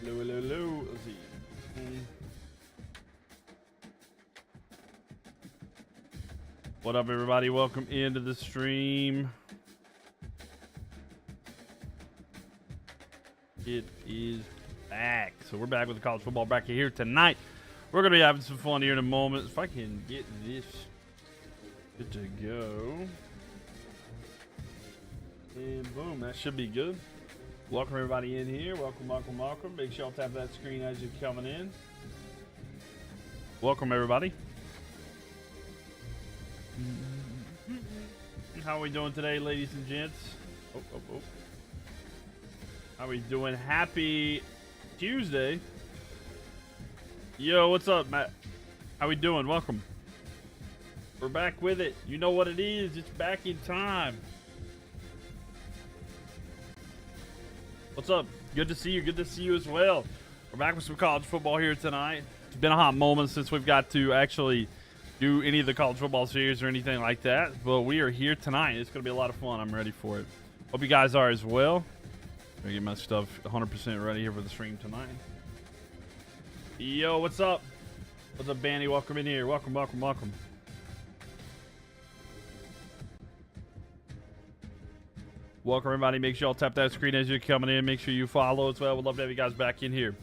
Hello, hello, hello. Let's see. What up, everybody? Welcome into the stream. It is back. So we're back with the college football bracket here tonight. We're going to be having some fun here in a moment. If I can get this good to go. And boom, that should be good. Welcome everybody in here. Welcome, welcome, welcome. Make sure y'all tap that screen as you're coming in. Welcome everybody. How are we doing today, ladies and gents? Oh. How are we doing? Happy Tuesday. Yo, what's up, Matt? How we doing? Welcome. We're back with it. You know what it is. It's back in time. What's up? Good to see you. Good to see you as well. We're back with some college football here tonight. It's been a hot moment since we've got to actually do any of the college football series or anything like that. But we are here tonight. It's going to be a lot of fun. I'm ready for it. Hope you guys are as well. I'm going to get my stuff 100% ready here for the stream tonight. Yo, what's up? What's up, Banny? Welcome in here. Welcome, welcome, welcome. Welcome, everybody. Make sure y'all tap that screen as you're coming in. Make sure you follow as well. We'd love to have you guys back in here.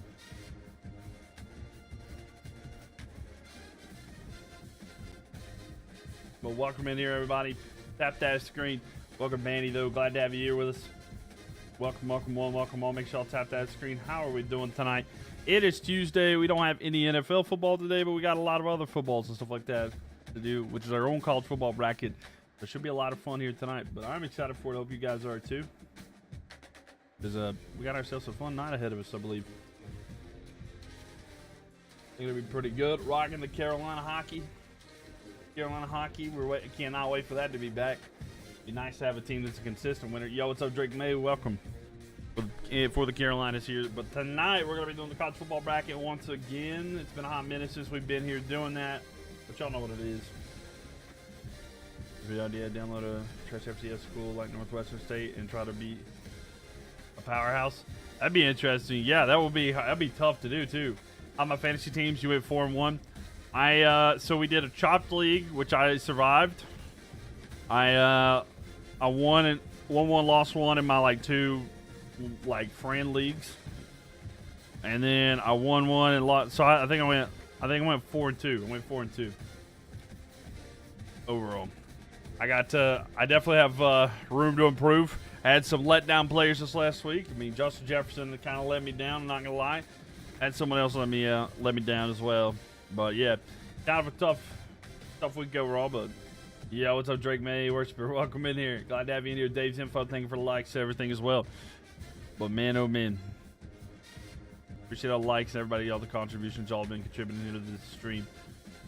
But welcome in here, everybody. Tap that screen. Welcome, Banny, though. Glad to have you here with us. Welcome, welcome, one, welcome all. Make sure y'all tap that screen. How are we doing tonight? It is Tuesday. We don't have any NFL football today, but we got a lot of other footballs and stuff like that to do, which is our own college football bracket. There should be a lot of fun here tonight, but I'm excited for it. I hope you guys are too. Because we got ourselves a fun night ahead of us, I believe. It's going to be pretty good. Rocking the Carolina hockey. Cannot wait for that to be back. Be nice to have a team that's a consistent winner. Yo, what's up, Drake May? Welcome for the Carolinas here. But tonight, we're going to be doing the college football bracket once again. It's been a hot minute since we've been here doing that, but y'all know what it is. The idea, download a trash FCS school like Northwestern State and try to be a powerhouse. That'd be interesting. Yeah, that'd be tough to do too. On my fantasy teams, you went 4-1. So we did a chopped league, which I survived. I won and won, lost one in my two friend leagues, and then I won one and lost. So I think I went 4-2. I went 4-2 overall. I definitely have room to improve. I had some letdown players this last week. I mean, Justin Jefferson kind of let me down. I'm not gonna lie. I had someone else let me down as well. But yeah, kind of a tough week overall. But yeah, what's up, Drake May? Worshiper, welcome in here. Glad to have you in here. Dave's info. Thank you for the likes, everything as well. But man, oh man, appreciate all the likes, everybody, all the contributions y'all have been contributing here to this stream.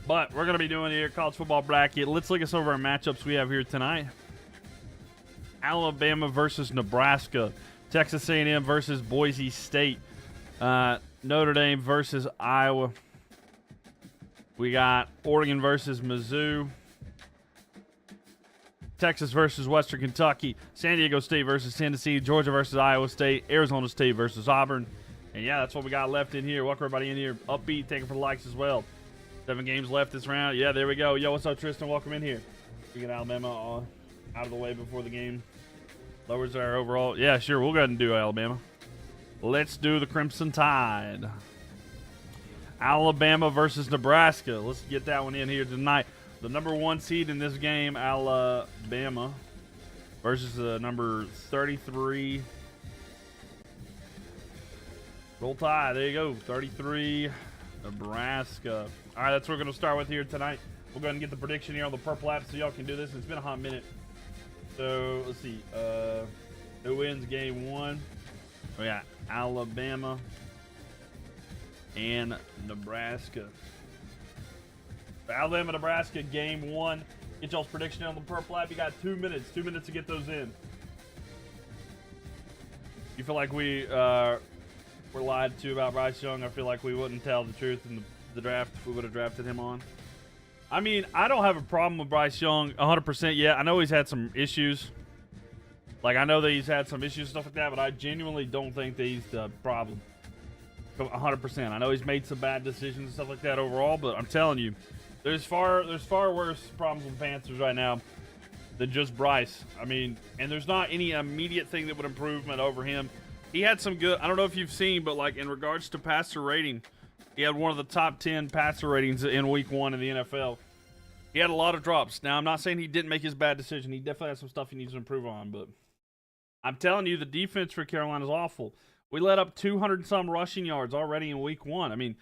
But we're going to be doing here college football bracket. Let's look us over our matchups we have here tonight. Alabama versus Nebraska. Texas A&M versus Boise State. Notre Dame versus Iowa. We got Oregon versus Mizzou. Texas versus Western Kentucky. San Diego State versus Tennessee. Georgia versus Iowa State. Arizona State versus Auburn. And yeah, that's what we got left in here. Welcome everybody in here. Upbeat, thank you for the likes as well. 7 games left this round. Yeah, there we go. Yo, what's up, Tristan? Welcome in here. We get Alabama out of the way before the game lowers our overall. Yeah, sure. We'll go ahead and do Alabama. Let's do the Crimson Tide. Alabama versus Nebraska. Let's get that one in here tonight. The number 1 seed in this game, Alabama, versus the number 33. Roll Tide. There you go. 33, Nebraska. All right, that's what we're going to start with here tonight. We'll go ahead and get the prediction here on the purple app so y'all can do this. It's been a hot minute. So, let's see. Who wins game 1? We got Alabama and Nebraska. Alabama, Nebraska, game 1. Get y'all's prediction on the purple app. You got 2 minutes. 2 minutes to get those in. You feel like we were lied to about Bryce Young? I feel like we wouldn't tell the truth in the draft if we would have drafted him on. I mean, I don't have a problem with Bryce Young 100% yet. I know he's had some issues. I know that he's had some issues and stuff like that, but I genuinely don't think that he's the problem. 100%. I know he's made some bad decisions and stuff like that overall, but I'm telling you, there's far worse problems with the Panthers right now than just Bryce. I mean, and there's not any immediate thing that would improvement over him. He had some good, I don't know if you've seen, but like in regards to passer rating, he had one of the top 10 passer ratings in week 1 in the NFL. He had a lot of drops. Now, I'm not saying he didn't make his bad decision. He definitely has some stuff he needs to improve on, but I'm telling you, the defense for Carolina is awful. We let up 200-some rushing yards already in week 1. I mean,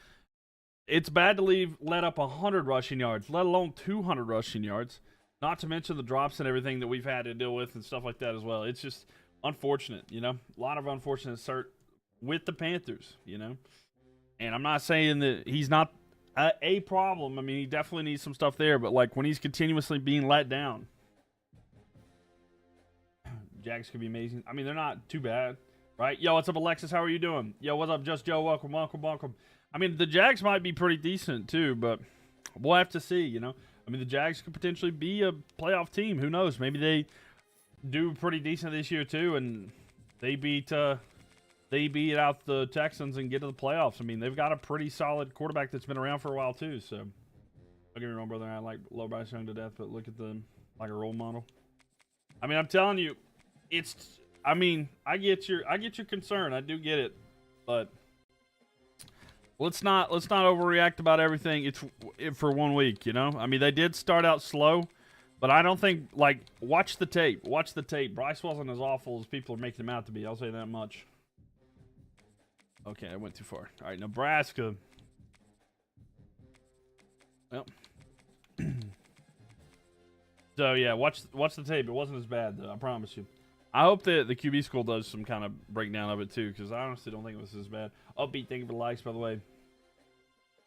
it's bad to let up 100 rushing yards, let alone 200 rushing yards. Not to mention the drops and everything that we've had to deal with and stuff like that as well. It's just unfortunate, you know. A lot of unfortunate cert with the Panthers, you know. And I'm not saying that he's not a problem. I mean, he definitely needs some stuff there. But, like, when he's continuously being let down, Jags could be amazing. I mean, they're not too bad, right? Yo, what's up, Alexis? How are you doing? Yo, what's up, Just Joe? Welcome, welcome, welcome. I mean, the Jags might be pretty decent, too, but we'll have to see, you know. I mean, the Jags could potentially be a playoff team. Who knows? Maybe they do pretty decent this year, too, and they beat out the Texans and get to the playoffs. I mean, they've got a pretty solid quarterback that's been around for a while, too, so don't get me wrong, brother. I like Low Bryce Young to death, but look at them like a role model. I mean, I'm telling you, I mean, I get your concern. I do get it, but let's not overreact about everything. It's for 1 week, you know. I mean, they did start out slow, but I don't think, like, watch the tape. Watch the tape. Bryce wasn't as awful as people are making him out to be. I'll say that much. Okay, I went too far. All right, Nebraska. Well. So yeah, watch the tape. It wasn't as bad though. I promise you. I hope that the QB school does some kind of breakdown of it too, because I honestly don't think it was as bad. Upbeat, thank you for the likes, by the way.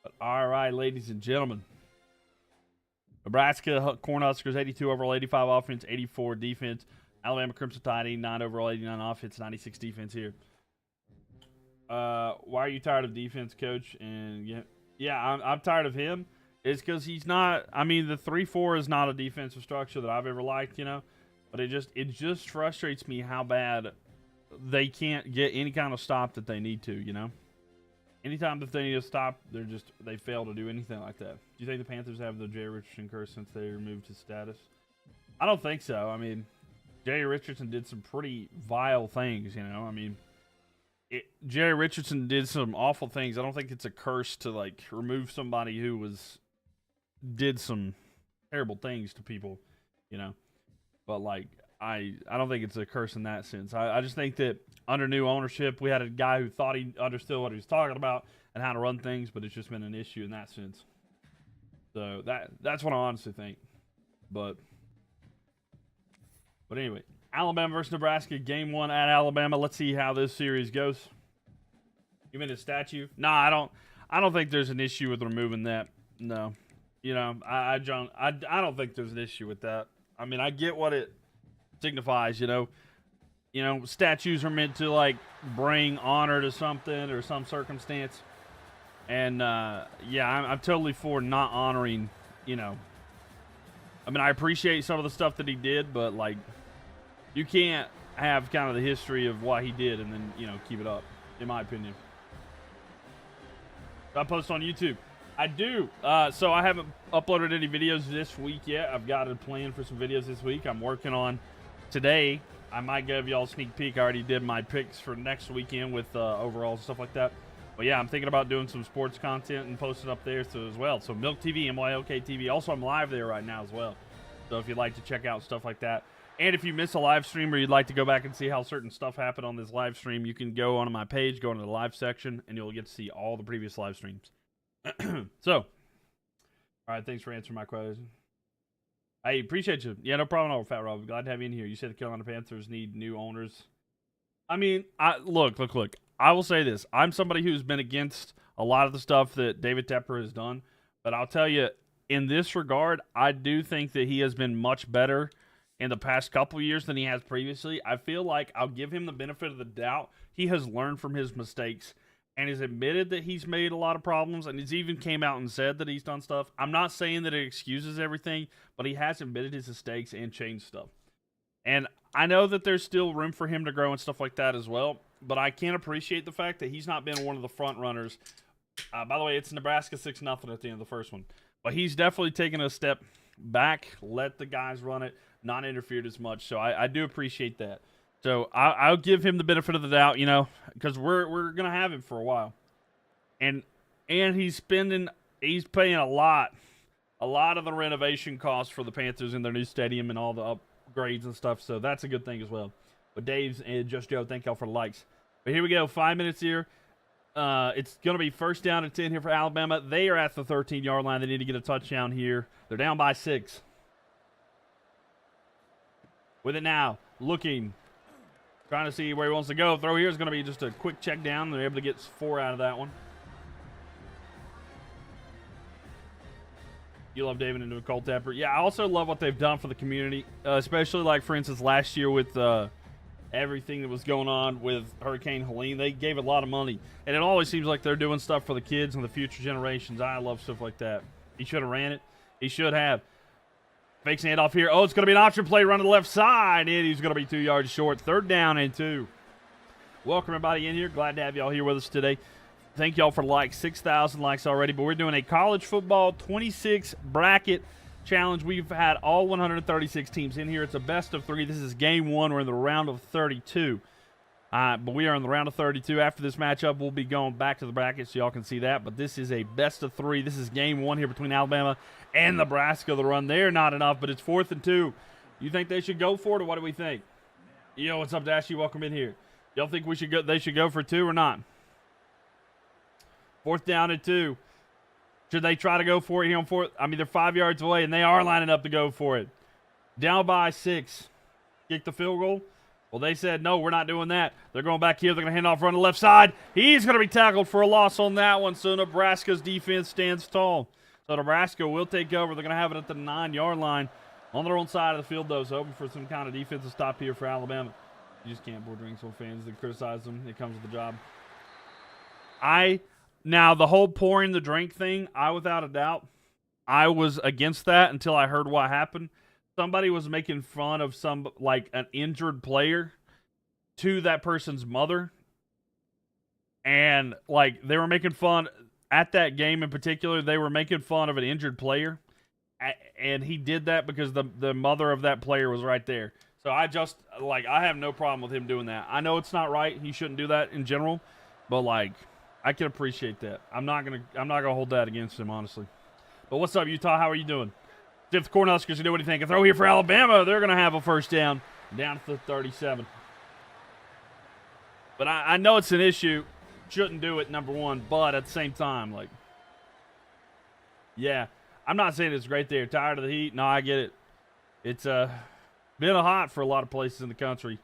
But all right, ladies and gentlemen. Nebraska Cornhuskers 82 overall, 85 offense, 84 defense. Alabama Crimson Tide 89 overall, 89 offense, 96 defense here. Why are you tired of defense, coach? And yeah, I'm tired of him. It's because he's not. I mean, the 3-4 is not a defensive structure that I've ever liked, you know. But it just frustrates me how bad they can't get any kind of stop that they need to, you know. Anytime that they need to stop, they fail to do anything like that. Do you think the Panthers have the Jay Richardson curse since they removed his status? I don't think so. I mean, Jay Richardson did some pretty vile things, you know. I mean, Jerry Richardson did some awful things. I don't think it's a curse to, like, remove somebody who did some terrible things to people, you know. But, like, I don't think it's a curse in that sense. I just think that under new ownership, we had a guy who thought he understood what he was talking about and how to run things, but it's just been an issue in that sense. So that's what I honestly think. But anyway, Alabama versus Nebraska, game 1 at Alabama. Let's see how this series goes. You mean a statue? No, I don't think there's an issue with removing that. No. You know, I don't think there's an issue with that. I mean, I get what it signifies, you know. You know, statues are meant to, like, bring honor to something or some circumstance. And, yeah, I'm totally for not honoring, you know. I mean, I appreciate some of the stuff that he did, but, like, you can't have kind of the history of what he did and then, you know, keep it up, in my opinion. I post on YouTube. I do. So I haven't uploaded any videos this week yet. I've got a plan for some videos this week. I'm working on today. I might give y'all a sneak peek. I already did my picks for next weekend with overalls and stuff like that. But yeah, I'm thinking about doing some sports content and posting up there as well. So Mylk TV, MYLK TV. Also, I'm live there right now as well. So if you'd like to check out stuff like that. And if you miss a live stream or you'd like to go back and see how certain stuff happened on this live stream, you can go onto my page, go into the live section, and you'll get to see all the previous live streams. So, all right, thanks for answering my question. I appreciate you. Yeah, no problem at all, Fat Rob. Glad to have you in here. You said the Carolina Panthers need new owners. I mean, look. I will say this. I'm somebody who's been against a lot of the stuff that David Tepper has done. But I'll tell you, in this regard, I do think that he has been much better in the past couple years than he has previously. I feel like I'll give him the benefit of the doubt. He has learned from his mistakes and has admitted that he's made a lot of problems, and he's even came out and said that he's done stuff. I'm not saying that it excuses everything, but he has admitted his mistakes and changed stuff. And I know that there's still room for him to grow and stuff like that as well, but I can't appreciate the fact that he's not been one of the front runners. By the way, it's Nebraska 6-0 at the end of the first one. But he's definitely taken a step back, let the guys run it, not interfered as much. So I do appreciate that. So I'll give him the benefit of the doubt, you know, because we're gonna have him for a while, and he's paying a lot of the renovation costs for the Panthers in their new stadium and all the upgrades and stuff. So that's a good thing as well. But Dave's and Just Joe, thank y'all for the likes. But here we go, 5 minutes here. It's gonna be first down and 10 here for Alabama. They are at the 13-yard line. They need to get a touchdown here. They're down by 6. With it now, looking. Trying to see where he wants to go. Throw here is going to be just a quick check down. They're able to get 4 out of that one. You love David into a cold tapper. Yeah, I also love what they've done for the community, especially like, for instance, last year with everything that was going on with Hurricane Helene. They gave a lot of money, and it always seems like they're doing stuff for the kids and the future generations. I love stuff like that. He should have ran it. He should have. Fakes handoff here. Oh, it's going to be an option play run to the left side, and he's going to be 2 yards short. 3rd down and 2. Welcome, everybody, in here. Glad to have y'all here with us today. Thank y'all for likes. 6,000 likes already, but we're doing a college football 26 bracket challenge. We've had all 136 teams in here. It's a best of 3. This is game 1. We're in the round of 32. But we are in the round of 32. After this matchup, we'll be going back to the bracket so y'all can see that. But this is a best of 3. This is game 1 here between Alabama and Nebraska. The run there, not enough, but it's 4th and 2. You think they should go for it, or what do we think? Yo, what's up, Dashy? Welcome in here. Y'all think we should go? They should go for 2 or not? 4th down and 2. Should they try to go for it here on 4th? I mean, they're 5 yards away, and they are lining up to go for it. Down by 6. Kick the field goal. Well, they said, no, we're not doing that. They're going back here. They're going to hand off run to the left side. He's going to be tackled for a loss on that one, so Nebraska's defense stands tall. So Nebraska will take over. They're going to have it at the 9-yard line on their own side of the field, though, so hoping for some kind of defensive stop here for Alabama. You just can't board drinks on fans that criticize them. It comes with the job. Now, the whole pouring the drink thing, without a doubt, I was against that until I heard what happened. Somebody was making fun of an injured player to that person's mother. And, they were making fun, at that game in particular, they were making fun of an injured player. And he did that because the mother of that player was right there. So I have no problem with him doing that. I know it's not right. He shouldn't do that in general. But, I can appreciate that. I'm not gonna hold that against him, honestly. But what's up, Utah? How are you doing? If the Cornhuskers do what do you think? A throw here for Alabama. They're going to have a first down to the 37. But I know it's an issue. Shouldn't do it, number one. But at the same time, yeah, I'm not saying it's great there. Tired of the heat? No, I get it. It's been hot for a lot of places in the country.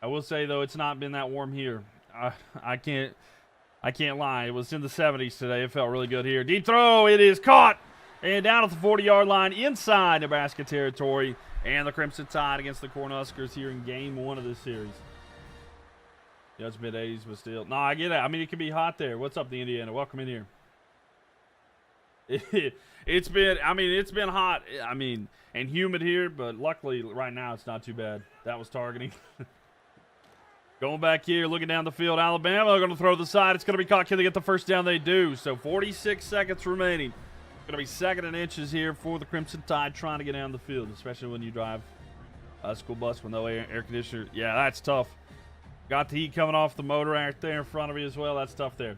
I will say, though, it's not been that warm here. I can't lie. It was in the 70s today. It felt really good here. Deep throw. It is caught. And down at the 40-yard line inside Nebraska territory. And the Crimson Tide against the Cornhuskers here in game 1 of this series. Yeah, it's mid-80s, but still. No, I get it. I mean, it can be hot there. What's up, the Indiana? Welcome in here. It's been hot. I mean, and humid here, but luckily right now it's not too bad. That was targeting. Going back here, looking down the field. Alabama going to throw the side. It's going to be caught. Can they get the first down? They do. So 46 seconds remaining. Going to be 2nd and inches here for the Crimson Tide trying to get down the field, especially when you drive a school bus with no air conditioner. Yeah, that's tough. Got the heat coming off the motor right there in front of you as well. That's tough there.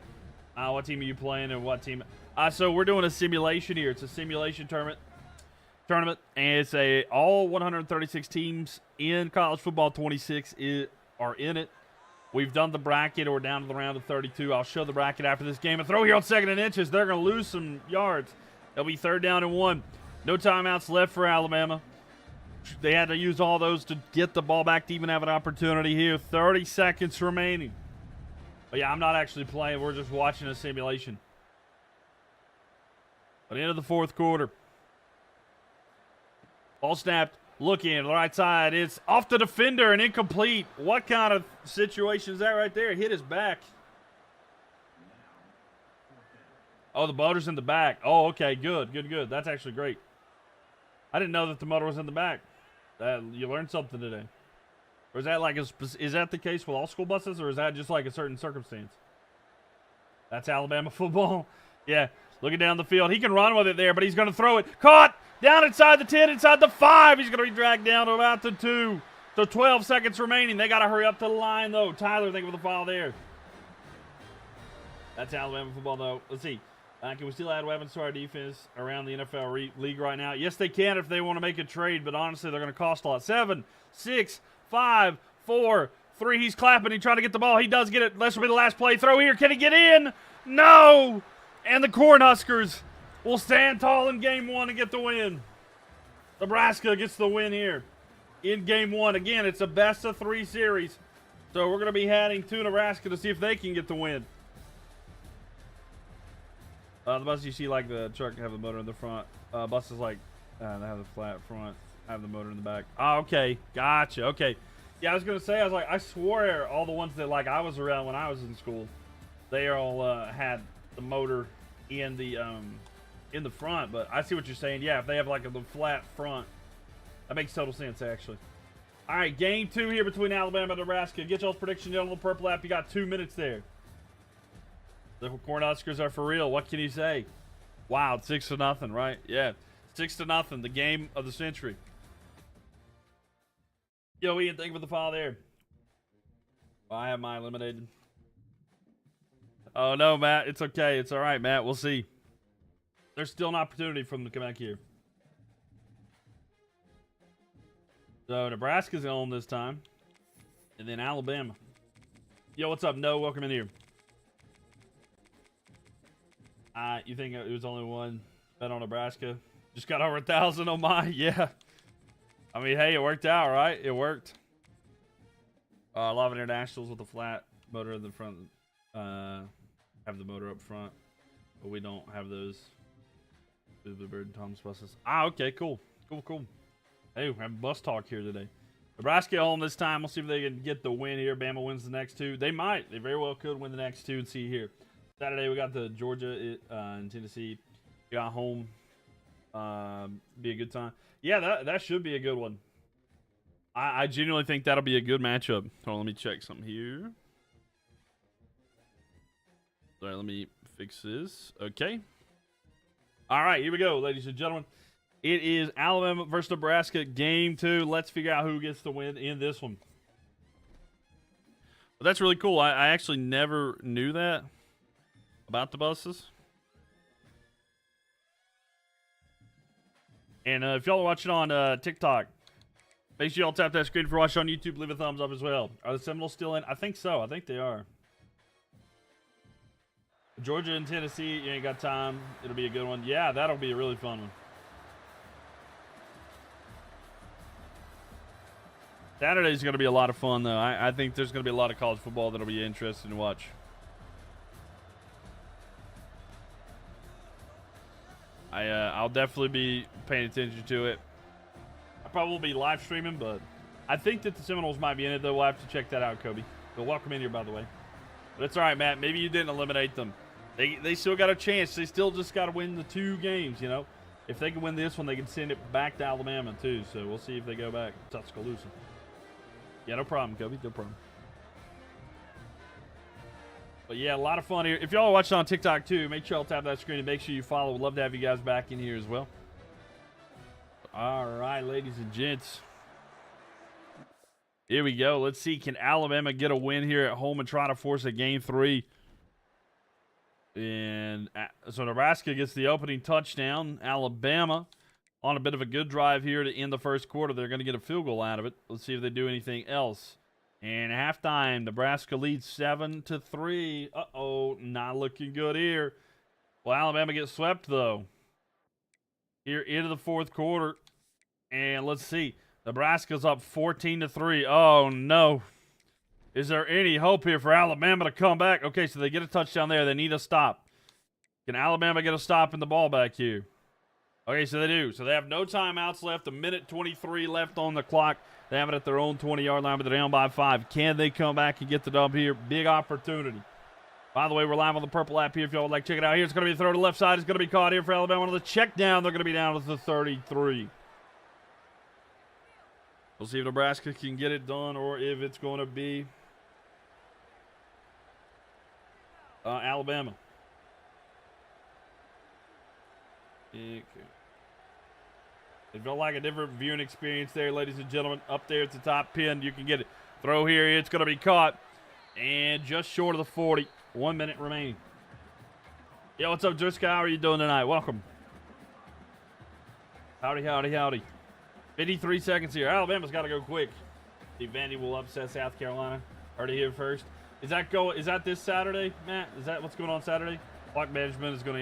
What team are you playing and what team? So we're doing a simulation here. It's a simulation tournament, and it's all 136 teams in college football 26 are in it. We've done the bracket. We're down to the round of 32. I'll show the bracket after this game. A throw here on 2nd and inches. They're going to lose some yards. It'll be 3rd down and 1. No timeouts left for Alabama. They had to use all those to get the ball back to even have an opportunity here. 30 seconds remaining. But yeah, I'm not actually playing. We're just watching a simulation. But into the 4th quarter. Ball snapped. Looking to the right side. It's off the defender and incomplete. What kind of situation is that right there? Hit his back. Oh, the motor's in the back. Oh, okay. Good. That's actually great. I didn't know that the motor was in the back. You learned something today. Or is that like is that the case with all school buses, or is that just like a certain circumstance? That's Alabama football. Yeah, looking down the field. He can run with it there, but he's going to throw it. Caught! Down inside the 10, inside the 5. He's going to be dragged down to about the 2. So 12 seconds remaining. They got to hurry up to the line, though. Tyler, thank you for the foul there. That's Alabama football, though. Let's see. Can we still add weapons to our defense around the NFL league right now? Yes, they can if they want to make a trade, but honestly, they're going to cost a lot. 7, 6, 5, 4, 3. He's clapping. He's trying to get the ball. He does get it. This will be the last play. Throw here. Can he get in? No! And the Cornhuskers will stand tall in game 1 and get the win. Nebraska gets the win here in game 1. Again, it's a best-of-3 series, so we're going to be heading to Nebraska to see if they can get the win. The buses you see, like the truck, have the motor in the front. Buses like they have the flat front, have the motor in the back. Oh, okay, gotcha. Okay, yeah, I was gonna say, I swore all the ones that like I was around when I was in school, they all had the motor in the front. But I see what you're saying. Yeah, if they have like the flat front, that makes total sense actually. All right, game 2 here between Alabama and Nebraska. Get y'all's prediction down on the purple app. You got 2 minutes there. The Cornhuskers are for real. What can you say? Wow, 6-0, right? Yeah, 6-0. The game of the century. Yo, Ian, thank you for the follow there. Well, I have mine eliminated. Oh no, Matt, it's okay. It's all right, Matt. We'll see. There's still an opportunity for them to come back here. So Nebraska's on this time, and then Alabama. Yo, what's up? No, welcome in here. You think it was only one bet on Nebraska? Just got over 1,000 on mine. Yeah. I mean, hey, it worked out, right? It worked. A lot of internationals with a flat motor in the front. Have the motor up front, but we don't have those. Bluebird and Thomas buses. Okay, cool. Cool. Hey, we're having bus talk here today. Nebraska home this time. We'll see if they can get the win here. Bama wins the next 2. They might. They very well could win the next 2 and see here. Saturday, we got the Georgia and Tennessee. We got home. Be a good time. Yeah, that should be a good one. I genuinely think that'll be a good matchup. Hold on, let me check something here. Sorry, let me fix this. Okay. All right, here we go, ladies and gentlemen. It is Alabama versus Nebraska, game 2. Let's figure out who gets the win in this one. But that's really cool. I actually never knew that about the buses. And if y'all are watching on TikTok, make sure y'all tap that screen. If you're watching on YouTube, leave a thumbs up as well. Are the Seminoles still in? I think so. I think they are. Georgia and Tennessee, you ain't got time. It'll be a good one. Yeah, that'll be a really fun one. Saturday's going to be a lot of fun, though. I think there's going to be a lot of college football that'll be interesting to watch. I'll definitely be paying attention to it. I probably will be live streaming, but I think that the Seminoles might be in it, though. We'll have to check that out, Kobe. But welcome in here, by the way. But it's all right, Matt. Maybe you didn't eliminate them. They still got a chance. They still just got to win the 2 games, you know. If they can win this one, they can send it back to Alabama, too. So we'll see if they go back to Tuscaloosa. Yeah, no problem, Kobe. No problem. But yeah, a lot of fun here. If y'all are watching on TikTok too, make sure y'all tap that screen and make sure you follow. We'd love to have you guys back in here as well. All right, ladies and gents. Here we go. Let's see. Can Alabama get a win here at home and try to force a game 3? And so Nebraska gets the opening touchdown. Alabama on a bit of a good drive here to end the first quarter. They're going to get a field goal out of it. Let's see if they do anything else. And at halftime, Nebraska leads 7-3. Uh-oh, not looking good here. Well, Alabama gets swept, though, here into the fourth quarter. And let's see. Nebraska's up 14-3. Oh, no. Is there any hope here for Alabama to come back? Okay, so they get a touchdown there. They need a stop. Can Alabama get a stop in the ball back here? Okay, so they do. So they have no timeouts left. 1:23 left on the clock. They have it at their own 20-yard line, but they're down by 5. Can they come back and get the dub here? Big opportunity. By the way, we're live on the purple app here if y'all would like to check it out. Here it's going to be a throw to the left side. It's going to be caught here for Alabama. On the check down, they're going to be down to the 33. We'll see if Nebraska can get it done or if it's going to be Alabama. Okay. It felt like a different viewing experience there, ladies and gentlemen. Up there at the top pin, you can get it. Throw here, it's going to be caught. And just short of the 40. 1 minute remaining. Yo, what's up, Driscoll? How are you doing tonight? Welcome. Howdy, howdy, howdy. 53 seconds here. Alabama's got to go quick. The Vandy will upset South Carolina. Heard it here first. Is that this Saturday, Matt? Is that what's going on Saturday? Clock management is going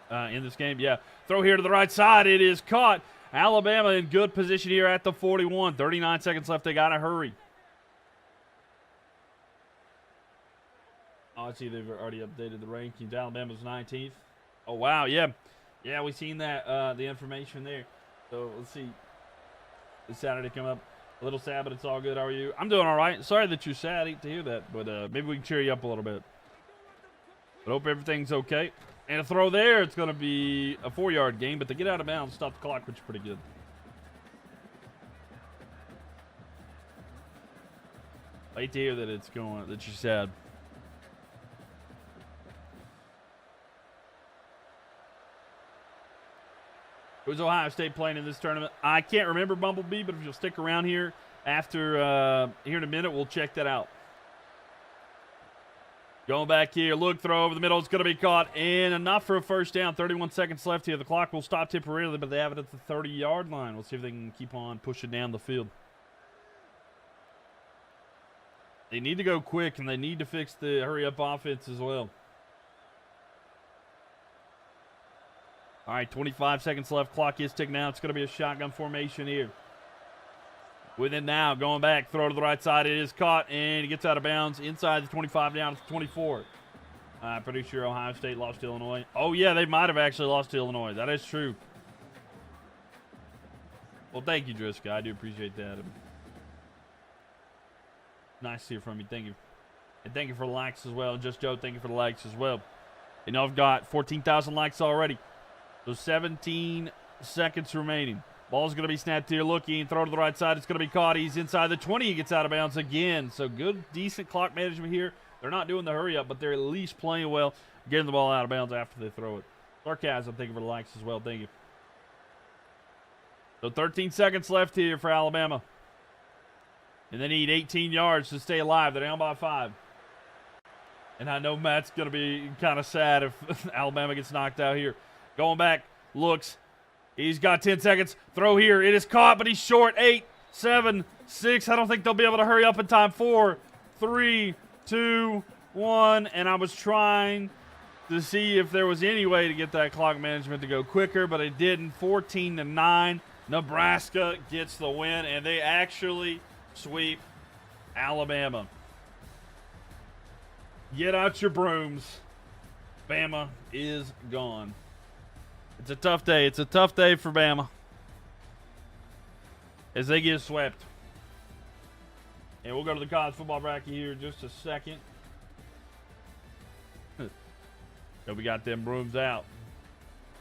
to end this game. Yeah. Throw here to the right side. It is caught. Alabama in good position here at the 41. 39 seconds left. They got to hurry. Oh, I see they've already updated the rankings. Alabama's 19th. Oh, wow. Yeah. Yeah, we seen that, the information there. So let's see. This Saturday come up. A little sad, but it's all good. How are you? I'm doing all right. Sorry that you're sad. I hate to hear that, but maybe we can cheer you up a little bit. But hope everything's okay. And a throw there. It's going to be a 4-yard gain, but they get out of bounds, stop the clock, which is pretty good. I hate to hear that it's going, that you're sad. Who's Ohio State playing in this tournament? I can't remember, Bumblebee, but if you'll stick around here after here in a minute, we'll check that out. Going back here, look, throw over the middle. It's going to be caught, and enough for a first down. 31 seconds left here. The clock will stop temporarily, but they have it at the 30-yard line. We'll see if they can keep on pushing down the field. They need to go quick, and they need to fix the hurry-up offense as well. All right, 25 seconds left. Clock is ticking now. It's going to be a shotgun formation here. With it now, going back, throw to the right side. It is caught, and it gets out of bounds inside the 25 down to the 24. I'm pretty sure Ohio State lost to Illinois. Oh, yeah, they might have actually lost to Illinois. That is true. Well, thank you, Driscoll. I do appreciate that. Nice to hear from you. Thank you. And thank you for the likes as well. And Just Joe, thank you for the likes as well. You know, I've got 14,000 likes already. So 17 seconds remaining. Ball's going to be snapped here. Looking, throw to the right side. It's going to be caught. He's inside the 20. He gets out of bounds again. So good, decent clock management here. They're not doing the hurry up, but they're at least playing well, getting the ball out of bounds after they throw it. Sarcasm, thank you for the likes as well. Thank you. So 13 seconds left here for Alabama. And they need 18 yards to stay alive. They're down by 5. And I know Matt's going to be kind of sad if Alabama gets knocked out here. Going back, looks. He's got 10 seconds. Throw here. It is caught, but he's short. 8, 7, 6. I don't think they'll be able to hurry up in time. 4, 3, 2, 1. And I was trying to see if there was any way to get that clock management to go quicker, but it didn't. 14-9. Nebraska gets the win, and they actually sweep Alabama. Get out your brooms. Bama is gone. It's a tough day. It's a tough day for Bama as they get swept. And we'll go to the college football bracket here in just a second. So we got them brooms out.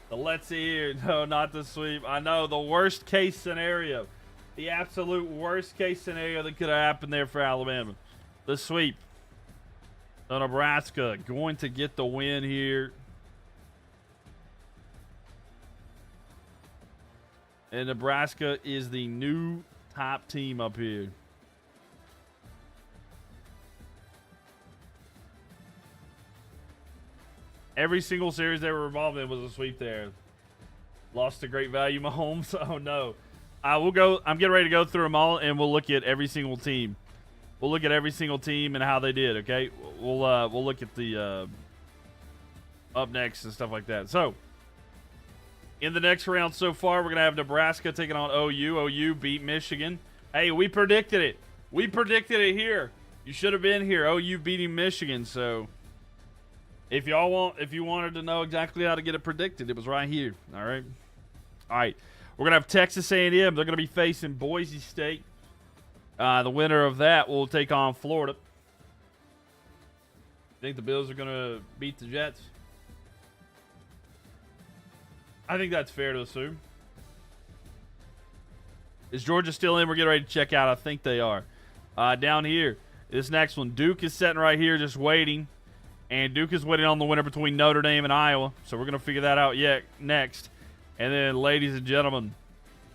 So let's see here. No, not the sweep. I know, the worst case scenario. The absolute worst case scenario that could have happened there for Alabama. The sweep. So Nebraska going to get the win here. And Nebraska is the new top team up here. Every single series they were involved in was a sweep there. Lost to great value, Mahomes. Oh, no. I'm getting ready to go through them all, and we'll look at every single team. We'll look at every single team and how they did, okay? We'll look at the up next and stuff like that. So, in the next round so far, we're going to have Nebraska taking on OU. OU beat Michigan. Hey, we predicted it. We predicted it here. You should have been here. OU beating Michigan. So, if you wanted to know exactly how to get it predicted, it was right here. All right. All right. We're going to have Texas A&M. They're going to be facing Boise State. The winner of that will take on Florida. Think the Bills are going to beat the Jets? I think that's fair to assume. Is Georgia still in? We're getting ready to check out. I think they are. Down here, this next one, Duke is sitting right here just waiting. And Duke is waiting on the winner between Notre Dame and Iowa. So we're going to figure that out next. And then, ladies and gentlemen,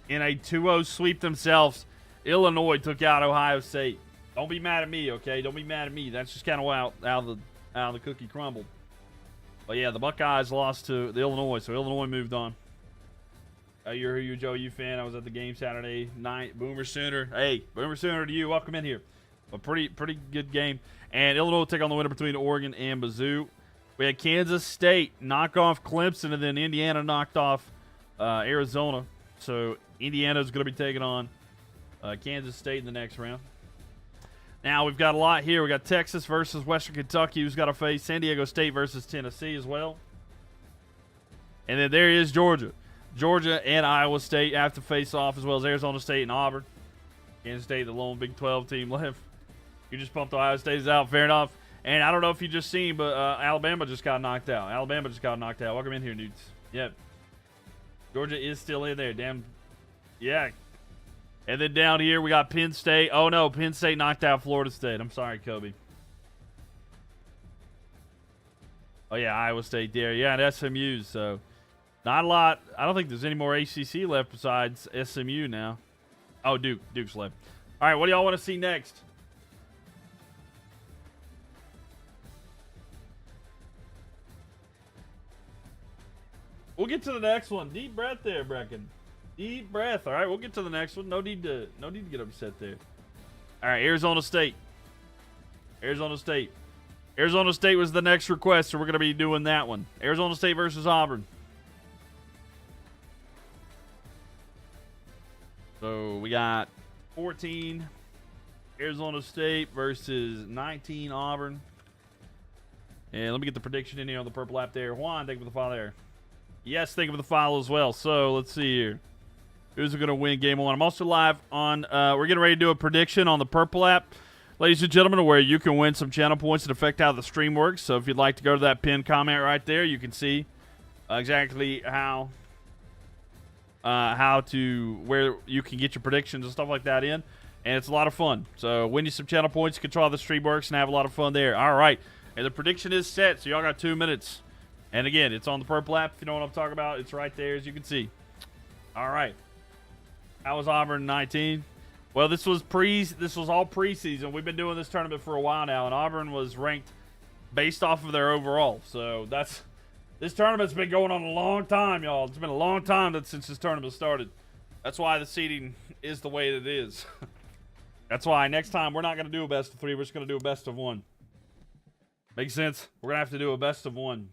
in a 2-0 sweep themselves, Illinois took out Ohio State. Don't be mad at me, okay? Don't be mad at me. That's just kind of how the cookie crumbled. But yeah, the Buckeyes lost to the Illinois, so Illinois moved on. You're a Joe U fan. I was at the game Saturday night. Boomer Sooner. Hey, Boomer Sooner to you. Welcome in here. A pretty good game. And Illinois will take on the winner between Oregon and Mizzou. We had Kansas State knock off Clemson, and then Indiana knocked off Arizona. So Indiana is going to be taking on Kansas State in the next round. Now we've got a lot here. We got Texas versus Western Kentucky, who's got to face San Diego State versus Tennessee as well. And then there is Georgia. Georgia and Iowa State have to face off, as well as Arizona State and Auburn. Kansas State, the lone Big 12 team left. You just pumped Ohio State out. Fair enough. And I don't know if you just seen, but Alabama just got knocked out. Welcome in here, dudes. Yep. Georgia is still in there. Damn. Yeah. And then down here, we got Penn State. Oh, no. Penn State knocked out Florida State. I'm sorry, Kobe. Oh, yeah. Iowa State there. Yeah, and SMU. So, not a lot. I don't think there's any more ACC left besides SMU now. Oh, Duke's left. All right, what do y'all want to see next? We'll get to the next one. Deep breath there, Brecken. Deep breath. All right, we'll get to the next one. No need to get upset there. All right, Arizona State. Arizona State was the next request, so we're going to be doing that one. Arizona State versus Auburn. So we got 14 Arizona State versus 19 Auburn. And let me get the prediction in here on the purple app there. Juan, thank you for the follow there. Yes, thank you for the follow as well. So let's see here. Who's going to win game one? I'm also live on, we're getting ready to do a prediction on the purple app, ladies and gentlemen, where you can win some channel points that affect how the stream works. So if you'd like to go to that pinned comment right there, you can see exactly where you can get your predictions and stuff like that in. And it's a lot of fun. So win you some channel points, control how the stream works, and have a lot of fun there. All right. And the prediction is set, so y'all got 2 minutes. And again, it's on the purple app. If you know what I'm talking about, it's right there, as you can see. All right. How was Auburn 19? Well, this was all preseason. We've been doing this tournament for a while now, and Auburn was ranked based off of their overall. So this tournament's been going on a long time, y'all. It's been a long time since this tournament started. That's why the seeding is the way it is. That's why next time we're not going to do a best of 3. We're just going to do a best of 1. Makes sense? We're going to have to do a best of 1.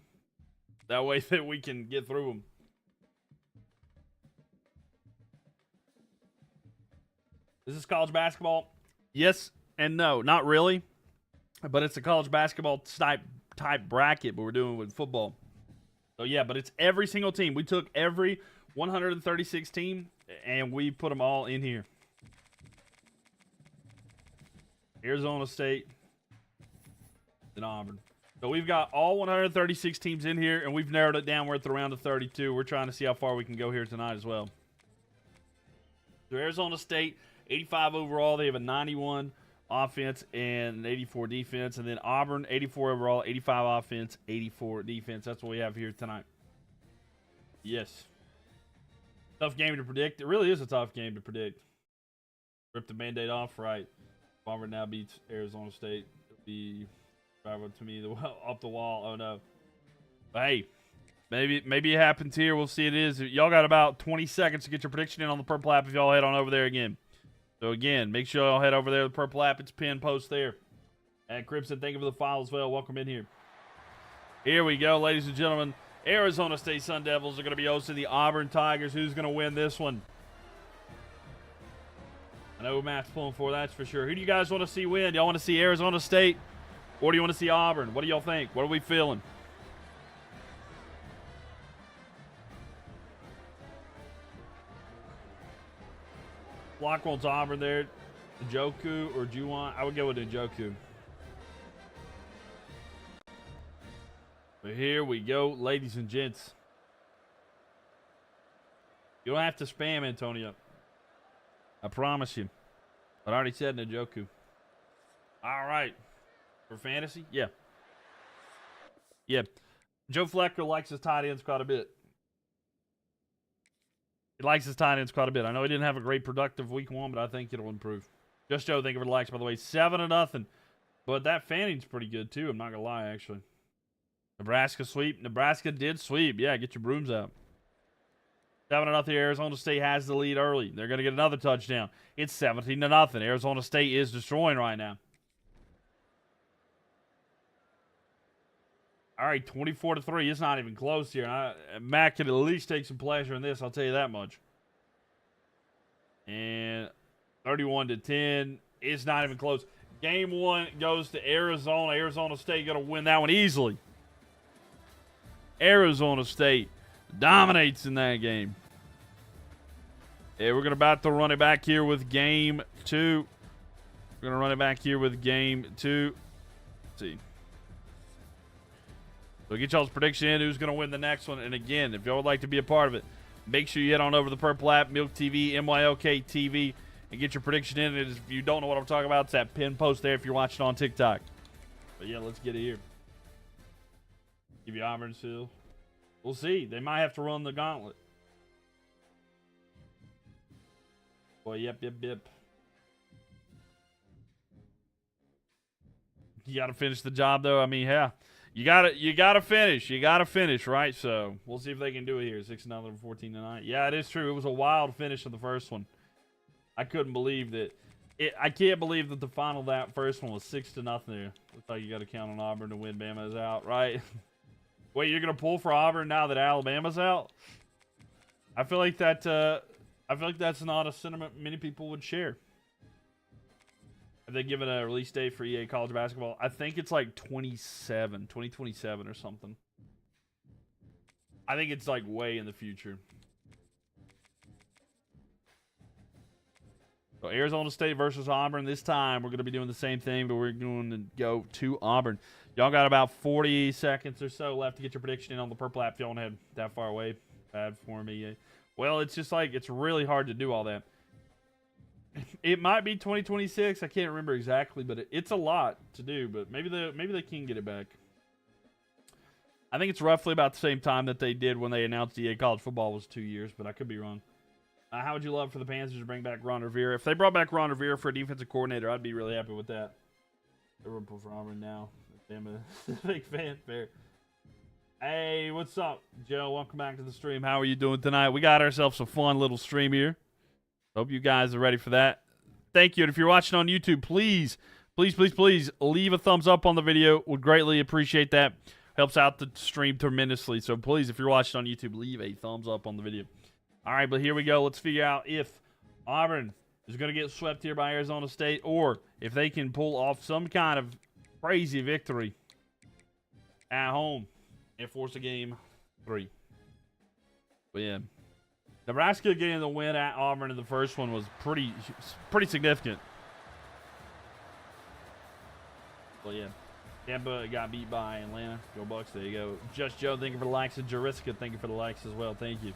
That way that we can get through them. Is this college basketball? Yes and no. Not really. But it's a college basketball type bracket, but we're doing it with football. So, yeah, but it's every single team. We took every 136 team, and we put them all in here. Arizona State and Auburn. So we've got all 136 teams in here, and we've narrowed it down. We're at the round of 32. We're trying to see how far we can go here tonight as well. So Arizona State, 85 overall. They have a 91 offense and an 84 defense. And then Auburn, 84 overall, 85 offense, 84 defense. That's what we have here tonight. Yes. Tough game to predict. It really is a tough game to predict. Rip the Band-Aid off, right. Auburn now beats Arizona State. It'll be to me up the wall. Oh no. But hey, maybe it happens here. We'll see. It is. Y'all got about 20 seconds to get your prediction in on the purple app if y'all head on over there again. So again, make sure y'all head over there to the purple app. It's pinned post there. And Crimson, thank you for the file as well. Welcome in here. Here we go, ladies and gentlemen. Arizona State Sun Devils are going to be hosting the Auburn Tigers. Who's going to win this one? I know Matt's pulling for, that's for sure. Who do you guys want to see win? Y'all want to see Arizona State? Or do you want to see Auburn? What do y'all think? What are we feeling? Block wants Auburn there. Njoku or Juwan? I would go with Njoku. But here we go, ladies and gents. You don't have to spam, Antonio. I promise you. But I already said Njoku. All right. For fantasy? Yeah. Yeah. Joe Flecker likes his tight ends quite a bit. He likes his tight ends quite a bit. I know he didn't have a great productive week 1, but I think it'll improve. Just Joe, thank you for the likes, by the way. 7-0. But that Fanning's pretty good, too. I'm not going to lie, actually. Nebraska sweep. Nebraska did sweep. Yeah, get your brooms out. 7-0. Arizona State has the lead early. They're going to get another touchdown. It's 17-0. Arizona State is destroying right now. All right, 24-3. It's not even close here. Matt could at least take some pleasure in this, I'll tell you that much. And 31-10. It's not even close. Game 1 goes to Arizona. Arizona State going to win that one easily. Arizona State dominates in that game. Yeah, we're going to about to run it back here with game 2. We're going to run it back here with game 2. Let's see. So get y'all's prediction in. Who's going to win the next one? And again, if y'all would like to be a part of it, make sure you head on over to the Purple app, Mylk TV, MYLK TV, and get your prediction in. And if you don't know what I'm talking about, it's that pin post there if you're watching on TikTok. But yeah, let's get it here. Give you Auburn still. We'll see. They might have to run the gauntlet. Boy, yep. You got to finish the job, though. I mean, yeah. You gotta finish, right? So we'll see if they can do it here. 6-0, 14-9. Yeah, it is true. It was a wild finish of the first one. I couldn't believe that. I can't believe that the final that first one was 6-0 there. Looks like you got to count on Auburn to win. Bama's out, right? Wait, you're gonna pull for Auburn now that Alabama's out? I feel like that. I feel like that's not a sentiment many people would share. Have they given a release date for EA College Basketball? I think it's like 2027 or something. I think it's like way in the future. So Arizona State versus Auburn. This time we're going to be doing the same thing, but we're going to go to Auburn. Y'all got about 40 seconds or so left to get your prediction in on the Purple app. If y'all don't head that far away, bad for me. Well, it's just like it's really hard to do all that. It might be 2026. I can't remember exactly, but it's a lot to do. But maybe they can get it back. I think it's roughly about the same time that they did when they announced EA College Football was 2 years, but I could be wrong. How would you love for the Panthers to bring back Ron Rivera? If they brought back Ron Rivera for a defensive coordinator, I'd be really happy with that. Everyone pull for Auburn now. I'm a big fan there. Hey, what's up, Joe? Welcome back to the stream. How are you doing tonight? We got ourselves a fun little stream here. Hope you guys are ready for that. Thank you. And if you're watching on YouTube, please leave a thumbs up on the video. Would greatly appreciate that. Helps out the stream tremendously. So please, if you're watching on YouTube, leave a thumbs up on the video. All right, but here we go. Let's figure out if Auburn is going to get swept here by Arizona State or if they can pull off some kind of crazy victory at home and force a game 3. But yeah. Nebraska getting the win at Auburn in the first one was pretty significant. Well, yeah. Tampa got beat by Atlanta. Go Bucks. There you go. Just Joe, thank you for the likes. And Jariska, thank you for the likes as well. Thank you.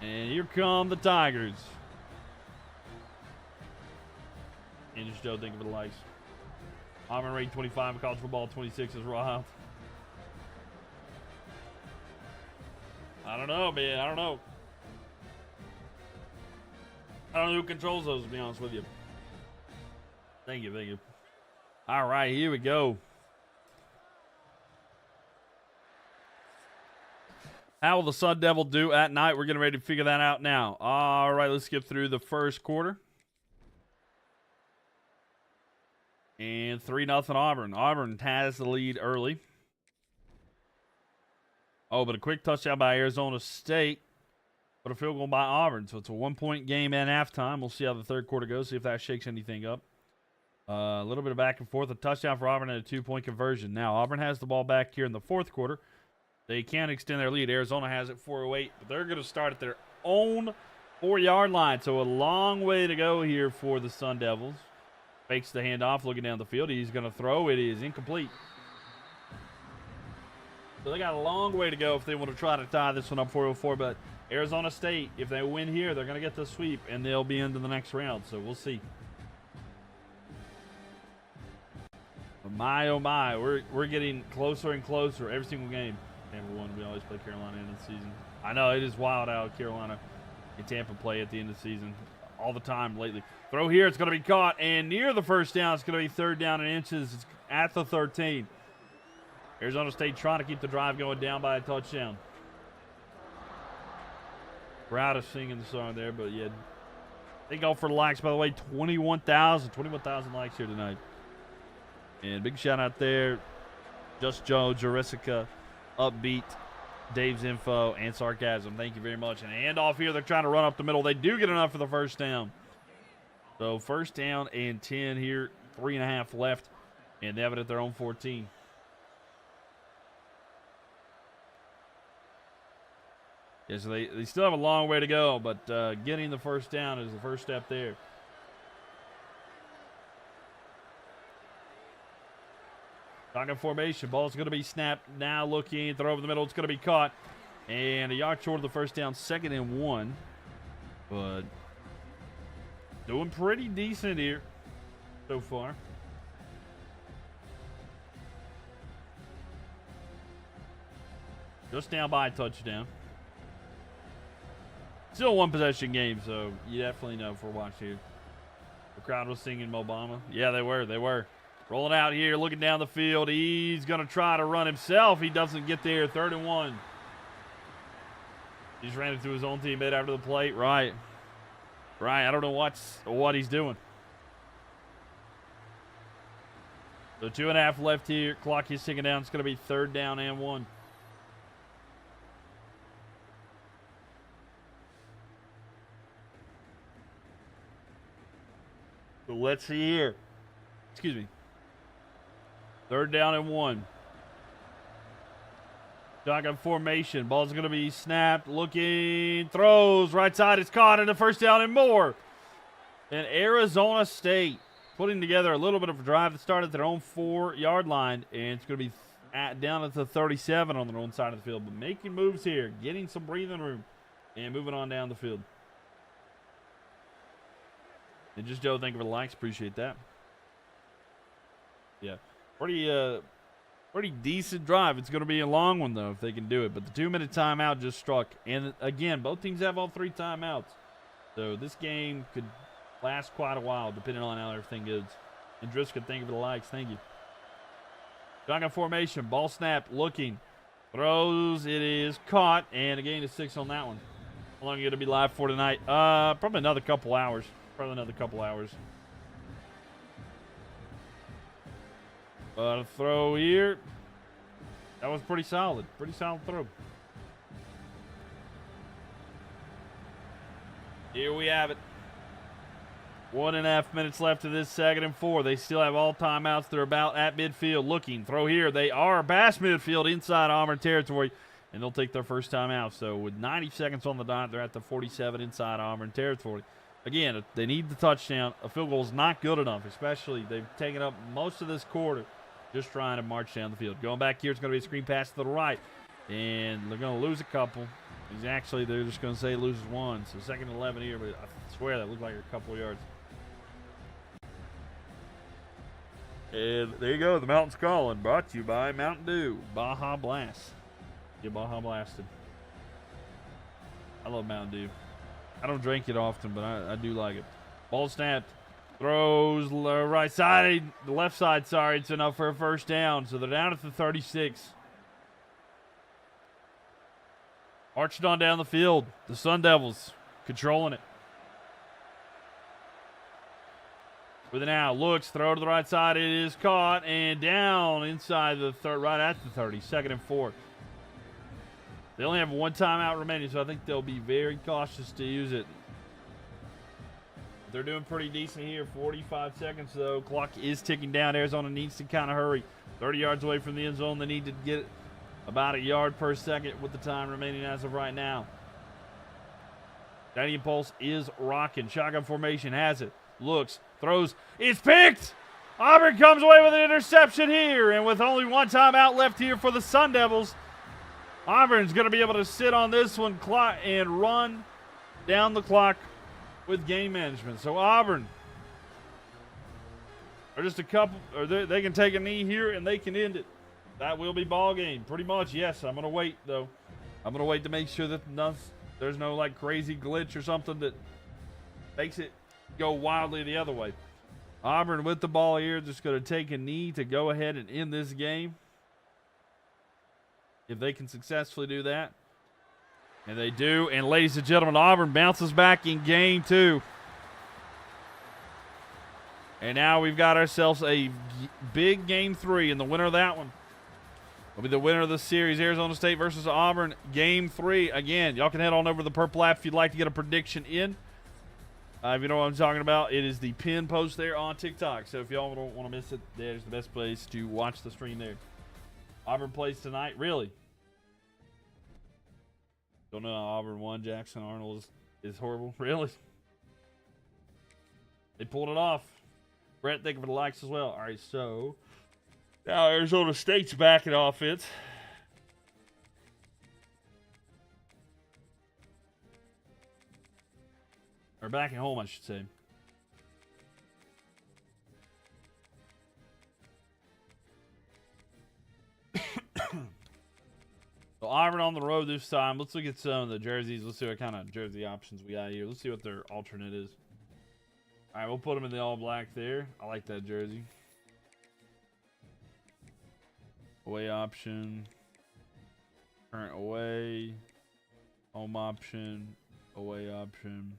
And here come the Tigers. And just Joe, thank you for the likes. Auburn ranked 25 in college football, 26 is wild. I don't know, man. I don't know. I don't know who controls those, to be honest with you. Thank you. All right, here we go. How will the Sun Devil do at night? We're getting ready to figure that out now. All right, let's skip through the first quarter. And 3-0 Auburn. Auburn has the lead early. Oh, but a quick touchdown by Arizona State. But a field goal by Auburn. So it's a 1-point game at halftime. We'll see how the third quarter goes, see if that shakes anything up. A little bit of back and forth. A touchdown for Auburn and a 2-point conversion. Now, Auburn has the ball back here in the fourth quarter. They can extend their lead. Arizona has it 4:08, but they're going to start at their own 4-yard line. So a long way to go here for the Sun Devils. Fakes the handoff, looking down the field. He's going to throw. It is incomplete. So they got a long way to go if they want to try to tie this one up 4-4. But Arizona State, if they win here, they're going to get the sweep, and they'll be into the next round. So we'll see. But my, oh my, we're getting closer and closer every single game. Tampa won. We always play Carolina in the season. I know it is wild out Carolina and Tampa play at the end of the season all the time lately. Throw here, it's going to be caught, and near the first down, it's going to be third down and inches. It's at the 13. Arizona State trying to keep the drive going, down by a touchdown. Proud of singing the song there, but yeah. They go for the likes, by the way, 21,000 likes here tonight. And big shout out there, Just Joe, Jessica, Upbeat, Dave's Info, and Sarcasm. Thank you very much. And handoff here, they're trying to run up the middle. They do get enough for the first down. So first down and 10 here, 3.5 left, and they have it at their own 14. Yeah, so they still have a long way to go, but getting the first down is the first step there. Shotgun formation. Ball's going to be snapped now. Looking. Throw over the middle. It's going to be caught. And a yard short of the first down. 2nd and 1. But doing pretty decent here so far. Just down by a touchdown. Still a one-possession game, so you definitely know for watch here. The crowd was singing Obama. Yeah, they were. They were. Rolling out here, looking down the field. He's going to try to run himself. He doesn't get there. 3rd and 1. He just ran into his own teammate after the play. Right. Right. I don't know what he's doing. So 2.5 left here. Clock is ticking down. It's going to be 3rd down and 1. So let's see here. Excuse me. 3rd down and 1. Shotgun formation. Ball's going to be snapped. Looking. Throws. Right side. It's caught. And a first down and more. And Arizona State putting together a little bit of a drive that started at their own 4-yard line. And it's going to be down at the 37 on their own side of the field. But making moves here. Getting some breathing room. And moving on down the field. And just Joe, thank you for the likes. Appreciate that. Yeah. Pretty decent drive. It's going to be a long one, though, if they can do it. But the 2-minute timeout just struck. And, again, both teams have all 3 timeouts. So this game could last quite a while, depending on how everything goes. And Driscoll, thank you for the likes. Thank you. Shotgun formation. Ball snap. Looking. Throws. It is caught. And a gain of 6 on that one. How long are you going to be live for tonight? Probably another couple hours. A throw here. That was pretty solid. Pretty solid throw. Here we have it. 1.5 minutes left of this 2nd and 4. They still have all timeouts. They're about at midfield. Looking. Throw here. They are past midfield inside Auburn territory. And they'll take their first timeout. So with 90 seconds on the dot, they're at the 47 inside Auburn territory. Again, they need the touchdown. A field goal is not good enough, especially they've taken up most of this quarter just trying to march down the field. Going back here, it's going to be a screen pass to the right. And they're going to lose a couple. Actually, they're just going to say loses 1. So 2nd and 11 here, but I swear that looked like a couple of yards. And there you go. The Mountain's Calling. Brought to you by Mountain Dew. Baja Blast. Get Baja Blasted. I love Mountain Dew. I don't drink it often, but I do like it. Ball snapped. Throws right side. The left side, sorry. It's enough for a first down. So they're down at the 36. Marching on down the field. The Sun Devils controlling it. With it now. Looks. Throw to the right side. It is caught. And down inside the right at the 30. 2nd and 4. They only have 1 timeout remaining, so I think they'll be very cautious to use it. They're doing pretty decent here. 45 seconds, though. Clock is ticking down. Arizona needs to kind of hurry. 30 yards away from the end zone. They need to get about a yard per second with the time remaining as of right now. Stadium Pulse is rocking. Shotgun formation has it. Looks. Throws. It's picked! Auburn comes away with an interception here. And with only 1 timeout left here for the Sun Devils, Auburn's going to be able to sit on this one clock and run down the clock with game management. So Auburn are just a couple, or they can take a knee here and they can end it. That will be ball game, pretty much. Yes, I'm going to wait, though. I'm going to wait to make sure that there's no, like, crazy glitch or something that makes it go wildly the other way. Auburn with the ball here, just going to take a knee to go ahead and end this game. If they can successfully do that. And they do. And ladies and gentlemen, Auburn bounces back in game 2. And now we've got ourselves a big game 3. And the winner of that one will be the winner of the series. Arizona State versus Auburn, game 3. Again, y'all can head on over to the Purple app if you'd like to get a prediction in. If you know what I'm talking about, it is the pin post there on TikTok. So if y'all don't want to miss it, there's the best place to watch the stream there. Auburn plays tonight. Really? Don't know how Auburn won. Jackson Arnold is horrible. Really? They pulled it off. Brett, thank you for the likes as well. All right, so now Arizona State's back in offense. Or back at home, I should say. So Auburn on the road this time. Let's look at some of the jerseys. Let's see what kind of jersey options we got here. Let's see what their alternate is. All right, we'll put them in the all black there. I like that jersey. Away option. Current away. Home option. Away option.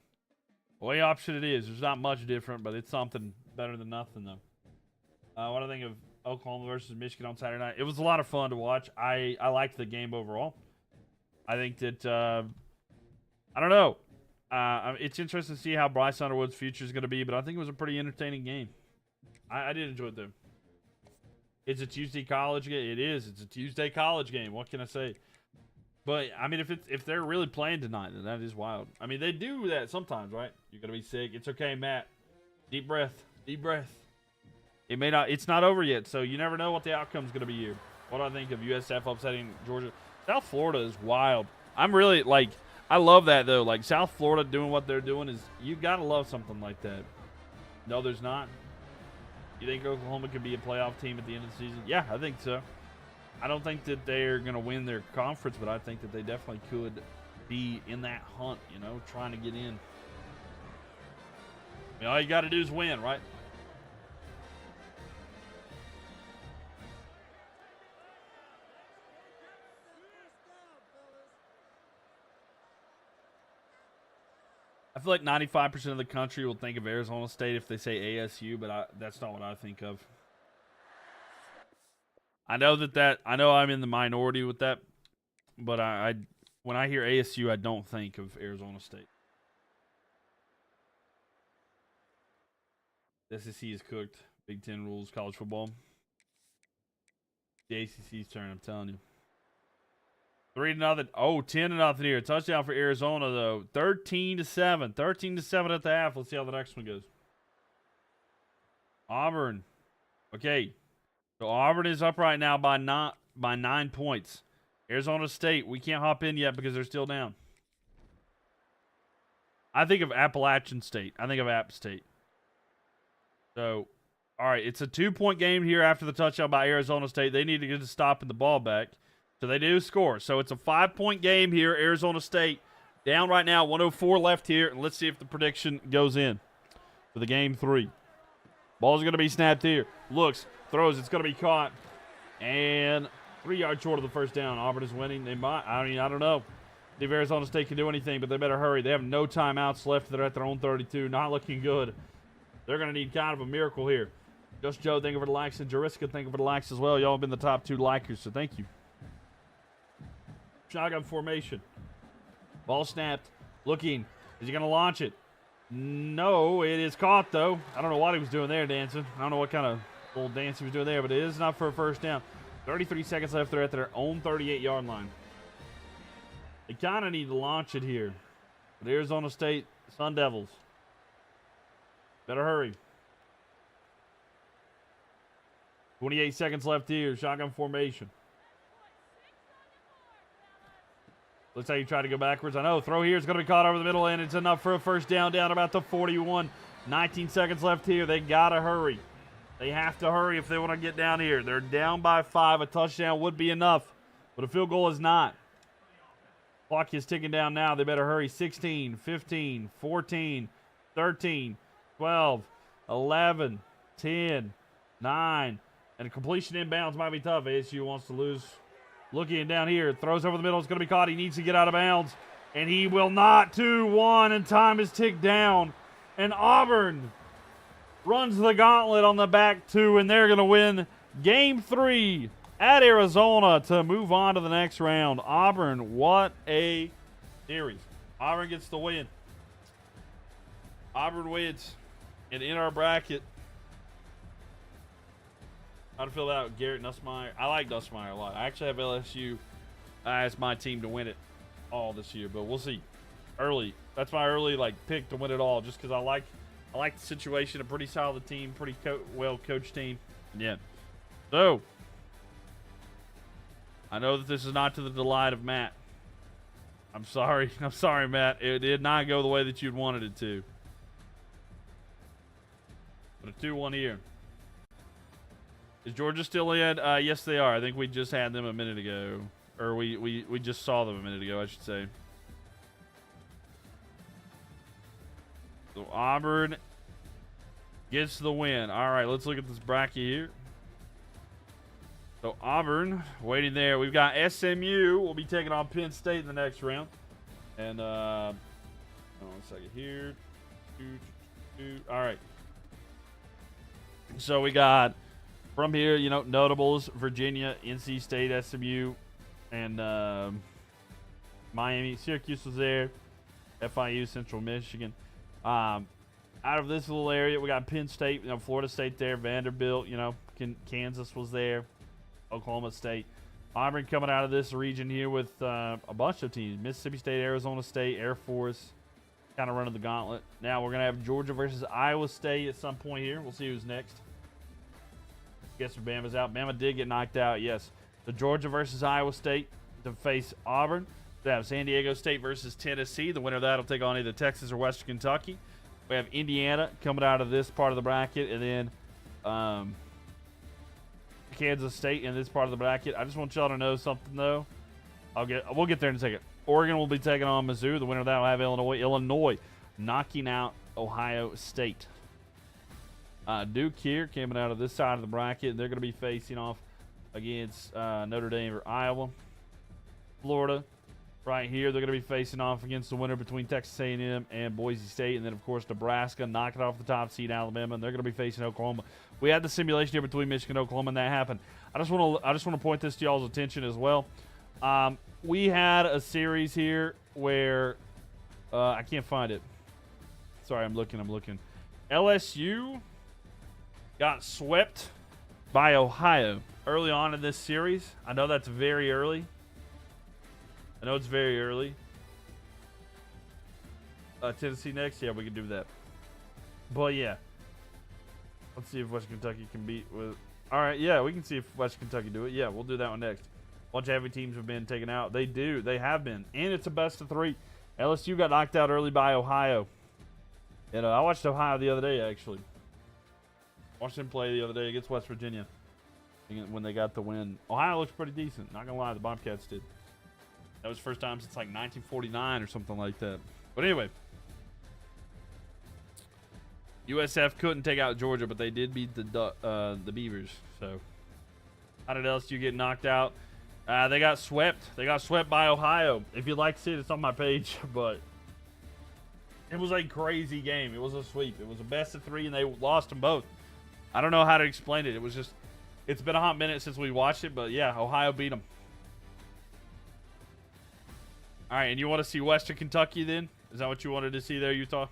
Away option it is. There's not much different, but it's something better than nothing, though. What do I think of Oklahoma versus Michigan on Saturday night? It was a lot of fun to watch. I liked the game overall. I think that, I don't know. It's interesting to see how Bryce Underwood's future is going to be, but I think it was a pretty entertaining game. I did enjoy it, though. It's a Tuesday college game. It is. It's a Tuesday college game. What can I say? But, I mean, if they're really playing tonight, then that is wild. I mean, they do that sometimes, right? You're going to be sick. It's okay, Matt. Deep breath. Deep breath. It may not. It's not over yet, so you never know what the outcome's going to be here. What do I think of USF upsetting Georgia? South Florida is wild. I'm really, like, I love that, though. Like, South Florida doing what they're doing is, you got to love something like that. No, there's not. You think Oklahoma could be a playoff team at the end of the season? Yeah, I think so. I don't think that they're going to win their conference, but I think that they definitely could be in that hunt, you know, trying to get in. I mean, all you got to do is win, right? I feel like 95% of the country will think of Arizona State if they say ASU, but that's not what I think of. I know I know I'm in the minority with that, but when I hear ASU, I don't think of Arizona State. The SEC is cooked. Big Ten rules, college football. The ACC's turn, I'm telling you. 3-0. Oh, 10-0 here. Touchdown for Arizona, though. 13-7. 13-7 at the half. Let's see how the next one goes. Auburn. Okay. So Auburn is up right now by 9 points. Arizona State, we can't hop in yet because they're still down. I think of Appalachian State. I think of App State. So, all right, it's a 2-point game here after the touchdown by Arizona State. They need to get a stop in the ball back. So they do score. So it's a 5-point game here. Arizona State down right now. 104 left here. And let's see if the prediction goes in for the game 3. Ball's going to be snapped here. Looks, throws. It's going to be caught. And 3 yards short of the first down. Auburn is winning. They might. I don't know. See if Arizona State can do anything, but they better hurry. They have no timeouts left. They're at their own 32. Not looking good. They're going to need kind of a miracle here. Just Joe, thank you for the likes. And Jariska, thank you for the likes as well. Y'all have been the top 2 likers, so thank you. Shotgun formation. Ball snapped. Looking. Is he going to launch it? No, it is caught, though. I don't know what he was doing there, dancing. I don't know what kind of little dance he was doing there, but it is not for a first down. 33 seconds left. They're at their own 38-yard line. They kind of need to launch it here. But Arizona State Sun Devils. Better hurry. 28 seconds left here. Shotgun formation. Looks like you try to go backwards. I know. Throw here is going to be caught over the middle, and it's enough for a first down about the 41. 19 seconds left here. They got to hurry. They have to hurry if they want to get down here. They're down by 5. A touchdown would be enough, but a field goal is not. Clock is ticking down now. They better hurry. 16, 15, 14, 13, 12, 11, 10, 9. And a completion inbounds might be tough. ASU wants to lose. Looking down here. Throws over the middle. It's going to be caught. He needs to get out of bounds. And he will not. 2-1. And time is ticked down. And Auburn runs the gauntlet on the back 2. And they're going to win Game 3 at Arizona to move on to the next round. Auburn, what a series. Auburn gets the win. Auburn wins. And in our bracket, how to fill out Garrett Nussmeier. I like Nussmeier a lot. I actually have LSU as my team to win it all this year, but we'll see. Early, that's my early pick to win it all, just because I like the situation. A pretty solid team, pretty well coached team. Yeah. So I know that this is not to the delight of Matt. I'm sorry. I'm sorry, Matt. It did not go the way that you'd wanted it to. But a 2-1 here. Is Georgia still in? Yes, they are. I think we just had them a minute ago. Or we just saw them a minute ago, I should say. So Auburn gets the win. All right, let's look at this bracket here. So Auburn waiting there. We've got SMU. We'll be taking on Penn State in the next round. And, hold on a second here. All right. So we got... From here, notables, Virginia, NC State, SMU, and Miami. Syracuse was there. FIU, Central Michigan. Out of this little area, we got Penn State, Florida State there, Vanderbilt, Kansas was there, Oklahoma State. Auburn coming out of this region here with a bunch of teams. Mississippi State, Arizona State, Air Force, kind of running the gauntlet. Now we're going to have Georgia versus Iowa State at some point here. We'll see who's next. Guess Bama's out. Bama did get knocked out, yes. So Georgia versus Iowa State to face Auburn. We have San Diego State versus Tennessee. The winner of that will take on either Texas or Western Kentucky. We have Indiana coming out of this part of the bracket, and then Kansas State in this part of the bracket. I just want y'all to know something, though. We'll get there in a second. Oregon will be taking on Mizzou. The winner of that will have Illinois. Illinois knocking out Ohio State. Duke here coming out of this side of the bracket. They're going to be facing off against Notre Dame or Iowa. Florida right here. They're going to be facing off against the winner between Texas A&M and Boise State. And then, of course, Nebraska knocking off the top seed Alabama. And they're going to be facing Oklahoma. We had the simulation here between Michigan and Oklahoma, and that happened. I just want to point this to y'all's attention as well. We had a series here where I can't find it. Sorry, I'm looking. LSU got swept by Ohio early on in this series. I know that's very early. I know it's very early. Tennessee next? Yeah, we can do that. But, yeah. Let's see if Western Kentucky can beat with... All right, yeah, we can see if Western Kentucky do it. Yeah, we'll do that one next. A bunch of heavy teams have been taken out. They do. They have been. And it's a best of 3. LSU got knocked out early by Ohio. And I watched Ohio the other day, actually. Watched them play the other day against West Virginia when they got the win. Ohio looks pretty decent. Not going to lie, the Bobcats did. That was the first time since 1949 or something like that. But anyway. USF couldn't take out Georgia, but they did beat the Beavers. So, how did LSU get knocked out? They got swept. They got swept by Ohio. If you'd like to see it, it's on my page. But it was a crazy game. It was a sweep. It was a best of 3, and they lost them both. I don't know how to explain it. It was just, it's been a hot minute since we watched it, but yeah, Ohio beat them. All right, and you want to see Western Kentucky then? Is that what you wanted to see there, Utah?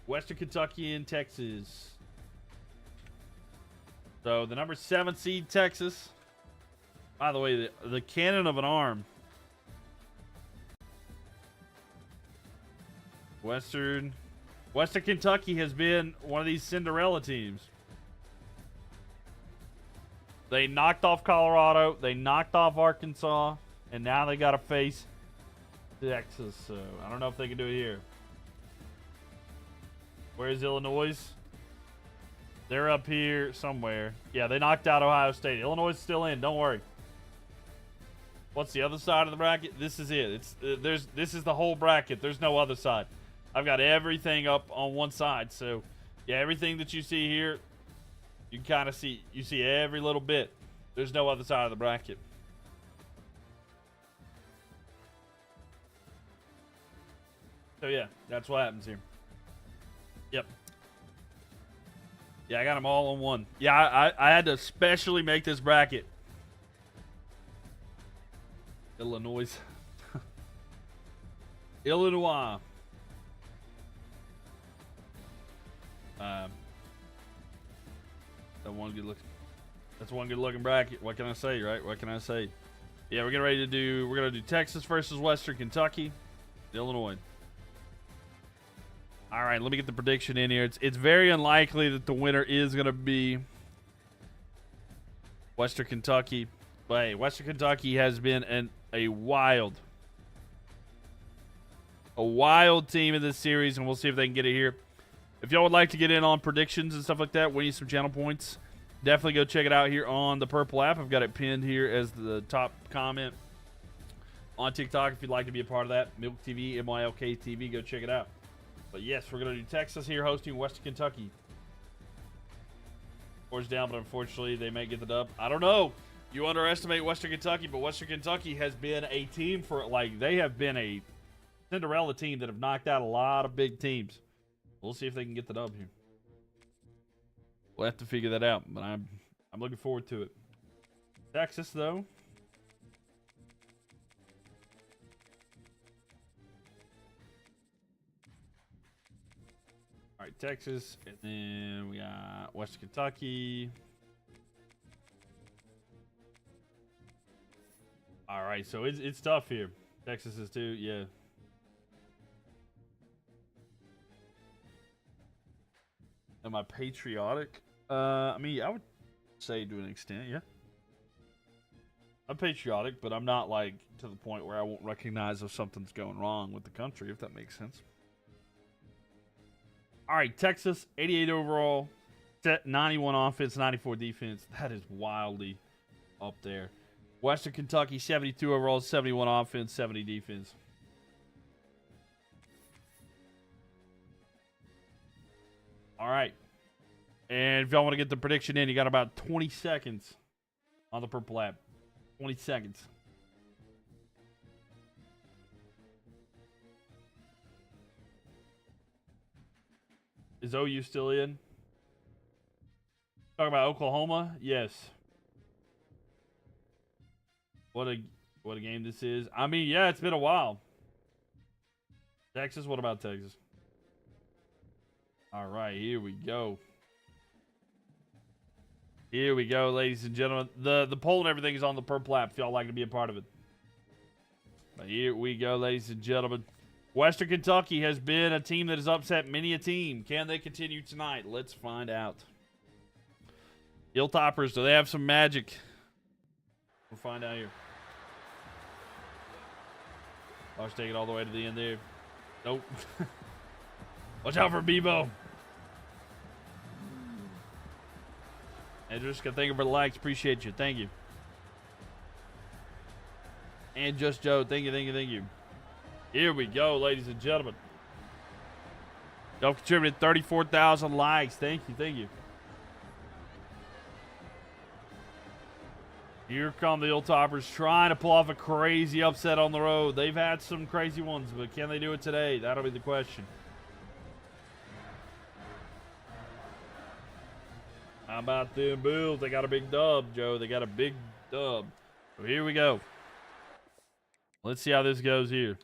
Western Kentucky and Texas. So the number 7 seed Texas. By the way, the cannon of an arm. Western Kentucky has been one of these Cinderella teams. They knocked off Colorado. They knocked off Arkansas. And now they got to face Texas. So I don't know if they can do it here. Where's Illinois? They're up here somewhere. Yeah, they knocked out Ohio State. Illinois is still in. Don't worry. What's the other side of the bracket? This is it. This is the whole bracket. There's no other side. I've got everything up on one side. So, yeah, everything that you see here, you kind of see. You see every little bit. There's no other side of the bracket. So, yeah, that's what happens here. Yep. Yeah, I got them all on one. Yeah, I had to specially make this bracket. Illinois. Illinois. That's one good looking bracket. What can I say, right? What can I say? Yeah, we're gonna do Texas versus Western Kentucky. Illinois. All right, let me get the prediction in here. It's very unlikely that the winner is going to be Western Kentucky. But hey, Western Kentucky has been a wild team in this series, and we'll see if they can get it here. If y'all would like to get in on predictions and stuff like that, winning some channel points, definitely go check it out here on the Purple app. I've got it pinned here as the top comment on TikTok if you'd like to be a part of that. Mylk TV, MYLK TV, go check it out. But yes, we're going to do Texas here hosting Western Kentucky. Scores down, but unfortunately they may get the dub. I don't know. You underestimate Western Kentucky, but Western Kentucky has been a team they have been a Cinderella team that have knocked out a lot of big teams. We'll see if they can get the dub here. We'll have to figure that out, but I'm looking forward to it. Texas, though. All right, Texas, and then we got Western Kentucky. All right, so it's tough here. Texas is too, yeah. Am I patriotic? I mean, I would say to an extent, yeah. I'm patriotic, but I'm not like to the point where I won't recognize if something's going wrong with the country, if that makes sense. All right, Texas, 88 overall, 91 offense, 94 defense. That is wildly up there. Western Kentucky, 72 overall, 71 offense, 70 defense. All right. And if y'all want to get the prediction in, you got about 20 seconds on the Purple app. 20 seconds. Is OU still in? Talking about Oklahoma? Yes. What a game this is. I mean, yeah, it's been a while. Texas, what about Texas? All right, here we go. Here we go, ladies and gentlemen. The poll and everything is on the Purple app if y'all like to be a part of it. But here we go, ladies and gentlemen. Western Kentucky has been a team that has upset many a team. Can they continue tonight? Let's find out. Hilltoppers, do they have some magic? We'll find out here. Watch, take it all the way to the end there. Nope. Watch out for Bebo. Andrews, thank you for the likes. Appreciate you. Thank you. And Just Joe, thank you. Here we go, ladies and gentlemen. Y'all contributed 34,000 likes. Thank you. Here come the Hilltoppers trying to pull off a crazy upset on the road. They've had some crazy ones, but can they do it today? That'll be the question. How about them Bills? They got a big dub, Joe. They got a big dub. So here we go. Let's see how this goes here.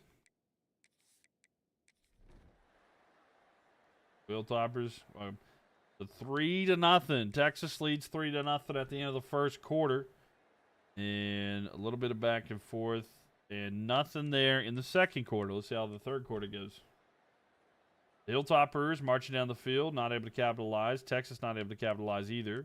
Hilltoppers, the 3-0. Texas leads 3-0 at the end of the first quarter. And a little bit of back and forth. And nothing there in the second quarter. Let's see how the third quarter goes. The Hilltoppers marching down the field, not able to capitalize. Texas not able to capitalize either.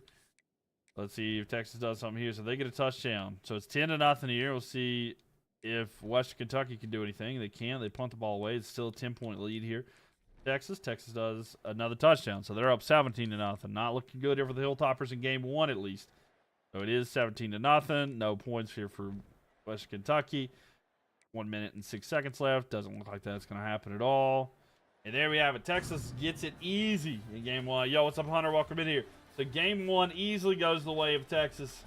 Let's see if Texas does something here. So they get a touchdown. So it's 10-0 here. We'll see if Western Kentucky can do anything, they can. They punt the ball away. It's still a 10-point lead here. Texas does another touchdown, so they're up 17-0. Not looking good here for the Hilltoppers in game one, at least. So it is 17-0. No points here for Western Kentucky. 1 minute and 6 seconds left. Doesn't look like that's going to happen at all. And there we have it. Texas gets it easy in game one. Yo, what's up, Hunter? Welcome in here. So game one easily goes the way of Texas.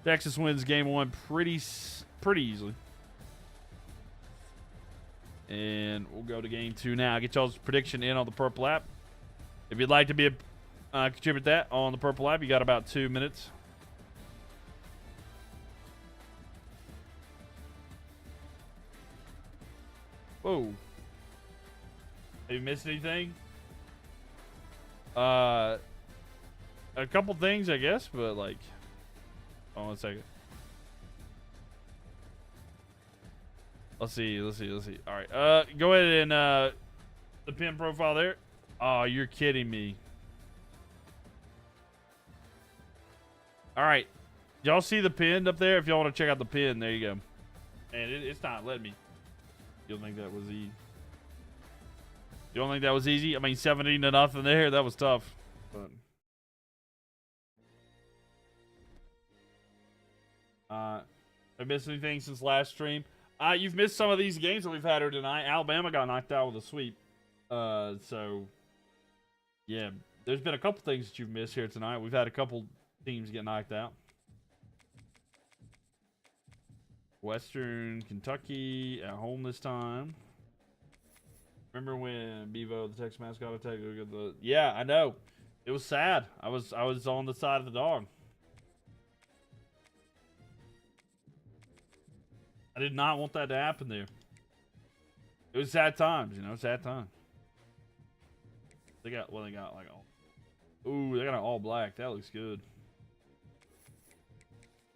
Texas wins game one pretty easily. And we'll go to game two now. Get y'all's prediction in on the Purple app. If you'd like to be contribute that on the Purple app, you got about 2 minutes. Whoa. Have you missed anything? A couple things, I guess, but like, hold on 1 second. Let's see. All right. Go ahead and the pin profile there. Oh, you're kidding me. All right. Y'all see the pin up there? If y'all want to check out the pin, there you go. And it's not letting me. You don't think that was easy? You don't think that was easy? I mean, 17-0 there. That was tough. But I missed anything since last stream? You've missed some of these games that we've had here tonight. Alabama got knocked out with a sweep. So, yeah, there's been a couple things that you've missed here tonight. We've had a couple teams get knocked out. Western Kentucky at home this time. Remember when Bevo, the Texas mascot, attacked? Yeah, I know. It was sad. I was on the side of the dog. I did not want that to happen there. It was sad times, you know, sad times. They got like all. Ooh, they got an all black. That looks good.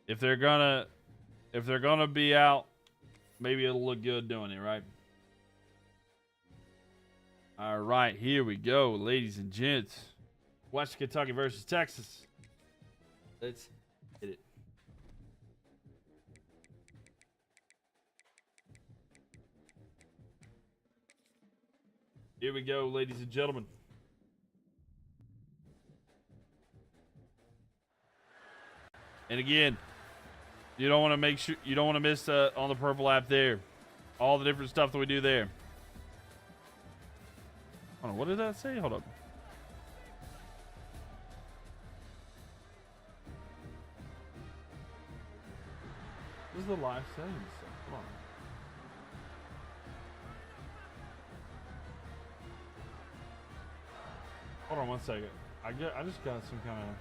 If they're gonna be out, maybe it'll look good doing it, right? All right, here we go, ladies and gents. Western Kentucky versus Texas. Let's hit it. Here we go, ladies and gentlemen. And again, you don't want to miss on the Purple app there. All the different stuff that we do there. Hold on, what did that say? Hold up. This is the live settings. Hold on. Hold on 1 second. I just got some kind of.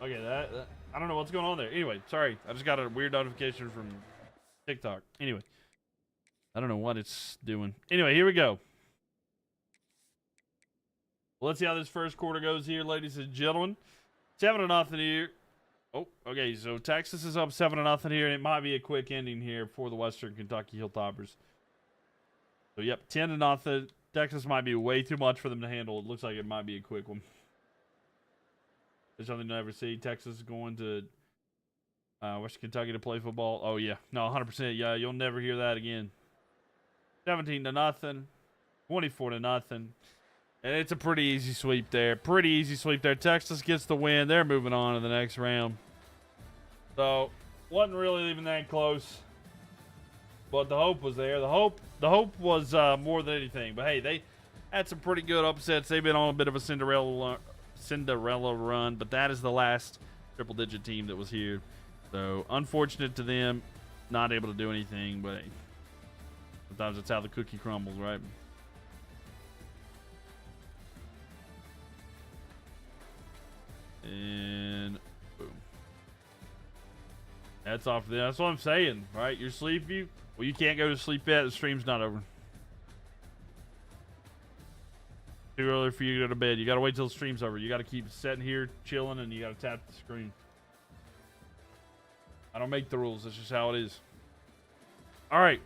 Okay, that I don't know what's going on there. Anyway, sorry. I just got a weird notification from TikTok. Anyway, I don't know what it's doing. Anyway, here we go. Well, let's see how this first quarter goes here, ladies and gentlemen. 7-0 here. Oh, okay. So Texas is up 7-0 here, and it might be a quick ending here for the Western Kentucky Hilltoppers. So, yep, 10-0. Texas might be way too much for them to handle. It looks like it might be a quick one. There's something to never see. Texas is going to Western Kentucky to play football. Oh, yeah. No, 100%. Yeah, you'll never hear that again. 17-0. 24-0. And it's a pretty easy sweep there. Texas gets the win. They're moving on to the next round. So, wasn't really even that close. But the hope was there. The hope was more than anything. But, hey, they had some pretty good upsets. They've been on a bit of a Cinderella run. But that is the last triple-digit team that was here. So, unfortunate to them. Not able to do anything. But, hey, sometimes that's how the cookie crumbles, right? And boom. That's off there. That's what I'm saying, right? You're sleepy. Well, you can't go to sleep yet. The stream's not over. Too early for you to go to bed. You gotta wait till the stream's over. You gotta keep sitting here, chilling, and you gotta tap the screen. I don't make the rules. That's just how it is. All right.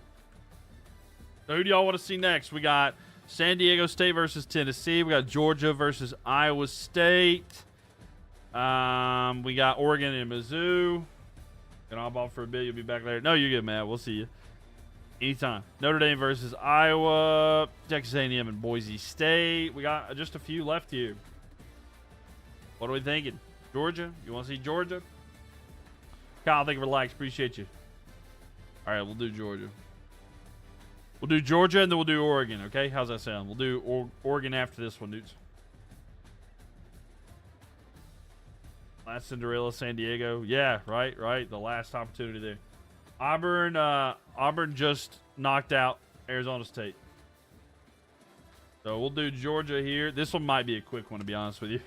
So who do y'all want to see next? We got San Diego State versus Tennessee. We got Georgia versus Iowa State. We got Oregon and Mizzou. Gonna hop off for a bit. You'll be back later. No, you're good, Matt. We'll see you anytime. Notre Dame versus Iowa. Texas A&M and Boise State. We got just a few left here. What are we thinking? Georgia? You want to see Georgia? Kyle, thank you for the likes. Appreciate you. All right, we'll do Georgia. We'll do Georgia, and then we'll do Oregon, okay? How's that sound? We'll do Oregon after this one, dudes. Last Cinderella, San Diego. Yeah, right. The last opportunity there. Auburn just knocked out Arizona State. So we'll do Georgia here. This one might be a quick one, to be honest with you.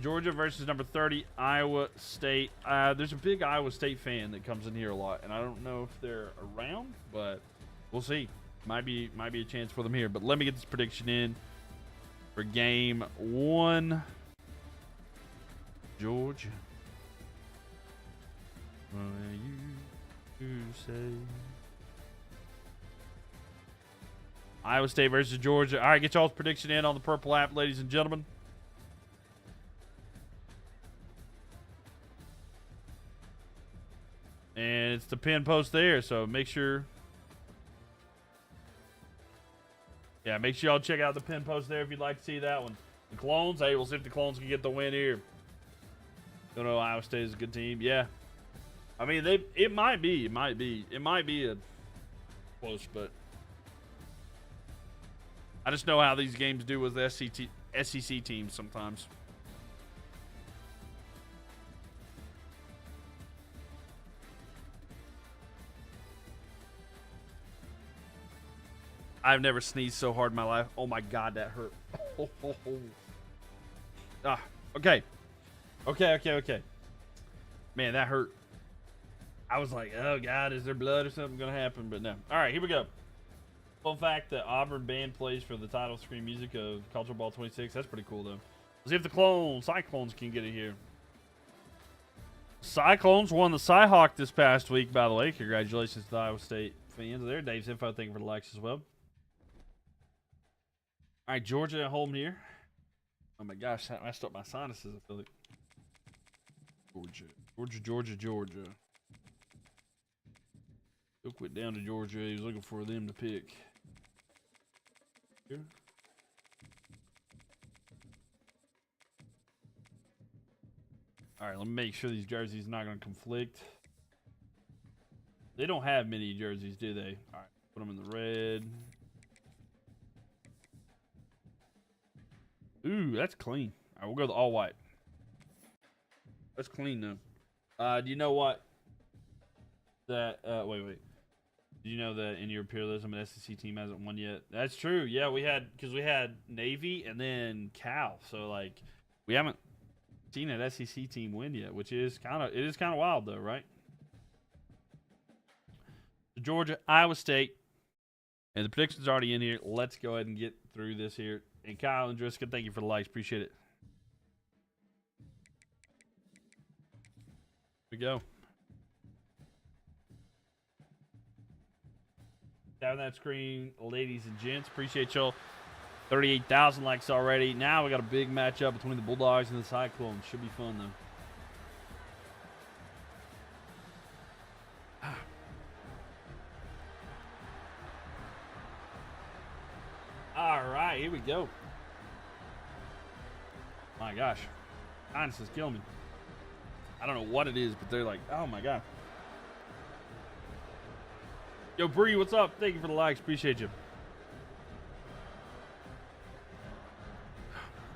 Georgia versus number 30, Iowa State. There's a big Iowa State fan that comes in here a lot, and I don't know if they're around, but we'll see. Might be a chance for them here. But let me get this prediction in for game 1. Georgia. What you say? Iowa State versus Georgia. All right, get y'all's prediction in on the purple app, ladies and gentlemen. And it's the pin post there, so make sure. Yeah, make sure y'all check out the pin post there if you'd like to see that one. The Clones, hey, we'll see if the Clones can get the win here. Don't know, Iowa State is a good team. Yeah. I mean, it might be a close, but I just know how these games do with SEC teams sometimes. I've never sneezed so hard in my life. Oh my God, that hurt. Okay. Man, that hurt. I was like, oh God, is there blood or something going to happen? But no. All right, here we go. Fun fact, the Auburn band plays for the title screen music of Culture Ball 26. That's pretty cool, though. Let's see if the Cyclones can get it here. Cyclones won the Cyhawk this past week, by the way. Congratulations to the Iowa State fans there. Dave's info, thank you for the likes as well. All right, Georgia at home here. Oh my gosh, that messed up my sinuses, I feel like. Georgia. He'll quit down to Georgia. He was looking for them to pick. Here. All right, let me make sure these jerseys are not going to conflict. They don't have many jerseys, do they? All right, put them in the red. Ooh, that's clean. All right, we'll go the all white. That's clean, though. Do you know what? Wait. Do you know that in your imperialism, an SEC team hasn't won yet? That's true. Yeah, we had Navy and then Cal. So, like, we haven't seen an SEC team win yet, which is kind of wild, though, right? Georgia, Iowa State. And the prediction's already in here. Let's go ahead and get through this here. And Kyle and Driska, thank you for the likes. Appreciate it. Here we go. Down that screen, ladies and gents. Appreciate y'all. 38,000 likes already. Now we got a big matchup between the Bulldogs and the Cyclones. Should be fun, though. All right, here we go. My gosh. Sinus is killing me. I don't know what it is, but they're like, oh my God. Yo, Bree, what's up? Thank you for the likes. Appreciate you.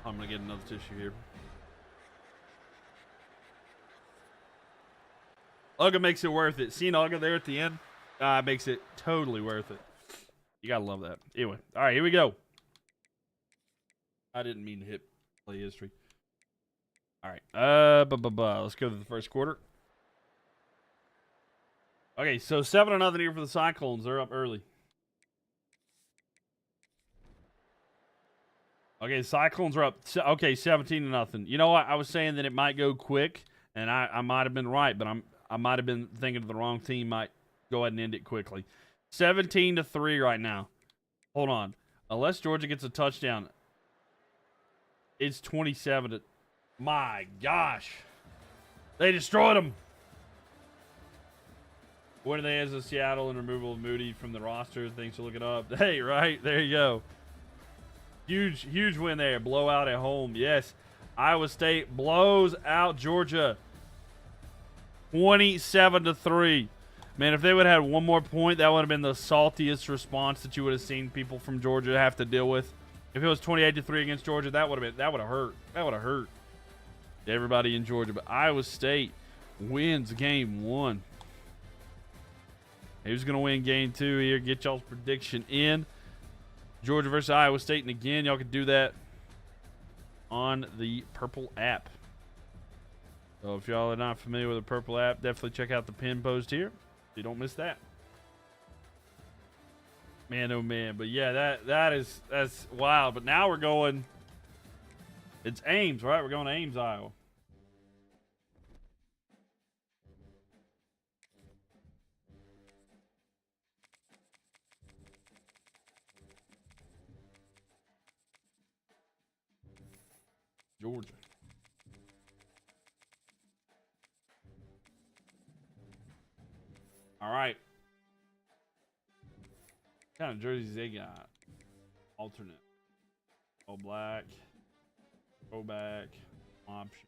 I'm going to get another tissue here. Uga makes it worth it. Seeing Uga there at the end makes it totally worth it. You got to love that. Anyway, all right, here we go. I didn't mean to hit play history. All right. Let's go to the first quarter. Okay, so 7-0 here for the Cyclones. They're up early. Okay, the Cyclones are up. Okay, 17-0. You know what? I was saying that it might go quick, and I might have been right, but I might have been thinking of the wrong team might go ahead and end it quickly. 17-3 right now. Hold on. Unless Georgia gets a touchdown, it's 27 to... My gosh. They destroyed them. What are they as a Seattle and removal of Moody from the roster? Thanks for looking up. Hey, right. There you go. Huge win there. Blowout at home. Yes. Iowa State blows out Georgia 27-3. Man, if they would have had one more point, that would have been the saltiest response that you would have seen people from Georgia have to deal with. If it was 28-3 against Georgia, that would have hurt. That would have hurt everybody in Georgia. But Iowa State wins game 1. Who's going to win game 2 here? Get y'all's prediction in. Georgia versus Iowa State. And again, y'all can do that on the Purple app. So if y'all are not familiar with the Purple app, definitely check out the pin post here. So you don't miss that. Man, oh man. But yeah, that's wild. But now we're going, it's Ames, right? We're going to Ames, Iowa. Georgia. All right. What kind of jerseys they got? Alternate. All black. Throwback. Option.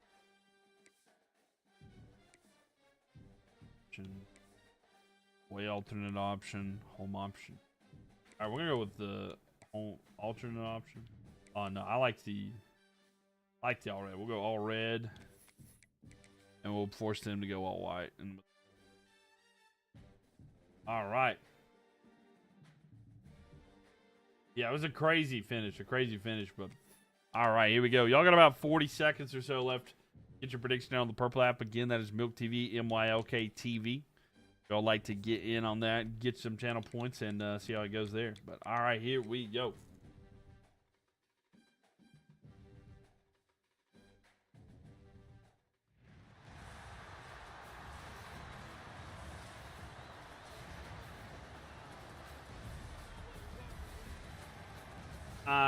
Way alternate option. Home option. All right, we're going to go with the home alternate option. Oh, no. I like the all red. We'll go all red. And we'll force them to go all white. All right. Yeah, it was a crazy finish. But all right, here we go. Y'all got about 40 seconds or so left. Get your prediction on the Purple app. Again, that is Mylk TV, MYLK TV. Y'all like to get in on that, get some channel points, and see how it goes there. But all right, here we go.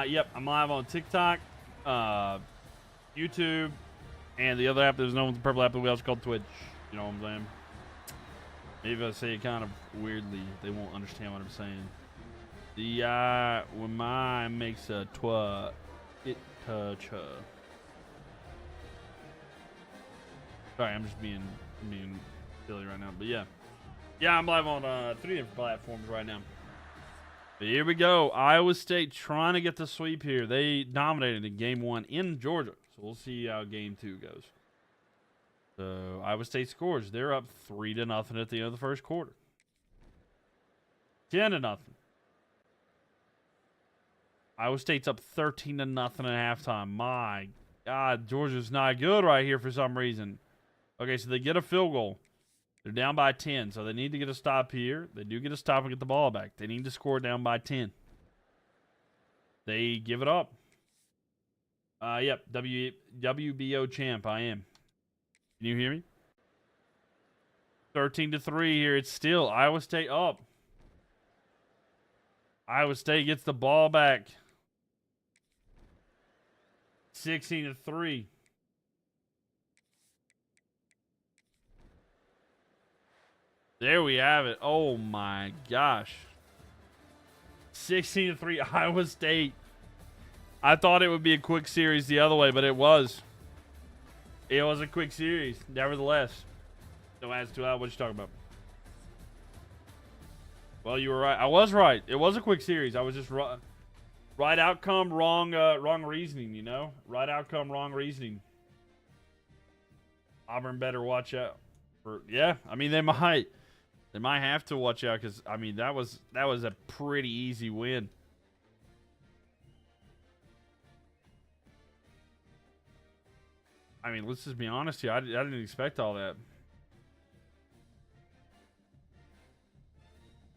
Yep, I'm live on TikTok, YouTube, and the other app that's known as the Purple app that we also call Twitch. You know what I'm saying? Maybe if I say it kind of weirdly, they won't understand what I'm saying. The when my makes a twa, it touch. Sorry, I'm just being silly right now. But yeah, I'm live on 3 different platforms right now. But here we go. Iowa State trying to get the sweep here. They dominated in game 1 in Georgia. So we'll see how game 2 goes. So Iowa State scores. They're up 3-0 at the end of the first quarter. 10-0. Iowa State's up 13-0 at halftime. My God, Georgia's not good right here for some reason. Okay, so they get a field goal. They're down by 10, so they need to get a stop here. They do get a stop and get the ball back. They need to score down by 10. They give it up. Yep, WBO champ, I am. Can you hear me? 13-3 here. It's still Iowa State up. Iowa State gets the ball back. 16-3. There we have it. Oh my gosh. 16-3 Iowa State. I thought it would be a quick series the other way, but it was. It was a quick series, nevertheless. No adds to that. What you talking about? Well, you were right. I was right. It was a quick series. I was just right outcome, wrong reasoning. You know, right outcome, wrong reasoning. Auburn better watch out for. Yeah, I mean they might have to watch out because I mean that was a pretty easy win. I mean, let's just be honest here. I didn't expect all that.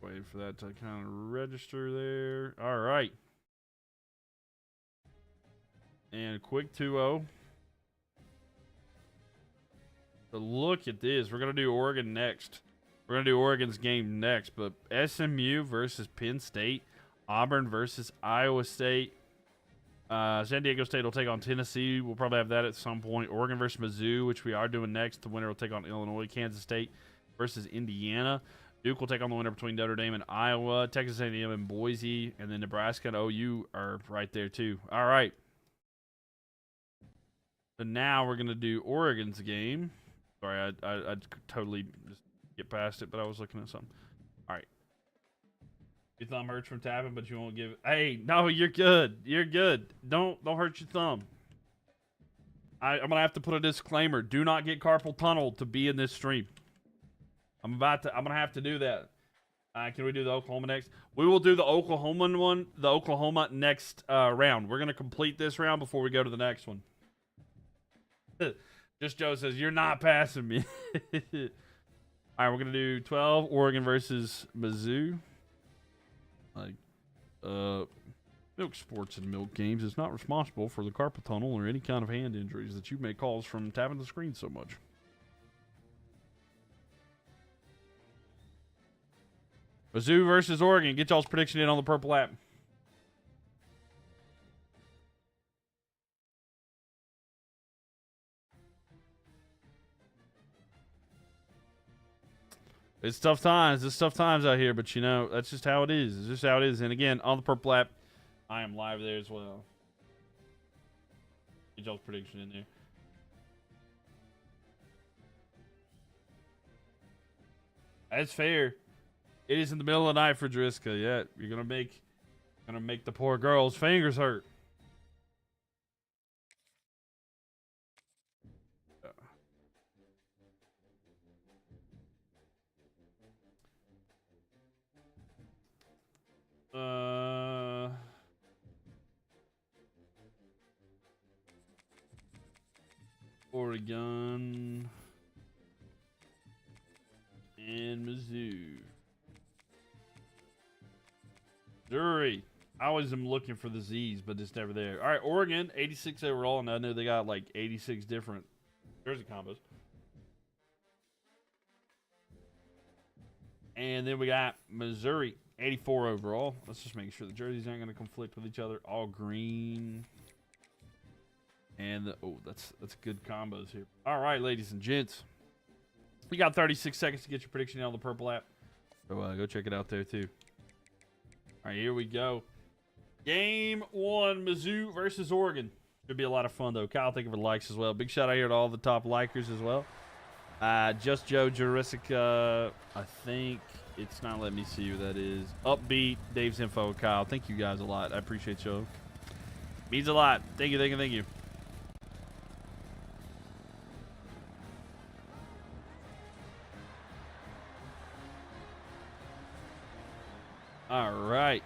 Wait for that to kind of register there. All right. And quick 2-0. So look at this. We're going to do Oregon next. We're going to do Oregon's game next, but SMU versus Penn State, Auburn versus Iowa State. San Diego State will take on Tennessee. We'll probably have that at some point. Oregon versus Mizzou, which we are doing next. The winner will take on Illinois. Kansas State versus Indiana. Duke will take on the winner between Notre Dame and Iowa. Texas A&M and Boise. And then Nebraska and OU are right there, too. All right. So now we're going to do Oregon's game. Sorry, I totally just get past it, but I was looking at something. All right. Your thumb hurts from tapping, but you won't give it. Hey, no, you're good. You're good. Don't hurt your thumb. I'm gonna have to put a disclaimer. Do not get carpal tunnel to be in this stream. I'm gonna have to do that. Can we do the Oklahoma next? We will do the Oklahoma one. The Oklahoma next round. We're gonna complete this round before we go to the next one. Just Joe says you're not passing me. All right, we're gonna do 12 Oregon versus Mizzou. Like, Mylk Sports and Mylk Games is not responsible for the carpal tunnel or any kind of hand injuries that you may cause from tapping the screen so much. Mizzou versus Oregon. Get y'all's prediction in on the purple app. It's tough times. It's tough times out here, but you know, that's just how it is. It's just how it is. And again, on the purple app, I am live there as well. Get y'all's prediction in there. That's fair. It is in the middle of the night for Driska. Yeah, you're gonna make the poor girl's fingers hurt. Oregon and Mizzou. Missouri. I always am looking for the Z's, but it's never there. All right, Oregon, 86 overall, and I know they got like 86 different jersey combos. And then we got Missouri, 84 overall. Let's just make sure the jerseys aren't going to conflict with each other. All green. And, that's good combos here. All right, ladies and gents. We got 36 seconds to get your prediction on the purple app. So go check it out there, too. All right, here we go. Game 1, Mizzou versus Oregon. Should be a lot of fun, though. Kyle, thank you for the likes as well. Big shout out here to all the top likers as well. Just Joe Jurassic, I think it's not letting me see who that is. Upbeat, Dave's Info, Kyle. Thank you guys a lot. I appreciate you. Means a lot. Thank you, thank you, thank you. All right.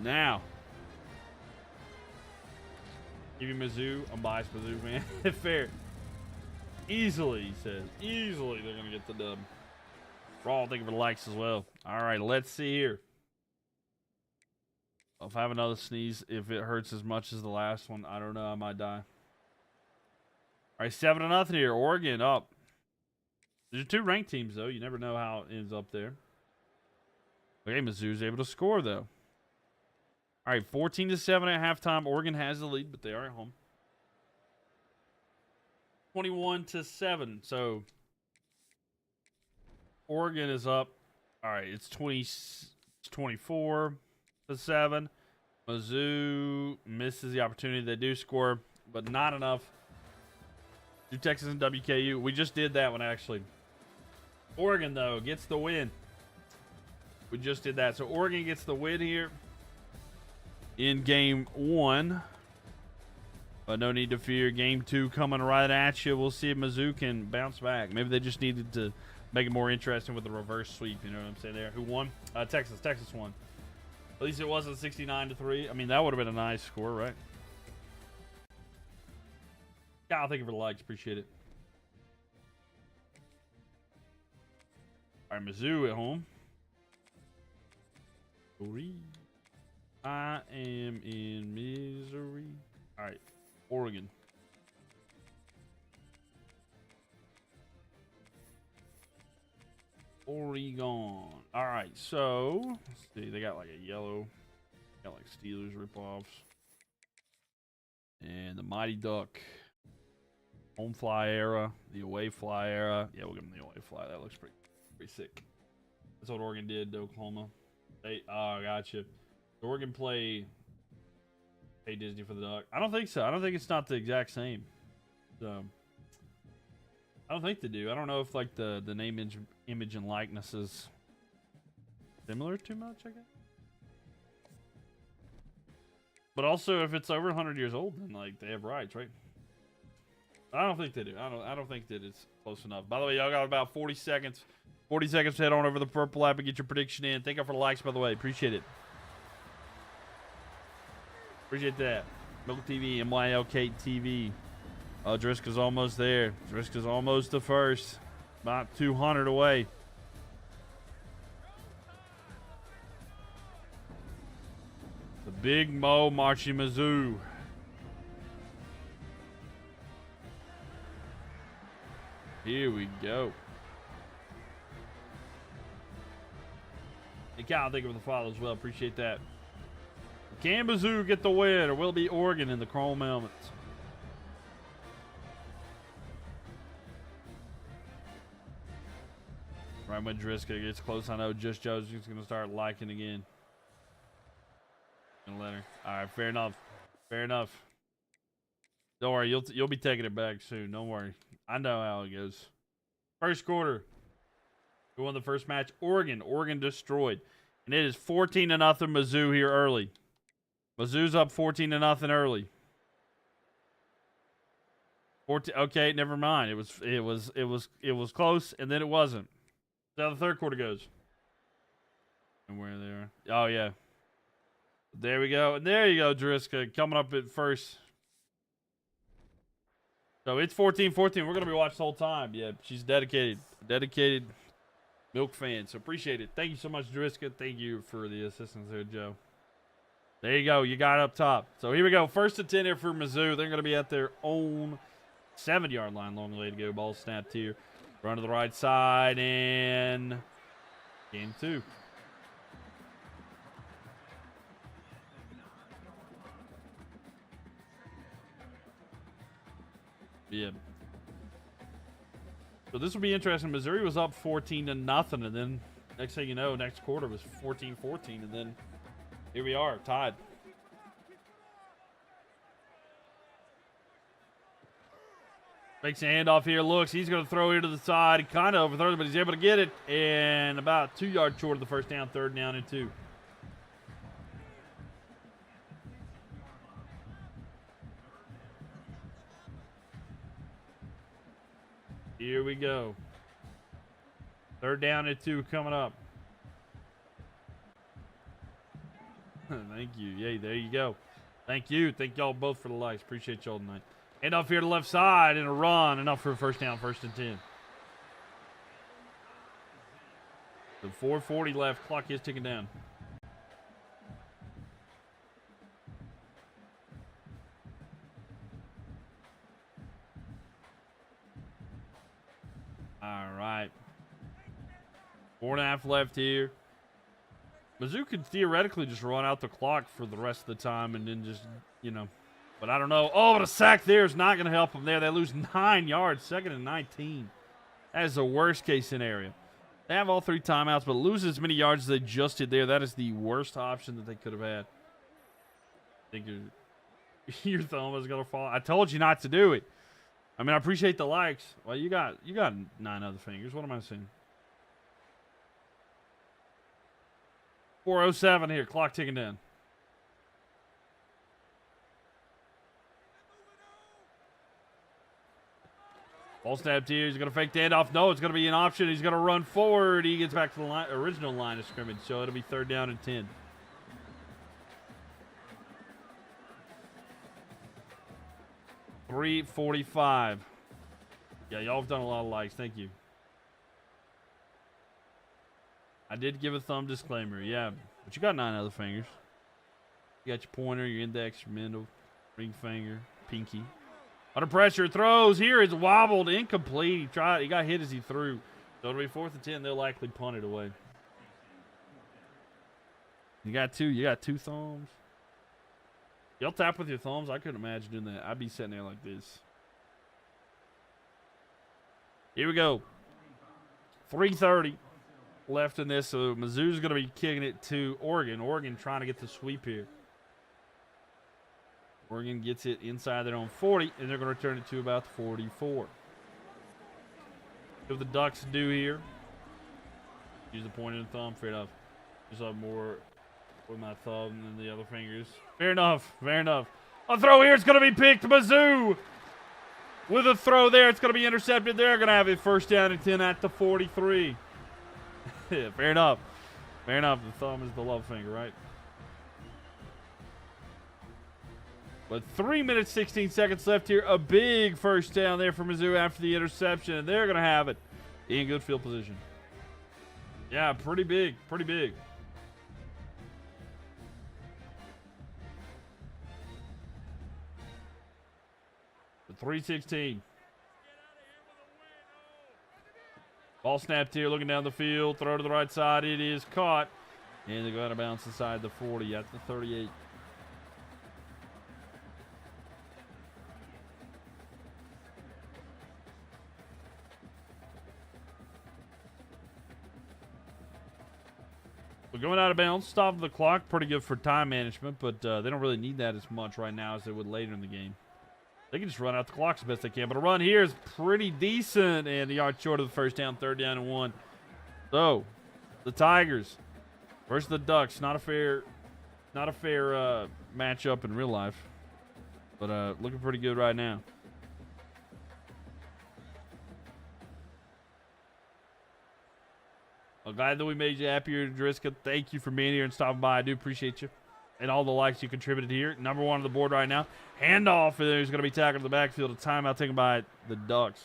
Now, give you Mizzou. I'm biased Mizzou, man. Fair. Easily, he says. Easily, they're going to get the dub. Raw, thank you for the likes as well. All right, let's see here. If I have another sneeze, if it hurts as much as the last one, I don't know. I might die. All right, 7-0 here. Oregon up. There's 2 ranked teams, though. You never know how it ends up there. Okay, Mizzou's able to score, though. All right, 14-7 at halftime. Oregon has the lead, but they are at home. 21-7. So Oregon is up. All right, it's 24-7. Mizzou misses the opportunity. They do score, but not enough. Do Texas and WKU. We just did that one, actually. Oregon, though, gets the win. We just did that. So Oregon gets the win here in game 1. But no need to fear. Game 2 coming right at you. We'll see if Mizzou can bounce back. Maybe they just needed to make it more interesting with the reverse sweep. You know what I'm saying there? Who won? Texas. Texas won. At least it wasn't 69-3. I mean, that would have been a nice score, right? Kyle, thank you for the likes. Appreciate it. All right, Mizzou at home. I am in Missouri. All right, Oregon. Oregon. All right, so let's see. They got like a yellow. Got like Steelers ripoffs. And the Mighty Duck. Home fly era. The away fly era. Yeah, we'll give them the away fly. That looks pretty sick. That's what Oregon did to Oklahoma. Oh, gotcha. Oregon pay Disney for the duck. I don't think so. I don't think it's not the exact same. So I don't think they do. I don't know if like the name, image, and likeness is similar too much, I guess. But also, if it's over 100 years old, then like they have rights, right? I don't think they do. I don't think that it's close enough. By the way, y'all got about 40 seconds. 40 seconds to head on over the Purple app and get your prediction in. Thank you for the likes, by the way. Appreciate it. Appreciate that. Mylk TV, MYLK TV. Driscoll's almost there. Driscoll's almost to first. About 200 away. The Big Mo marching Mizzou. Here we go. And Kyle, thank you for the follow as well. Appreciate that. Can Mizzou get the win, or will it be Oregon in the chrome helmets? Right when Driscoll gets close, I know Just Joe's just going to start liking again. Gonna let her. All right, fair enough. Fair enough. Don't worry, you'll be taking it back soon. Don't worry. I know how it goes. First quarter. Who won the first match? Oregon. Oregon destroyed. And it is 14-0 Mizzou here early. Mizzou's up 14-0 early. 14. Okay, never mind. It was close, and then it wasn't. That's how the third quarter goes. And where they are. Oh yeah. There we go. And there you go, Driscoll coming up at first. So it's 14-14. We're gonna be watching the whole time. Yeah, she's dedicated Mylk fan. So appreciate it. Thank you so much, Driscoll. Thank you for the assistance there, Joe. There you go. You got it up top. So here we go. First and 10 here for Mizzou. They're going to be at their own 7-yard line. Long way to go. Ball snapped here. Run to the right side. And game 2. Yeah. So this will be interesting. Missouri was up 14-0. And then next thing you know, next quarter was 14-14. And then here we are, tied. Makes a handoff here. Looks, he's going to throw here to the side. He kind of overthrows it, but he's able to get it. And about 2 yards short of the first down, 3rd down and 2. Here we go. 3rd down and 2 coming up. Thank you. Yay, there you go. Thank you. Thank y'all both for the likes. Appreciate y'all tonight. End up here to the left side and a run. Enough for a first down, 1st and 10. The 4:40 left. Clock is ticking down. All right. 4.5 left here. Mizzou could theoretically just run out the clock for the rest of the time and then just, you know. But I don't know. Oh, but a sack there is not going to help them there. They lose 9 yards, 2nd and 19. That is the worst case scenario. They have all 3 timeouts, but lose as many yards as they just did there. That is the worst option that they could have had. I think your thumb is going to fall. I told you not to do it. I mean, I appreciate the likes. Well, you got 9 other fingers. What am I saying? 4:07 here. Clock ticking down. Ball snapped here. He's going to fake the handoff. No, it's going to be an option. He's going to run forward. He gets back to the original line of scrimmage. So it'll be 3rd down and 10. .345. Yeah, y'all have done a lot of likes. Thank you. I did give a thumb disclaimer. Yeah, but you got 9 other fingers. You got your pointer, your index, your middle, ring finger, pinky. Under pressure, throws here. It's wobbled, incomplete. He got hit as he threw. So it'll be 4th and 10. They'll likely punt it away. You got two thumbs. Y'all tap with your thumbs? I couldn't imagine doing that. I'd be sitting there like this. Here we go. 3:30 left in this. So Mizzou's going to be kicking it to Oregon. Oregon trying to get the sweep here. Oregon gets it inside their own 40, and they're going to return it to about 44. What the Ducks do here. Use the pointer and thumb. Fair enough. Just up more with my thumb than the other fingers. Fair enough. Fair enough. A throw here. It's going to be picked. Mizzou with a throw there. It's going to be intercepted. They're going to have it 1st down and 10 at the 43. Yeah, fair enough. Fair enough. The thumb is the love finger, right? But 3 minutes, 16 seconds left here. A big 1st down there for Mizzou after the interception. And they're going to have it in good field position. Yeah, pretty big. Pretty big. The 3:16. Ball snapped here, looking down the field. Throw to the right side. It is caught. And they go out of bounds inside the 40 at the 38. We're going out of bounds, stopping the clock. Pretty good for time management, but they don't really need that as much right now as they would later in the game. They can just run out the clock as best they can. But a run here is pretty decent, and a yard short of the 1st down, 3rd down and 1. So, the Tigers versus the Ducks. Not a fair matchup in real life, but looking pretty good right now. I'm glad that we made you happier, Driska. Thank you for being here and stopping by. I do appreciate you. And all the likes you contributed here. Number 1 on the board right now. Handoff, and there's going to be tackled in the backfield. A timeout taken by the Ducks.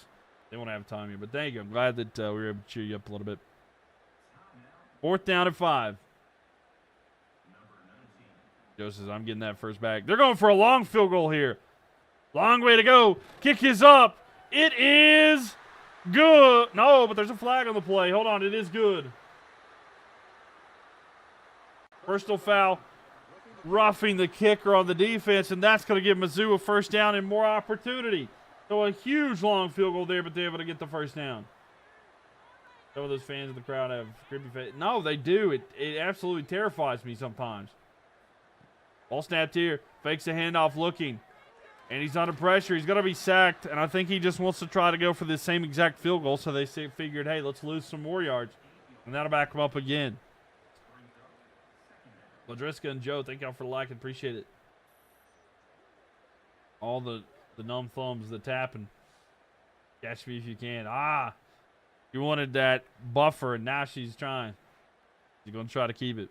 They won't have time here, but thank you. I'm glad that we were able to cheer you up a little bit. 4th down and 5. Joe says, I'm getting that first back. They're going for a long field goal here. Long way to go. Kick is up. It is good. No, but there's a flag on the play. Hold on. It is good. Personal foul. Roughing the kicker on the defense, and that's going to give Mizzou a 1st down and more opportunity. So a huge long field goal there, but they're able to get the 1st down. Some of those fans in the crowd have creepy face. No, they do. It absolutely terrifies me sometimes. Ball snapped here. Fakes the handoff looking. And he's under pressure. He's going to be sacked, and I think he just wants to try to go for the same exact field goal, so they figured, hey, let's lose some more yards. And that'll back him up again. Ladriska and Joe, thank y'all for the like. Appreciate it. All the numb thumbs, the tapping. Catch me if you can. You wanted that buffer, and now she's trying. She's going to try to keep it.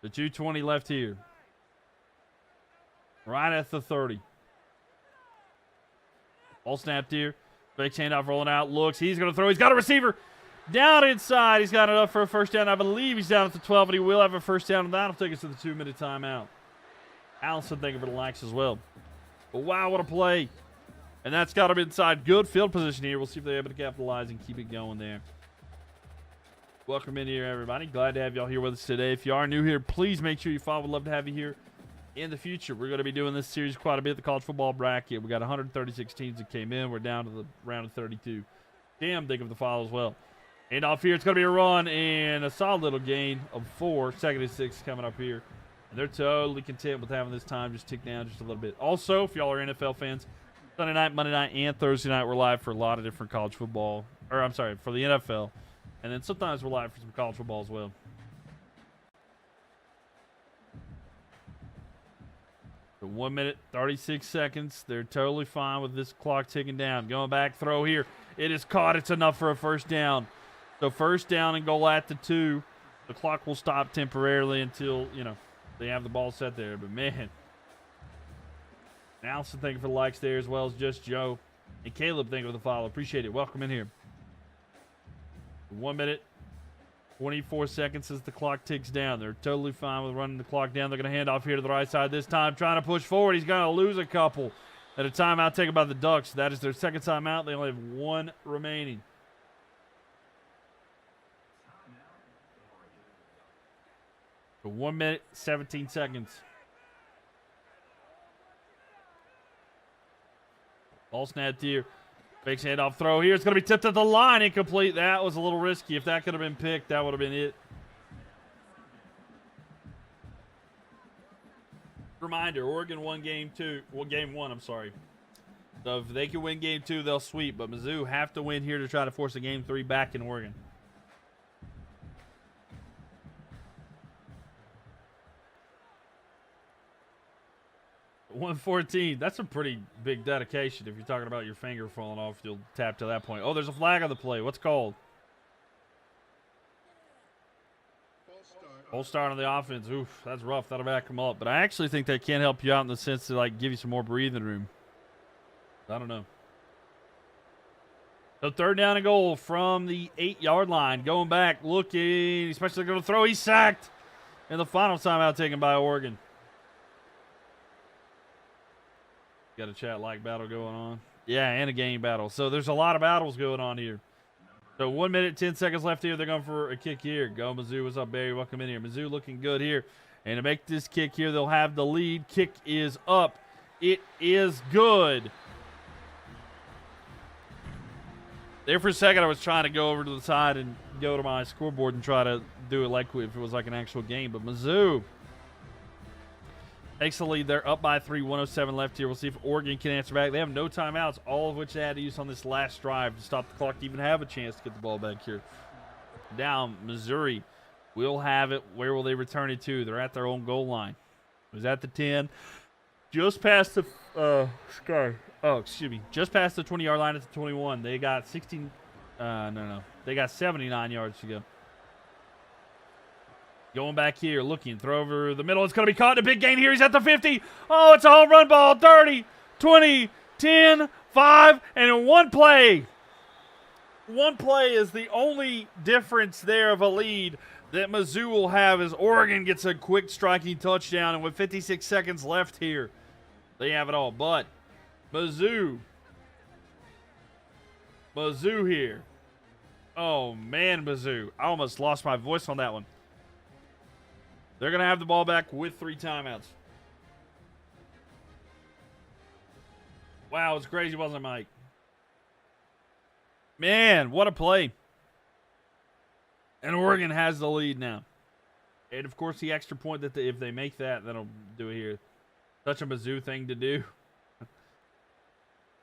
The 2:20 left here. Right at the 30. Ball snapped here. Fake handoff rolling out. Looks. He's going to throw. He's got a receiver. Down inside. He's got enough for a 1st down. I believe he's down at the 12, and he will have a 1st down, and that'll take us to the 2-minute timeout. Allison, thank you for the likes as well. But wow, what a play. And that's got him inside. Good field position here. We'll see if they're able to capitalize and keep it going there. Welcome in here, everybody. Glad to have y'all here with us today. If you are new here, please make sure you follow. We'd love to have you here in the future. We're going to be doing this series quite a bit, the college football bracket. We got 136 teams that came in. We're down to the round of 32. Damn, think of the follow as well. And off here, it's going to be a run and a solid little gain of 4. 2nd and 6 coming up here. And they're totally content with having this time just tick down just a little bit. Also, if y'all are NFL fans, Sunday night, Monday night, and Thursday night, we're live for a lot of different college football. Or, I'm sorry, for the NFL. And then sometimes we're live for some college football as well. So 1 minute, 36 seconds. They're totally fine with this clock ticking down. Going back, throw here. It is caught. It's enough for a 1st down. So 1st down and goal at the 2. The clock will stop temporarily until, they have the ball set there. But, man. Allison, thank you for the likes there, as well as just Joe. And Caleb, thank you for the follow. Appreciate it. Welcome in here. 1 minute, 24 seconds as the clock ticks down. They're totally fine with running the clock down. They're going to hand off here to the right side this time, trying to push forward. He's going to lose a couple. at a timeout taken by the Ducks. That is their second timeout. They only have one remaining. So 1 minute, 17 seconds. Ball snapped here. Fakes handoff throw here. It's going to be tipped at the line. Incomplete. That was a little risky. If that could have been picked, that would have been it. Reminder, Oregon won game one, I'm sorry. So if they can win game 2, they'll sweep. But Mizzou have to win here to try to force a game 3 back in Oregon. .114. That's a pretty big dedication. If you're talking about your finger falling off, you'll tap to that point. Oh, there's a flag on the play. What's called? Full start on the offense. Oof, that's rough. That'll back them up. But I actually think that can help you out in the sense to like give you some more breathing room. I don't know. So 3rd down and goal from the 8-yard line. Going back, looking, especially going to throw. He's sacked. And the final timeout taken by Oregon. Got a chat like battle going on. Yeah, and a game battle. So there's a lot of battles going on here. So 1 minute, 10 seconds left here. They're going for a kick here. Go Mizzou. What's up, Barry? Welcome in here. Mizzou looking good here. And to make this kick here, they'll have the lead. Kick is up. It is good. There for a second, I was trying to go over to the side and go to my scoreboard and try to do it like if it was like an actual game. But Mizzou takes the lead. They're up by 3, 107 left here. We'll see if Oregon can answer back. They have no timeouts, all of which they had to use on this last drive to stop the clock to even have a chance to get the ball back here. Down, Missouri will have it. Where will they return it to? They're at their own goal line. It was at the 10. Just past the just past the 20-yard line at the 21. They got 16. They got 79 yards to go. Going back here, looking, throw over the middle. It's going to be caught in a big gain here. He's at the 50. Oh, it's a home run ball. 30, 20, 10, 5, and in one play. One play is the only difference there of a lead that Mizzou will have as Oregon gets a quick striking touchdown. And with 56 seconds left here, they have it all. But Mizzou here. Oh, man, Mizzou. I almost lost my voice on that one. They're going to have the ball back with 3 timeouts. Wow, it's crazy, wasn't it, Mike? Man, what a play. And Oregon has the lead now. And, of course, the extra point that if they make that, that'll do it here. Such a Mizzou thing to do.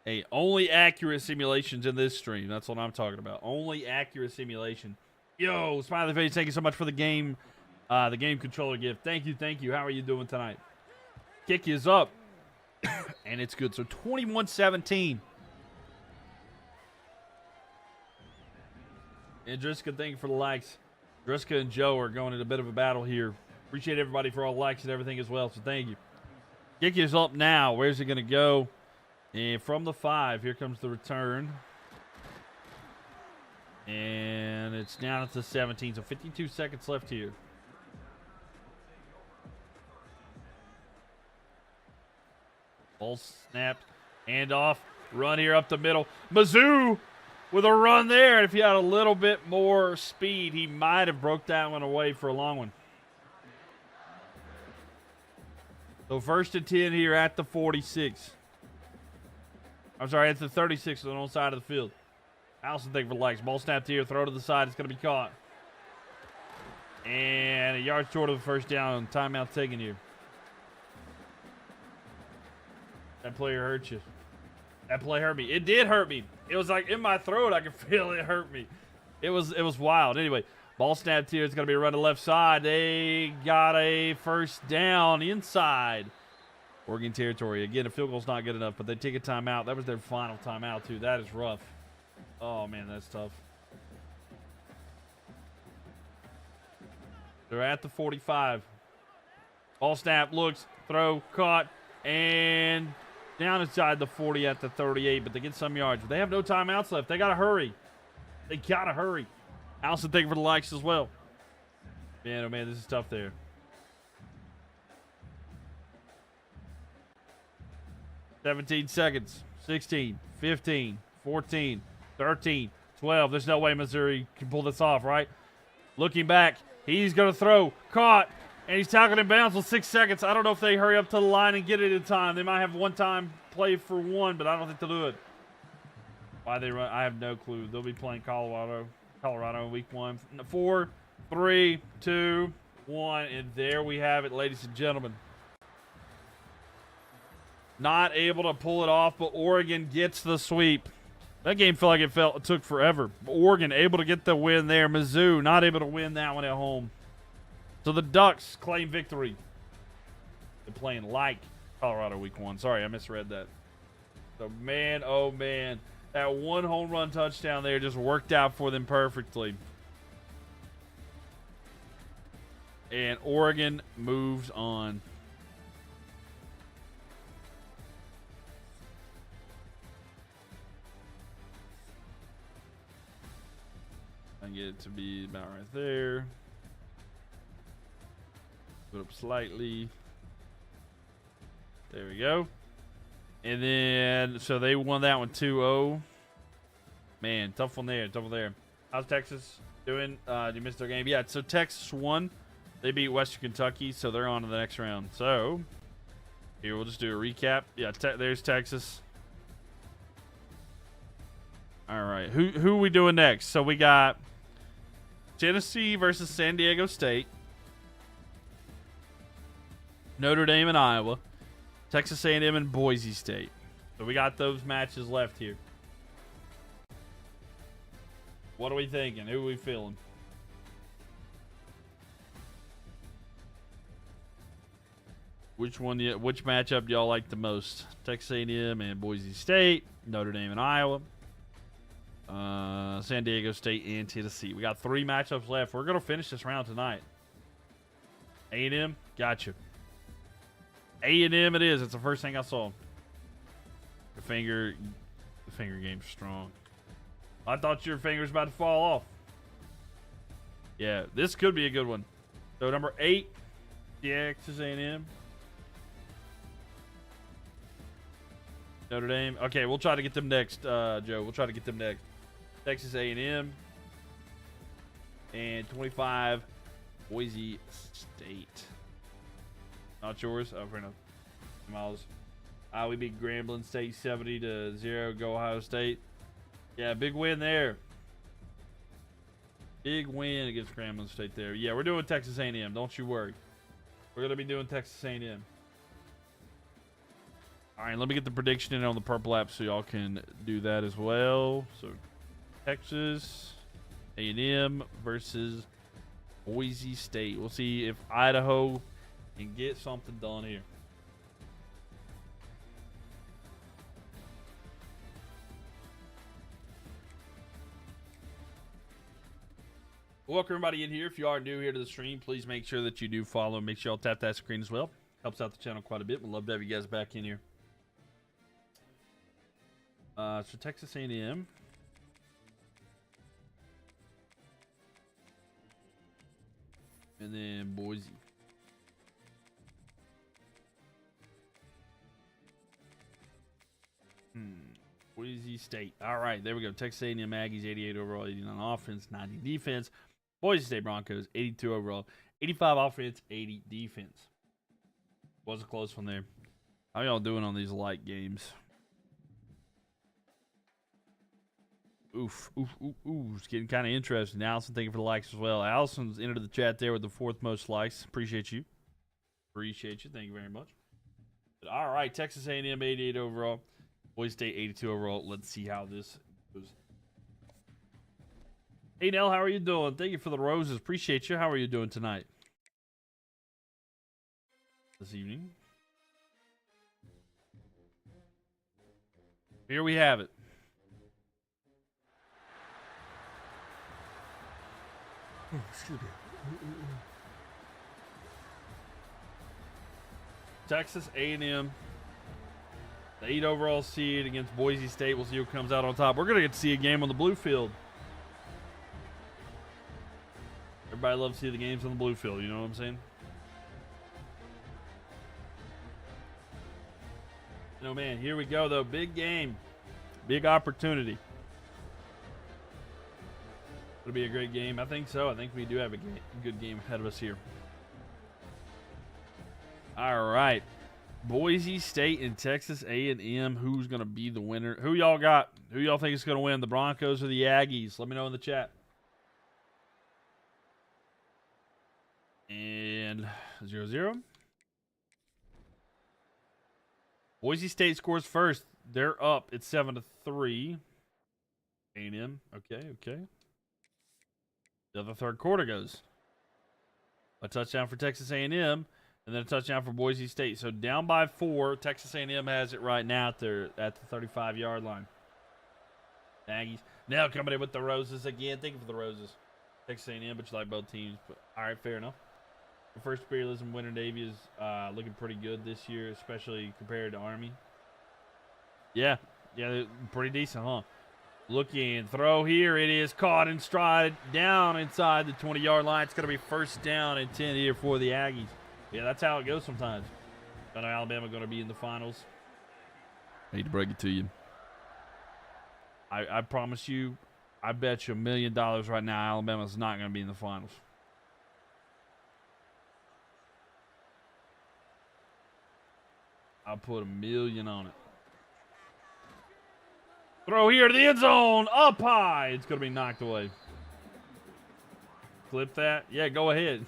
Hey, only accurate simulations in this stream. That's what I'm talking about. Only accurate simulation. Yo, Smiley Face, thank you so much for the game controller gift. Thank you. How are you doing tonight? Kick is up. And it's good. So 21-17. And Driska, thank you for the likes. Driska and Joe are going in a bit of a battle here. Appreciate everybody for all the likes and everything as well. So thank you. Kick is up now. Where's it going to go? And from the 5, here comes the return. And it's down at the 17. So 52 seconds left here. Ball snapped, handoff, run here up the middle. Mizzou with a run there. And if he had a little bit more speed, he might have broke that one away for a long one. So 1st and 10 here at the 46. I'm sorry, at the 36 on the own side of the field. Allison, thank you for the likes. Ball snapped here, throw to the side. It's going to be caught. And a yard short of the first down. Timeout taken here. That player hurt you. That play hurt me. It did hurt me. It was like in my throat. I could feel it hurt me. It was wild. Anyway, ball snapped here. It's going to be a run to the left side. They got a first down inside Oregon territory. Again, a field goal's not good enough, but they take a timeout. That was their final timeout, too. That is rough. Oh, man, that's tough. They're at the 45. Ball snap, looks, throw, caught, and down inside the 40 at the 38, but they get some yards. But they have no timeouts left. They got to hurry. They got to hurry. Allison, thank you for the likes as well. Man, oh, man, this is tough there. 17 seconds. 16, 15, 14, 13, 12. There's no way Missouri can pull this off, right? Looking back, he's going to throw. Caught. And he's tackled in bounds with 6 seconds. I don't know if they hurry up to the line and get it in time. They might have one time play for one, but I don't think they'll do it. Why they run, I have no clue. They'll be playing Colorado week 1. 4, 3, 2, 1. And there we have it, ladies and gentlemen. Not able to pull it off, but Oregon gets the sweep. That game felt like it took forever. Oregon able to get the win there. Mizzou not able to win that one at home. So the Ducks claim victory. They're playing like Colorado week 1. Sorry, I misread that. So, man, oh, man. That one home run touchdown there just worked out for them perfectly. And Oregon moves on. I get it to be about right there. Put up slightly. There we go. And then, so they won that one 2-0. Man, tough one there. Tough one there. How's Texas doing? You missed their game? Yeah, so Texas won. They beat Western Kentucky, so they're on to the next round. So, here, we'll just do a recap. Yeah, there's Texas. All right, who are we doing next? So, we got Tennessee versus San Diego State. Notre Dame and Iowa. Texas A&M and Boise State. So we got those matches left here. What are we thinking? Who are we feeling? Which matchup do y'all like the most? Texas A&M and Boise State, Notre Dame and Iowa, San Diego State and Tennessee. We got 3 matchups left. We're going to finish this round tonight. A&M, gotcha. A&M it is. It's the first thing I saw. The finger game's strong. I thought your finger was about to fall off. Yeah, this could be a good one. So number 8, Texas A&M. Notre Dame. Okay, we'll try to get them next, Joe. We'll try to get them next. Texas A&M. And 25, Boise State. Not yours. Oh, fair enough. Miles. We beat Grambling State 70-0. Go Ohio State. Yeah, big win there. Big win against Grambling State there. Yeah, we're doing Texas A&M. Don't you worry. We're gonna be doing Texas A&M. All right, let me get the prediction in on the purple app so y'all can do that as well. So, Texas A&M versus Boise State. We'll see if Idaho can get something done here. Welcome everybody in here. If you are new here to the stream, please make sure that you do follow. Make sure y'all tap that screen as well. Helps out the channel quite a bit. We'd love to have you guys back in here. So Texas A&M. And then Boise. Boise State. All right, there we go. Texas A&M Aggies, 88 overall, 89 offense, 90 defense. Boise State Broncos, 82 overall, 85 offense, 80 defense. Was a close one there. How y'all doing on these light games? Oof. It's getting kind of interesting. Allison, thank you for the likes as well. Allison's entered the chat there with the 4th most likes. Appreciate you. Thank you very much. But all right, Texas A&M, 88 overall. Boise State, 82 overall. Let's see how this goes. Hey, Nell, how are you doing? Thank you for the roses. Appreciate you. How are you doing tonight? This evening. Here we have it. Oh, excuse me. Texas A&M, the 8 overall seed against Boise State. We'll see who comes out on top. We're going to get to see a game on the blue field. Everybody loves to see the games on the blue field, you know what I'm saying? No, man, here we go, though. Big game. Big opportunity. It'll be a great game. I think so. I think we do have a good game ahead of us here. All right. Boise State and Texas A&M. Who's going to be the winner? Who y'all got? Who y'all think is going to win? The Broncos or the Aggies? Let me know in the chat. And 0-0. Boise State scores first. They're up. It's 7-3. A&M. Okay. The third quarter goes. A touchdown for Texas A&M, and then a touchdown for Boise State. So down by 4. Texas A&M has it right now at the 35-yard line. Aggies now coming in with the roses again. Thank you for the roses. Texas A&M, but you like both teams. But, all right, fair enough. The first imperialism winner Navy is looking pretty good this year, especially compared to Army. Yeah, pretty decent, huh? Looking, throw here. It is caught in stride down inside the 20-yard line. It's going to be first down and 10 here for the Aggies. Yeah, that's how it goes sometimes. I know Alabama going to be in the finals. I hate to break it to you. I promise you, I bet you $1 million right now Alabama's not going to be in the finals. I'll put $1 million on it. Throw here to the end zone. Up high. It's going to be knocked away. Clip that. Yeah, go ahead.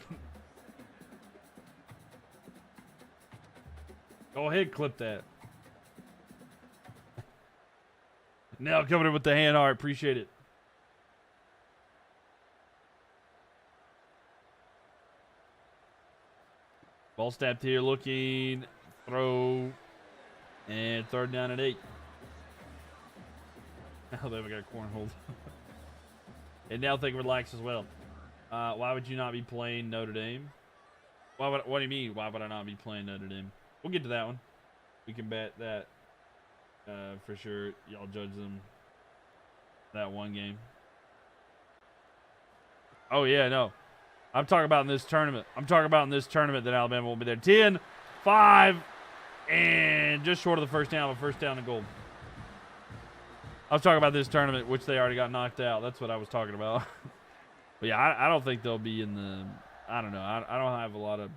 Go ahead, clip that. Now coming in with the hand art. Appreciate it. Ball snapped here. Looking. Throw. And third down and 8. Alabama got cornholed. And now think relax as well. Why would you not be playing Notre Dame? What do you mean? Why would I not be playing Notre Dame? We'll get to that one. We can bet that for sure. Y'all judge them that one game. Oh, yeah, no. I'm talking about in this tournament. That Alabama will be there. 10, 5, and just short of the first down, but first down and goal. I was talking about this tournament, which they already got knocked out. That's what I was talking about. But yeah, I don't think they'll be in the. I don't know. I don't have a lot of.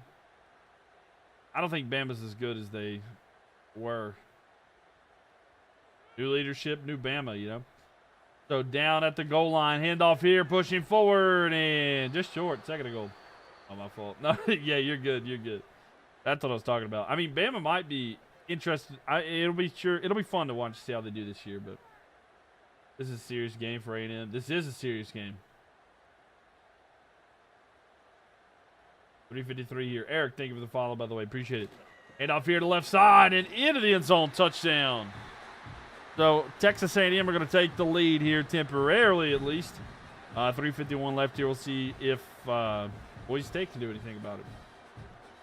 I don't think Bama's as good as they were. New leadership, new Bama, you know. So down at the goal line, handoff here, pushing forward, and just short. Second and goal. Oh, my fault. No, yeah, you're good. That's what I was talking about. I mean, Bama might be interested. It'll be fun to watch, see how they do this year, but. This is a serious game for A&M. This is a serious game. 3:53 here. Eric, thank you for the follow, by the way. Appreciate it. And off here to the left side and into the end zone. Touchdown. So Texas A&M are going to take the lead here temporarily, at least. 3:51 left here. We'll see if Boise State can do anything about it.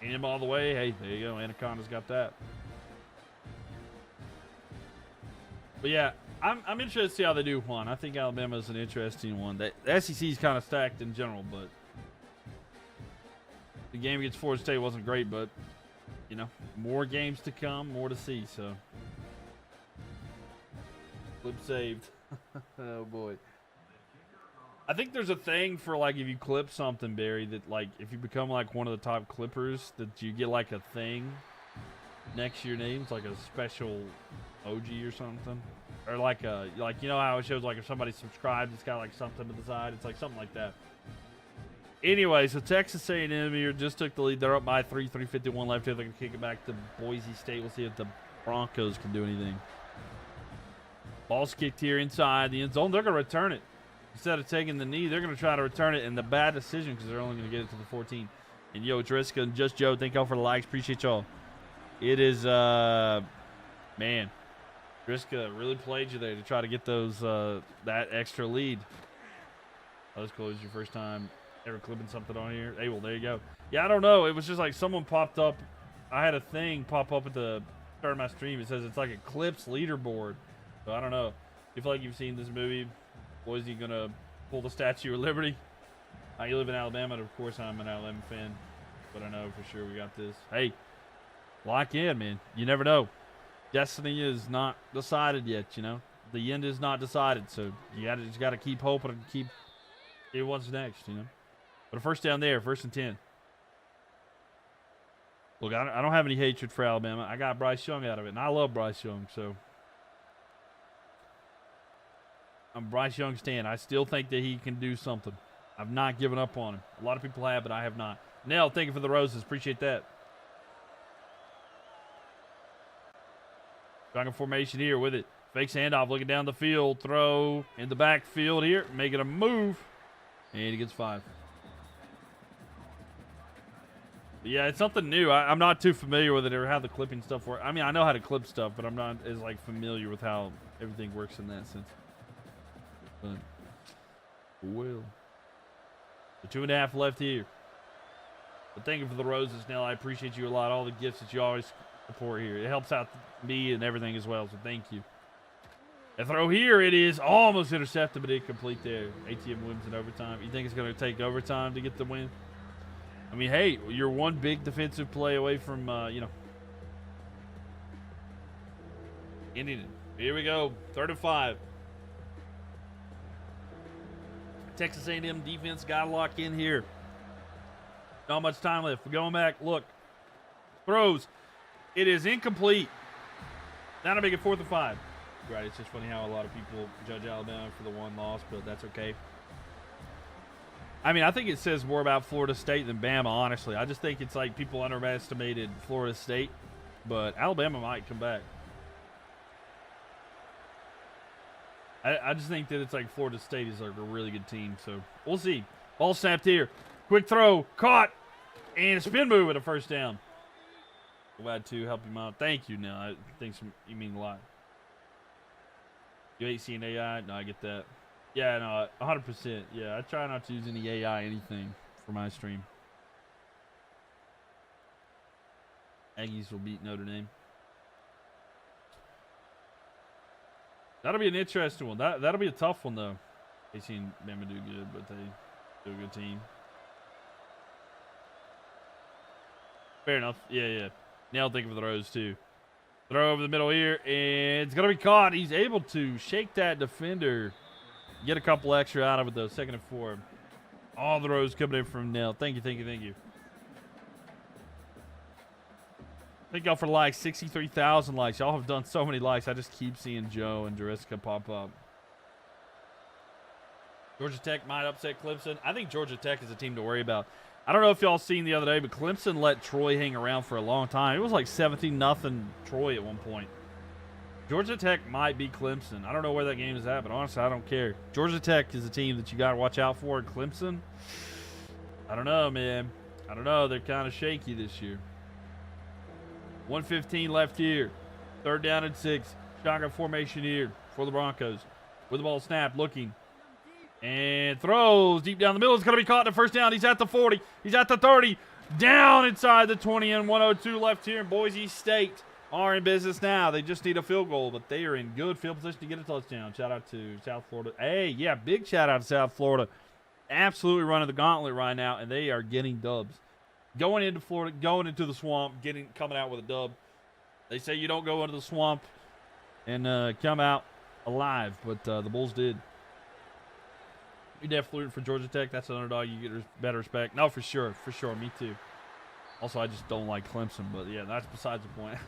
A&M all the way. Hey, there you go. Anaconda's got that. But yeah, I'm interested to see how they do one. I think Alabama's an interesting one. The SEC is kind of stacked in general, but the game against Florida State wasn't great, but, you know, more games to come, more to see, so. Clip saved. Oh, boy. I think there's a thing for, like, if you clip something, Barry, that, like, if you become, like, one of the top clippers, that you get, like, a thing next to your name. It's like a special OG or something. Or like you know how it shows like if somebody subscribes, it's got like something to the side. It's like something like that. Anyway, so Texas A&M here just took the lead. They're up by 3. 3:51 left here. They're going to kick it back to Boise State. We'll see if the Broncos can do anything. Ball's kicked here inside the end zone. They're going to return it. Instead of taking the knee, they're going to try to return it. And the bad decision because they're only going to get it to the 14. And yo, Driska and Just Joe, thank y'all for the likes. Appreciate y'all. It is, man. Driska really played you there to try to get those that extra lead. Oh, that's cool. It's your first time ever clipping something on here. Hey, well, there you go. Yeah, I don't know. It was just like someone popped up. I had a thing pop up at the start of my stream. It says it's like a Clips leaderboard. So I don't know. You feel like you've seen this movie. Boise going to pull the Statue of Liberty. You live in Alabama, and of course I'm an Alabama fan. But I know for sure we got this. Hey, lock in, man. You never know. Destiny is not decided yet, you know. The end is not decided, so just gotta keep hoping and keep it what's next, you know. But a first down there, 1st and 10. Look, I don't have any hatred for Alabama. I got Bryce Young out of it, and I love Bryce Young, so I'm Bryce Young stan. I still think that he can do something. I've not given up on him. A lot of people have, but I have not. Nell, thank you for the roses. Appreciate that. Strong formation here with it. Fakes handoff, looking down the field. Throw in the backfield here. Making a move. And he gets 5. But yeah, it's something new. I'm not too familiar with it or how the clipping stuff works. I mean, I know how to clip stuff, but I'm not as like familiar with how everything works in that sense. But, well. The 2.5 left here. But thank you for the roses, Nell. I appreciate you a lot. All the gifts that you always support here. It helps out me and everything as well, so thank you. A throw here. It is almost intercepted, but incomplete there. ATM wins in overtime. You think it's going to take overtime to get the win? I mean, hey, you're one big defensive play away from, you know, ending it. Here we go. 3rd and 5. Texas A&M defense got to lock in here. Not much time left. We're going back. Look. Throws. It is incomplete. Now to make it 4th and 5. Right, it's just funny how a lot of people judge Alabama for the one loss, but that's okay. I mean, I think it says more about Florida State than Bama, honestly. I just think it's like people underestimated Florida State, but Alabama might come back. I just think that it's like Florida State is like a really good team, so we'll see. Ball snapped here. Quick throw. Caught. And a spin move at a 1st down. Glad to help him out. Thank you, now. I think you mean a lot. You ain't seen AI? No, I get that. Yeah, no, 100%. Yeah, I try not to use any AI anything for my stream. Aggies will beat Notre Dame. That'll be an interesting one. That'll be a tough one, though. They seen Bama do good, but they do a good team. Fair enough. Yeah. Now think of the throws, too. Throw over the middle here, and it's going to be caught. He's able to shake that defender. Get a couple extra out of it, though. 2nd and 4. All the rows coming in from Nell. Thank you. Thank y'all for the likes. 63,000 likes. Y'all have done so many likes. I just keep seeing Joe and Jessica pop up. Georgia Tech might upset Clemson. I think Georgia Tech is a team to worry about. I don't know if y'all seen the other day, but Clemson let Troy hang around for a long time. It was like 17-0 Troy at one point. Georgia Tech might be Clemson. I don't know where that game is at, but honestly, I don't care. Georgia Tech is a team that you got to watch out for. Clemson, I don't know, man. I don't know. They're kind of shaky this year. 1:15 left here. 3rd down and 6. Shotgun formation here for the Broncos. With the ball snapped, looking. And throws deep down the middle. It's going to be caught in the 1st down. He's at the 40. He's at the 30. Down inside the 20 and 102 left here in Boise State. Are in business now. They just need a field goal, but they are in good field position to get a touchdown. Shout out to South Florida. Hey, yeah, big shout out to South Florida. Absolutely running the gauntlet right now, and they are getting dubs. Going into Florida, going into the swamp, coming out with a dub. They say you don't go into the swamp and come out alive, but the Bulls did. You're definitely rooting for Georgia Tech. That's an underdog. You get better respect. No, for sure. Me too. Also, I just don't like Clemson, but yeah, that's besides the point.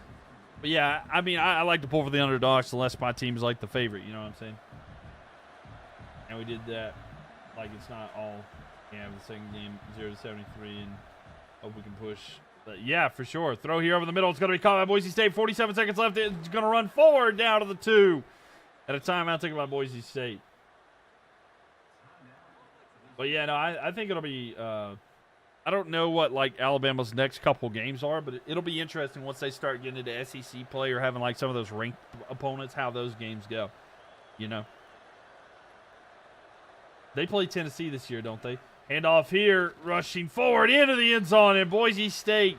But yeah, I mean, I like to pull for the underdogs unless my team's like the favorite. You know what I'm saying? And we did that. Like, it's not all, the second game, 0-73, and hope we can push. But yeah, for sure. Throw here over the middle. It's going to be caught by Boise State. 47 seconds left. It's going to run forward down to the 2. At a timeout taken by Boise State. But yeah, no, I think it'll be, I don't know what, like, Alabama's next couple games are, but it'll be interesting once they start getting into SEC play or having, like, some of those ranked opponents, how those games go, you know. They play Tennessee this year, don't they? Handoff here, rushing forward into the end zone, and Boise State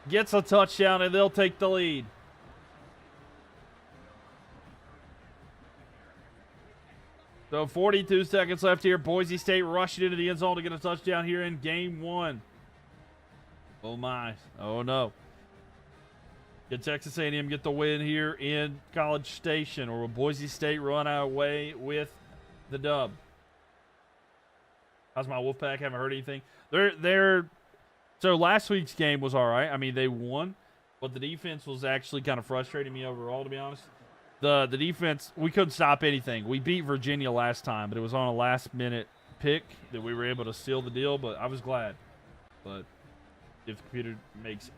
gets a touchdown, and they'll take the lead. So 42 seconds left here. Boise State rushing into the end zone to get a touchdown here in game 1. Oh, my. Oh, no. Get Texas A&M get the win here in College Station, or will Boise State run away with the dub? How's my Wolfpack? Haven't heard anything. So last week's game was all right. I mean, they won, but the defense was actually kind of frustrating me overall, to be honest. The defense, we couldn't stop anything. We beat Virginia last time, but it was on a last-minute pick that we were able to seal the deal, but I was glad. But if the computer makes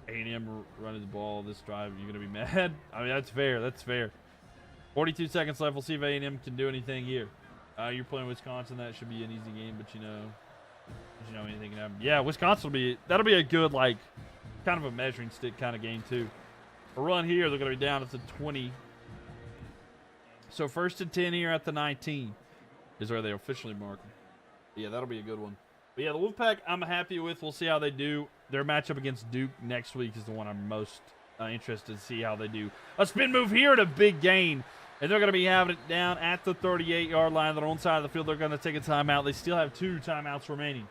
A&M running the ball this drive, you're going to be mad? I mean, that's fair. That's fair. 42 seconds left. We'll see if A&M can do anything here. You're playing Wisconsin. That should be an easy game, but you know anything can happen. Yeah, Wisconsin that'll be a good, like, kind of a measuring stick kind of game too. A run here, they're going to be down at the 20. So 1st and 10 here at the 19 is where they officially mark them. Yeah, that'll be a good one. But yeah, the Wolfpack I'm happy with. We'll see how they do. Their matchup against Duke next week is the one I'm most interested to see how they do. A spin move here and a big gain. And they're going to be having it down at the 38-yard line. Their own side of the field. They're going to take a timeout. They still have 2 timeouts remaining.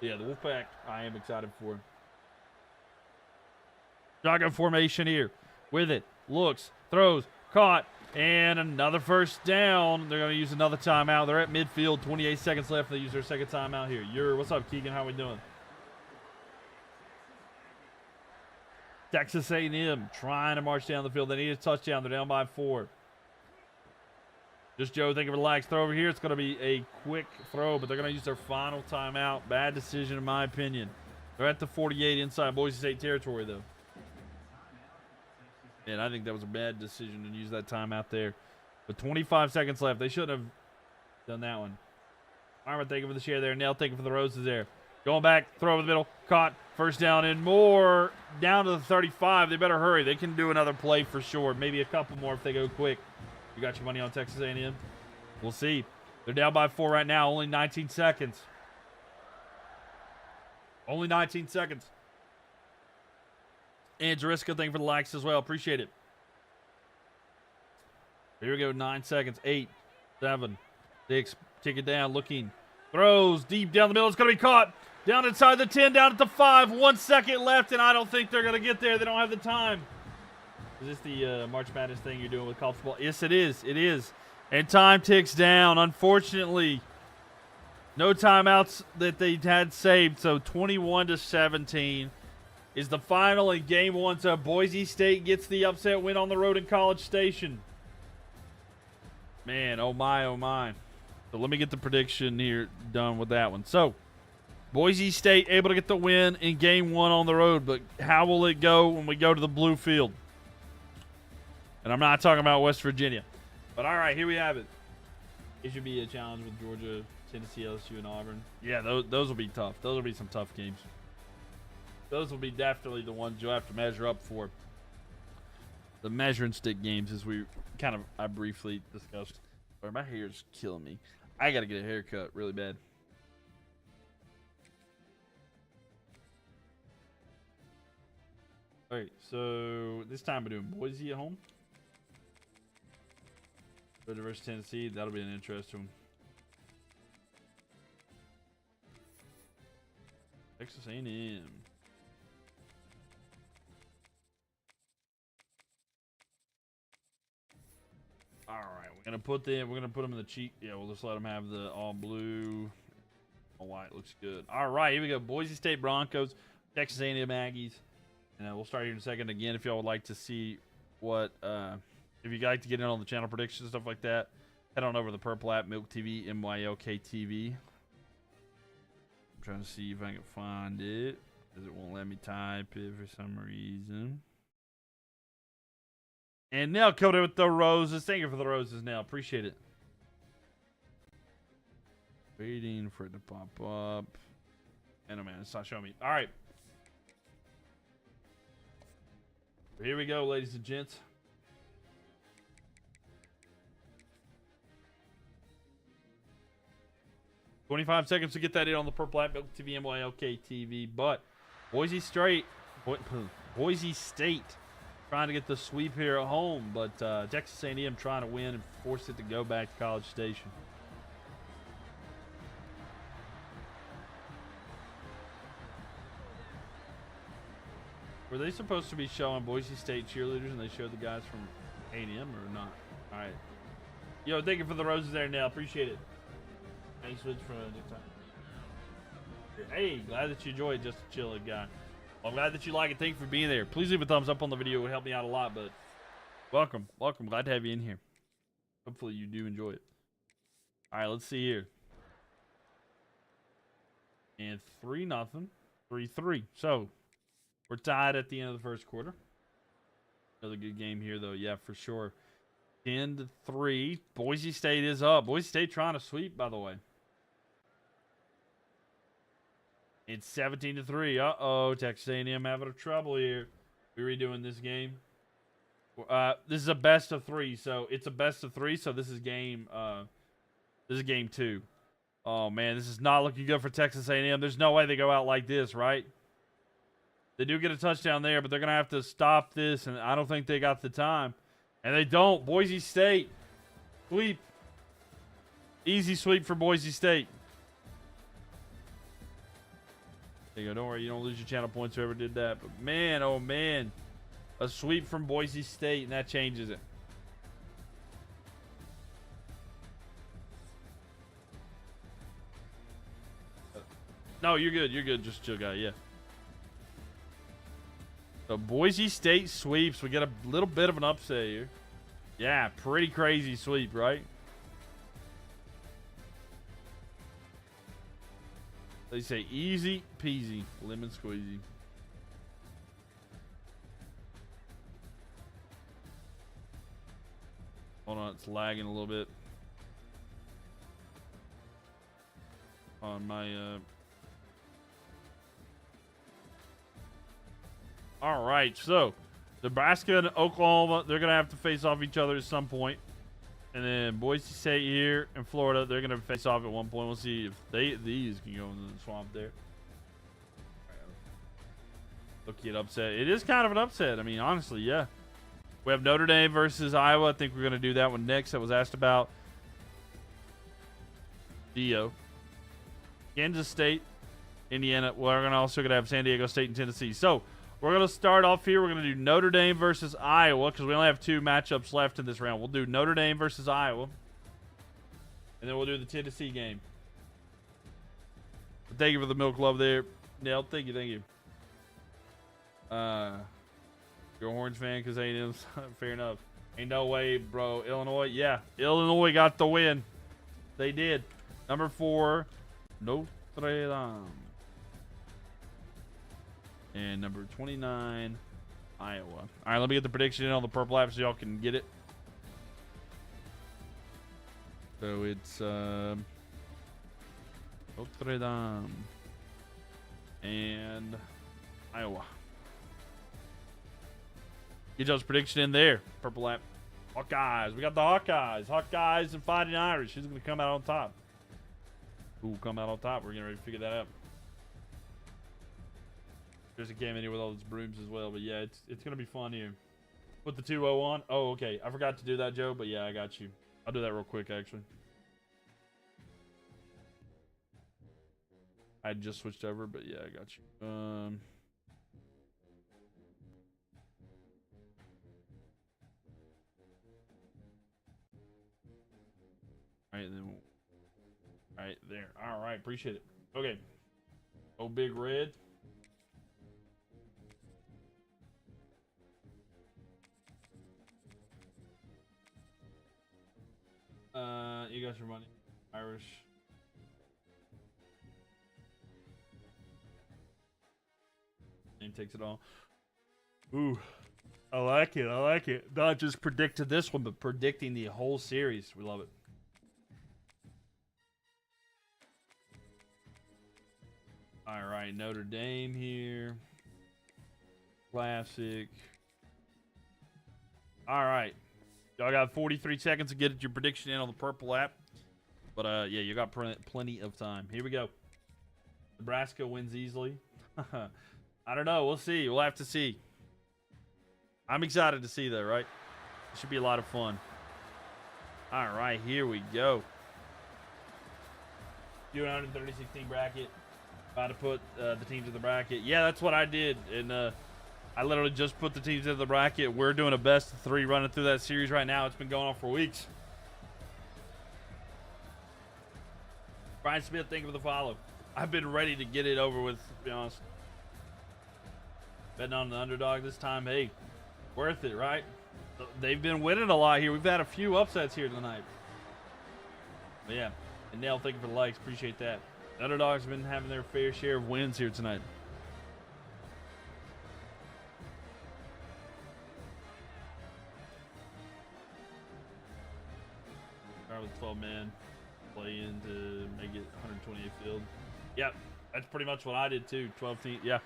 Yeah, the Wolfpack, I am excited for. Shotgun formation here. With it. Looks. Throws. Caught. And another first down. They're going to use another timeout. They're at midfield. 28 seconds left. They use their second timeout here. What's up, Keegan? How we doing? Texas A&M trying to march down the field. They need a touchdown. They're down by 4. Just Joe, think of a relaxed throw over here. It's going to be a quick throw, but they're going to use their final timeout. Bad decision, in my opinion. They're at the 48 inside Boise State territory, though. And I think that was a bad decision to use that timeout there. But 25 seconds left. They shouldn't have done that one. Armor taking for the share there. Nell taking for the roses there. Going back, throw over the middle, caught, first down and more. Down to the 35. They better hurry. They can do another play for sure. Maybe a couple more if they go quick. You got your money on Texas A&M? We'll see. They're down by 4 right now. Only 19 seconds. Only 19 seconds. And Jariska, thank you for the likes as well. Appreciate it. Here we go. 9 seconds. 8, 7, 6. Take it down. Looking. Throws deep down the middle. It's going to be caught. Down inside the 10. Down at the 5. 1 second left, and I don't think they're going to get there. They don't have the time. Is this the March Madness thing you're doing with college football? Yes, it is. It is. And time ticks down. Unfortunately, no timeouts that they had saved. So 21-17 is the final in game 1. So Boise State gets the upset win on the road in College Station. Man, oh my, oh my. So let me get the prediction here done with that one. So Boise State able to get the win in game 1 on the road. But how will it go when we go to the blue field? And I'm not talking about West Virginia. But all right, here we have it. It should be a challenge with Georgia, Tennessee, LSU, and Auburn. Yeah, those will be tough. Those will be some tough games. Those will be definitely the ones you'll have to measure up for. The measuring stick games, as I briefly discussed. Sorry, my hair is killing me. I got to get a haircut really bad. All right, so this time we're doing Boise at home. Georgia versus Tennessee, that'll be an interesting one. Texas A&M. All right, we're gonna put them in the cheek. Yeah, we'll just let them have the all blue, all white. Looks good. All right, here we go. Boise State Broncos, Texas A&M Aggies, and we'll start here in a second. Again, if y'all would like to see what. If you'd like to get in on the channel predictions, stuff like that, head on over to the Purple app, Mylk TV, Mylk TV. I'm trying to see if I can find it, because it won't let me type it for some reason. And Nell coated with the roses. Thank you for the roses, Nell. Appreciate it. Waiting for it to pop up. And oh man, it's not showing me. All right. Here we go, ladies and gents. $25 seconds to get that in on the Purple app, Mylk TV, Mylk TV. But Boise State trying to get the sweep here at home, but Texas A&M trying to win and force it to go back to College Station. Were they supposed to be showing Boise State cheerleaders and they showed the guys from A&M or not? All right. Yo, thank you for the roses there, Nell. Appreciate it. Any switch from a new time. Hey, glad that you enjoyed. Just a chill guy. Well, I'm glad that you like it. Thank you for being there. Please leave a thumbs up on the video. It would help me out a lot, but welcome. Welcome. Glad to have you in here. Hopefully you do enjoy it. All right, let's see here. And 3-0. 3-3. So, we're tied at the end of the first quarter. Another good game here, though. Yeah, for sure. 10-3. Boise State is up. Boise State trying to sweep, by the way. It's 17-3. Uh-oh, Texas A&M having trouble here. We're redoing this game. This is a best of 3, so it's a best of 3. So this is game 2. Oh man, this is not looking good for Texas A&M. There's no way they go out like this, right? They do get a touchdown there, but they're gonna have to stop this, and I don't think they got the time. And they don't. Boise State sweep. Easy sweep for Boise State. There you go. Don't worry, you don't lose your channel points. Whoever did that, but man, oh man. A sweep from Boise State, and that changes it. No, you're good. You're good. Just chill, guy. Yeah. So Boise State sweeps. We get a little bit of an upset here. Yeah, pretty crazy sweep, right? They say easy peasy, lemon squeezy. Hold on, it's lagging a little bit on my all right, so Nebraska and Oklahoma, they're gonna have to face off each other at some point, and then Boise State here and Florida, they're gonna face off at one point. We'll see if these can go into the swamp there. Look at upset. It is kind of an upset. I mean, honestly, yeah. We have Notre Dame versus Iowa. I think we're going to do that one next. That was asked about. Dio. Kansas State, Indiana. We're also going to have San Diego State and Tennessee. So, we're going to start off here. We're going to do Notre Dame versus Iowa because we only have 2 matchups left in this round. We'll do Notre Dame versus Iowa. And then we'll do the Tennessee game. But thank you for the Mylk love there. Nell, thank you, thank you. You're a Horns fan because A&M's fair enough. Ain't no way, bro. Illinois, yeah. Illinois got the win. They did. Number 4, Notre Dame. And number 29, Iowa. All right, let me get the prediction in on the purple app so y'all can get it. So it's Notre Dame and Iowa. Get y'all's prediction in there. Purple app. Hawkeyes. We got the Hawkeyes. Hawkeyes and Fighting Irish. Who's going to come out on top? Who will come out on top? We're getting ready to figure that out. There's a game in here with all those brooms as well. But yeah, it's going to be fun here. Put the 2-0 on. Oh, okay. I forgot to do that, Joe. But yeah, I got you. I'll do that real quick, actually. I just switched over, but yeah, I got you. All right, there. All right, appreciate it. Okay. Oh, Big Red. You got your money. Irish. Name takes it all. Ooh. I like it. I like it. Not just predicted this one, but predicting the whole series. We love it. All right, Notre Dame here. Classic. All right. Y'all got 43 seconds to get your prediction in on the purple app. But, yeah, you got plenty of time. Here we go. Nebraska wins easily. I don't know. We'll see. We'll have to see. I'm excited to see that, right? It should be a lot of fun. All right, here we go. 236 team bracket. About to put the teams in the bracket. Yeah, that's what I did in I literally just put the teams in the bracket. We're doing a best of 3 running through that series right now. It's been going on for weeks. Brian Smith, thank you for the follow. I've been ready to get it over with, to be honest. Betting on the underdog this time. Hey, worth it, right? They've been winning a lot here. We've had a few upsets here tonight. But yeah, and Nell, thank you for the likes. Appreciate that. The underdogs have been having their fair share of wins here tonight. Start with 12 men, play in to make it 128 field. Yep, that's pretty much what I did too. 12 teams, yeah.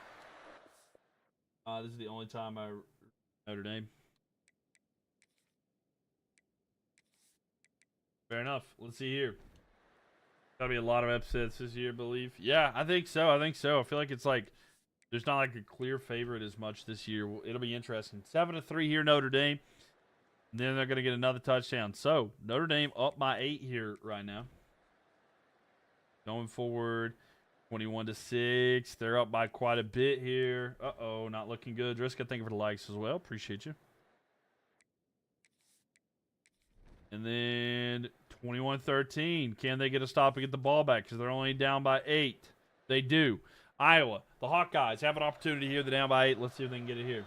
This is the only time I Notre Dame. Fair enough. Let's see here. Gotta be a lot of upsets this year, I believe. Yeah, I think so. I feel like it's like there's not like a clear favorite as much this year. It'll be interesting. 7-3 here, Notre Dame. And then they're gonna get another touchdown. So Notre Dame up by 8 here right now. Going forward, 21-6. They're up by quite a bit here. Uh-oh, not looking good. Driska, thank you for the likes as well. Appreciate you. And then 21-13. Can they get a stop and get the ball back? Because they're only down by 8. They do. Iowa, the Hawkeyes have an opportunity here. They're down by 8. Let's see if they can get it here.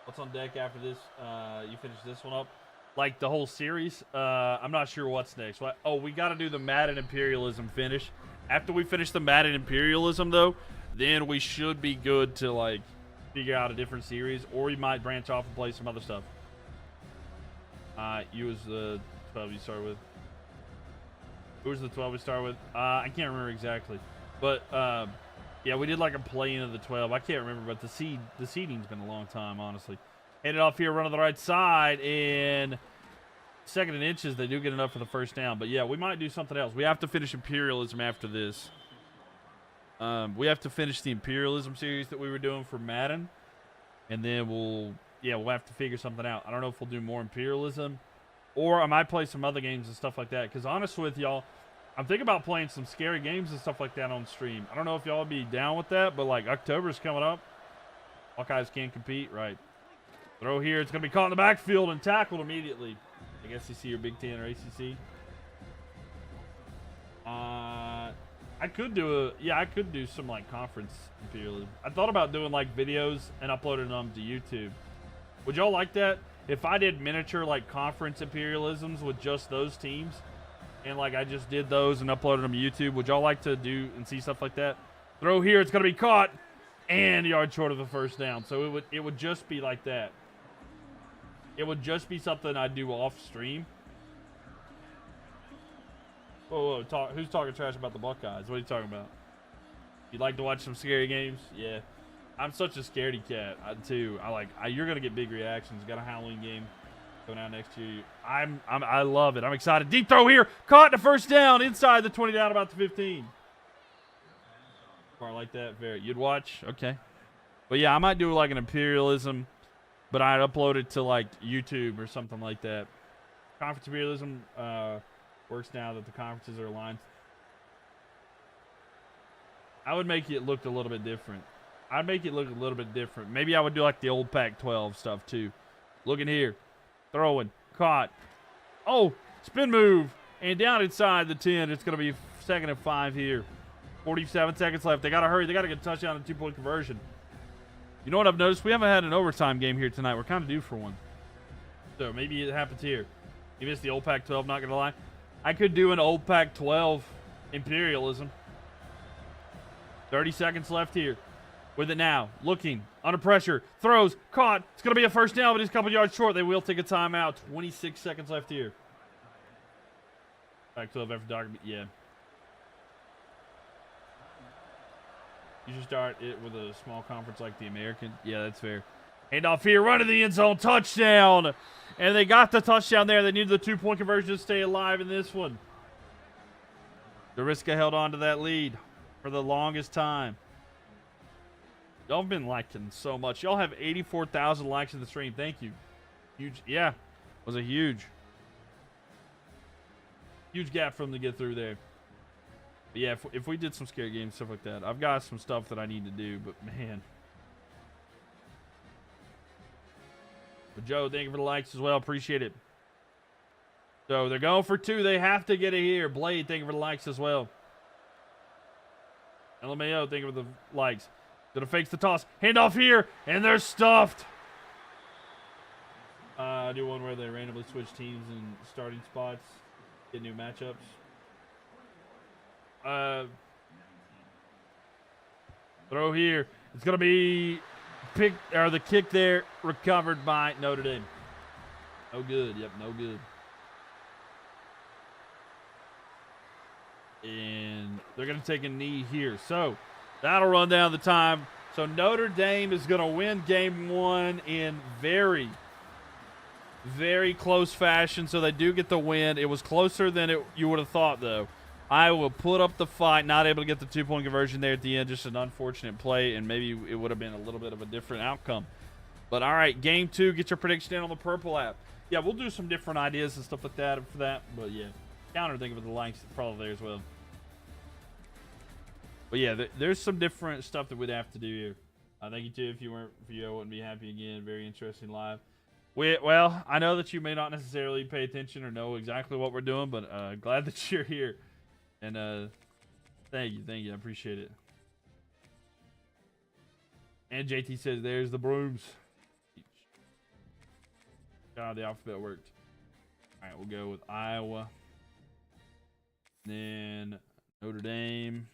What's on deck after this? You finish this one up? Like the whole series? I'm not sure what's next. Oh, we got to do the Madden Imperialism finish. After we finish the Madden Imperialism, though, then we should be good to, like, figure out a different series. Or we might branch off and play some other stuff. You was the 12 you start with. Who was the 12 we start with? I can't remember exactly. But, yeah, we did like a play-in of the 12. I can't remember, but the seeding's been a long time, honestly. Headed off here, run to the right side, and 2nd and inches, they do get enough for the first down. But, yeah, we might do something else. We have to finish Imperialism after this. We have to finish the Imperialism series that we were doing for Madden, and then we'll have to figure something out. I don't know if we'll do more Imperialism, or I might play some other games and stuff like that. Because honest with y'all, I'm thinking about playing some scary games and stuff like that on stream. I don't know if y'all would be down with that, but like October's coming up. Hawkeyes can't compete, right? Throw here. It's going to be caught in the backfield and tackled immediately. I guess you see your Big Ten or ACC. I could do some like conference Imperialism. I thought about doing like videos and uploading them to YouTube. Would y'all like that? If I did miniature like conference Imperialisms with just those teams, and like I just did those and uploaded them to YouTube, would y'all like to do and see stuff like that? Throw here, it's gonna be caught, and yard short of the first down. So it would just be like that. It would just be something I'd do off stream. Whoa, who's talking trash about the Buckeyes? What are you talking about? You'd like to watch some scary games? Yeah. I'm such a scaredy cat, too. You're gonna get big reactions. Got a Halloween game going out next year. I love it. I'm excited. Deep throw here, caught the first down inside the 20, down about the 15. Part like that, very. You'd watch, okay. But yeah, I might do like an Imperialism, but I'd upload it to like YouTube or something like that. Conference Imperialism works now that the conferences are aligned. I would make it look a little bit different. I'd make it look a little bit different. Maybe I would do like the old Pac-12 stuff too. Looking here. Throwing. Caught. Oh, spin move. And down inside the 10. It's going to be 2nd and 5 here. 47 seconds left. They got to hurry. They got to get a touchdown and 2-point conversion. You know what I've noticed? We haven't had an overtime game here tonight. We're kind of due for one. So maybe it happens here. You missed the old Pac-12, not going to lie. I could do an old Pac-12 Imperialism. 30 seconds left here. With it now, looking, under pressure, throws, caught. It's going to be a first down, but he's a couple yards short. They will take a timeout. 26 seconds left here. Pac-12 after Dr. Yeah. You should start it with a small conference like the American. Yeah, that's fair. Handoff here, run to the end zone, touchdown. And they got the touchdown there. They needed the 2-point conversion to stay alive in this one. Dariska held on to that lead for the longest time. Y'all have been liking so much. Y'all have 84,000 likes in the stream. Thank you. Huge. Yeah. Was a huge gap for them to get through there. But yeah, if we did some scary games, stuff like that, I've got some stuff that I need to do, but man. But Joe, thank you for the likes as well. Appreciate it. So they're going for 2. They have to get it here. Blade, thank you for the likes as well. LMAO, thank you for the likes. Gonna fakes the toss. Handoff here, and they're stuffed. Do one where they randomly switch teams and starting spots, get new matchups. Throw here. It's gonna be the kick there, recovered by Notre Dame. No good. Yep, no good. And they're gonna take a knee here. So that'll run down the time. So Notre Dame is gonna win game 1 in very, very close fashion. So they do get the win. It was closer than you would have thought, though. Iowa put up the fight, not able to get the 2-point conversion there at the end. Just an unfortunate play, and maybe it would have been a little bit of a different outcome. But all right, game 2, get your prediction in on the Purple app. Yeah, we'll do some different ideas and stuff like that for that. But yeah, counter, think of the likes probably there as well. But yeah, there's some different stuff that we'd have to do here. Thank you too. If you I wouldn't be happy again. Very interesting live. Well, I know that you may not necessarily pay attention or know exactly what we're doing, but glad that you're here. And thank you. I appreciate it. And JT says, "There's the brooms." God, the alphabet worked. All right, we'll go with Iowa, then Notre Dame.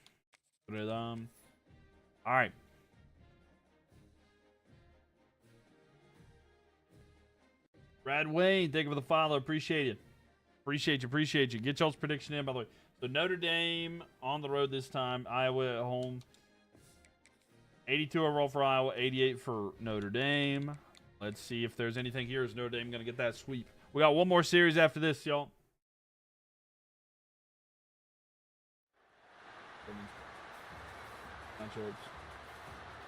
All right. Brad Wayne, thank you for the follow. Appreciate it. Appreciate you. Get y'all's prediction in, by the way. So Notre Dame on the road this time. Iowa at home. 82 overall for Iowa. 88 for Notre Dame. Let's see if there's anything here. Is Notre Dame going to get that sweep? We got one more series after this, y'all.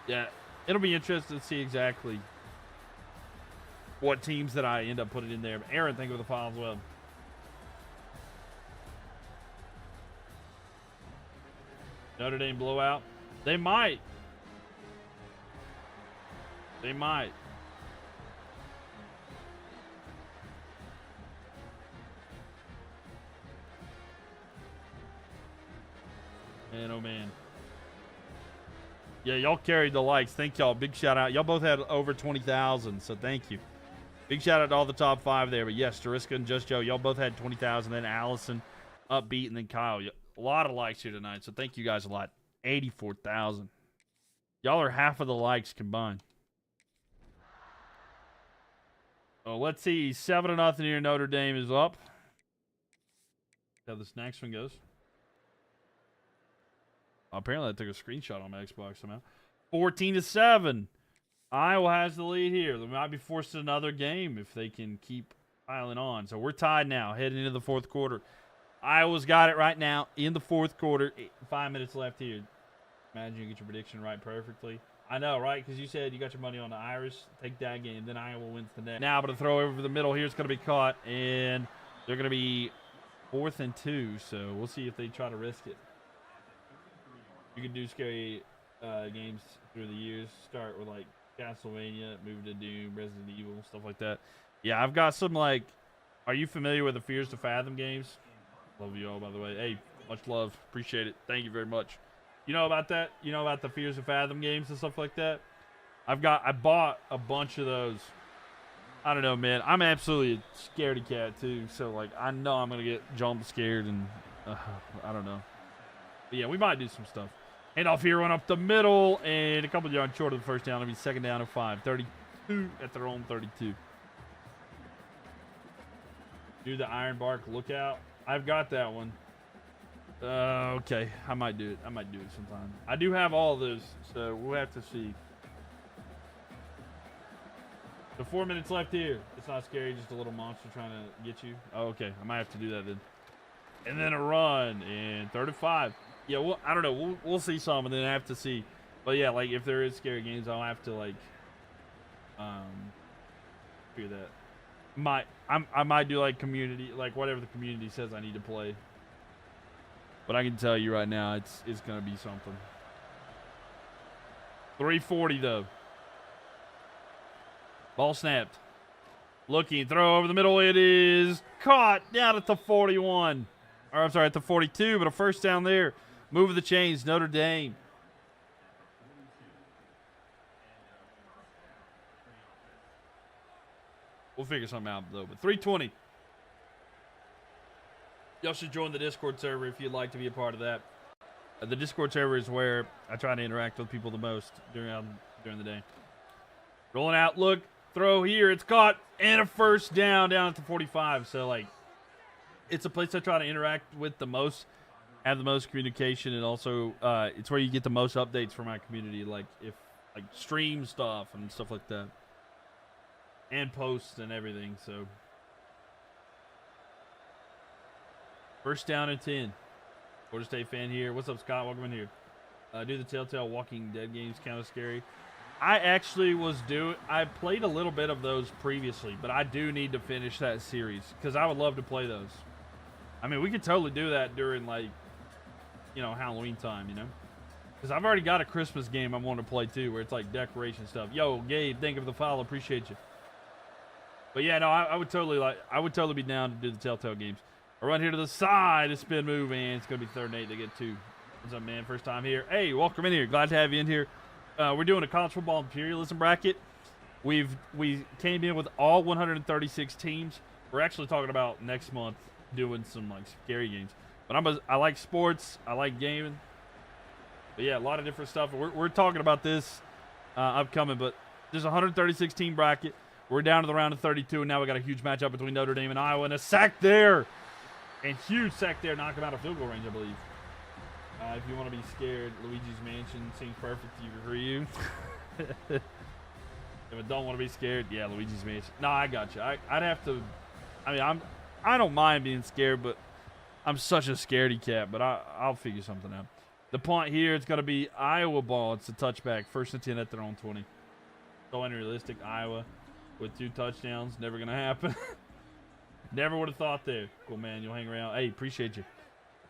Yeah, it'll be interesting to see exactly what teams that I end up putting in there. Aaron, thank you for the file as well. Notre Dame blowout. They might. Man, oh man. Yeah, y'all carried the likes. Thank y'all. Big shout out. Y'all both had over 20,000, so thank you. Big shout out to all the top 5 there. But yes, Jariska and Just Joe, y'all both had 20,000. Then Allison, Upbeat, and then Kyle. A lot of likes here tonight, so thank you guys a lot. 84,000. Y'all are half of the likes combined. Oh, let's see. 7-0 here. Notre Dame is up. How this next one goes. Apparently, I took a screenshot on my Xbox somehow. 14-7. Iowa has the lead here. They might be forced to another game if they can keep piling on. So we're tied now, heading into the 4th quarter. Iowa's got it right now in the 4th quarter. 5 minutes left here. Imagine you get your prediction right perfectly. I know, right? Because you said you got your money on the Irish. Take that game. Then Iowa wins the next. Now, but a throw over the middle here is going to be caught. And they're going to be 4th and 2. So we'll see if they try to risk it. You can do scary games through the years. Start with like Castlevania, move to Doom, Resident Evil, stuff like that. Yeah, I've got some like. Are you familiar with the Fears to Fathom games? Love you all, by the way. Hey, much love. Appreciate it. Thank you very much. You know about that? You know about the Fears to Fathom games and stuff like that? I bought a bunch of those. I don't know, man. I'm absolutely a scaredy cat too. So like, I know I'm gonna get jump scared and I don't know. But yeah, we might do some stuff. Handoff here, run up the middle, and a couple of yards short of the first down. It'll be 2nd down and 5. 32 at their own 32. Do the Iron Bark lookout. I've got that one. Okay, I might do it. I might do it sometime. I do have all of those, so we'll have to see. So 4 minutes left here. It's not scary, just a little monster trying to get you. Oh, okay, I might have to do that then. And then a run, and 3rd and 5. Yeah, well, I don't know. We'll see some, and then I have to see. But yeah, like if there is scary games, I'll have to like figure that. I might do like community, like whatever the community says I need to play. But I can tell you right now, it's going to be something. 340, though. Ball snapped. Looking, throw over the middle. It is caught down at the 41. Or, I'm sorry, at the 42, but a first down there. Move of the chains, Notre Dame. We'll figure something out, though. But 320. Y'all should join the Discord server if you'd like to be a part of that. The Discord server is where I try to interact with people the most during the day. Rolling out, look, throw here. It's caught, and a first down at the 45. So, like, it's a place I try to interact with the most, have the most communication, and also it's where you get the most updates for my community, like stream stuff and stuff like that. And posts and everything, so. First down and 10. Florida State fan here. What's up, Scott? Welcome in here. Do the Telltale Walking Dead games kind of scary? I actually I played a little bit of those previously, but I do need to finish that series because I would love to play those. I mean, we could totally do that during, like, Halloween time, Because I've already got a Christmas game I want to play, too, where it's, like, decoration stuff. Yo, Gabe, thank you for the follow. Appreciate you. But, yeah, no, I would totally be down to do the Telltale games. I run here to the side, a spin move, and it's going to be 3rd and 8 to get 2. What's up, man? First time here. Hey, welcome in here. Glad to have you in here. We're doing a college football imperialism bracket. We came in with all 136 teams. We're actually talking about next month doing some, like, scary games. But I like sports. I like gaming. But, yeah, a lot of different stuff. We're talking about this upcoming, but there's a 136 team bracket. We're down to the round of 32, and now we got a huge matchup between Notre Dame and Iowa, and a sack there. And huge sack there, knock him out of field goal range, I believe. If you want to be scared, Luigi's Mansion seems perfect for you. If I don't want to be scared, yeah, Luigi's Mansion. No, I got you. I'd have to. I mean, I don't mind being scared, but I'm such a scaredy cat. But I'll figure something out. The punt here, it's going to be Iowa ball. It's a touchback, 1st and 10 at their own 20. So unrealistic, Iowa with 2 touchdowns, never going to happen. Never would have thought there. Cool, man. You'll hang around. Hey, appreciate you.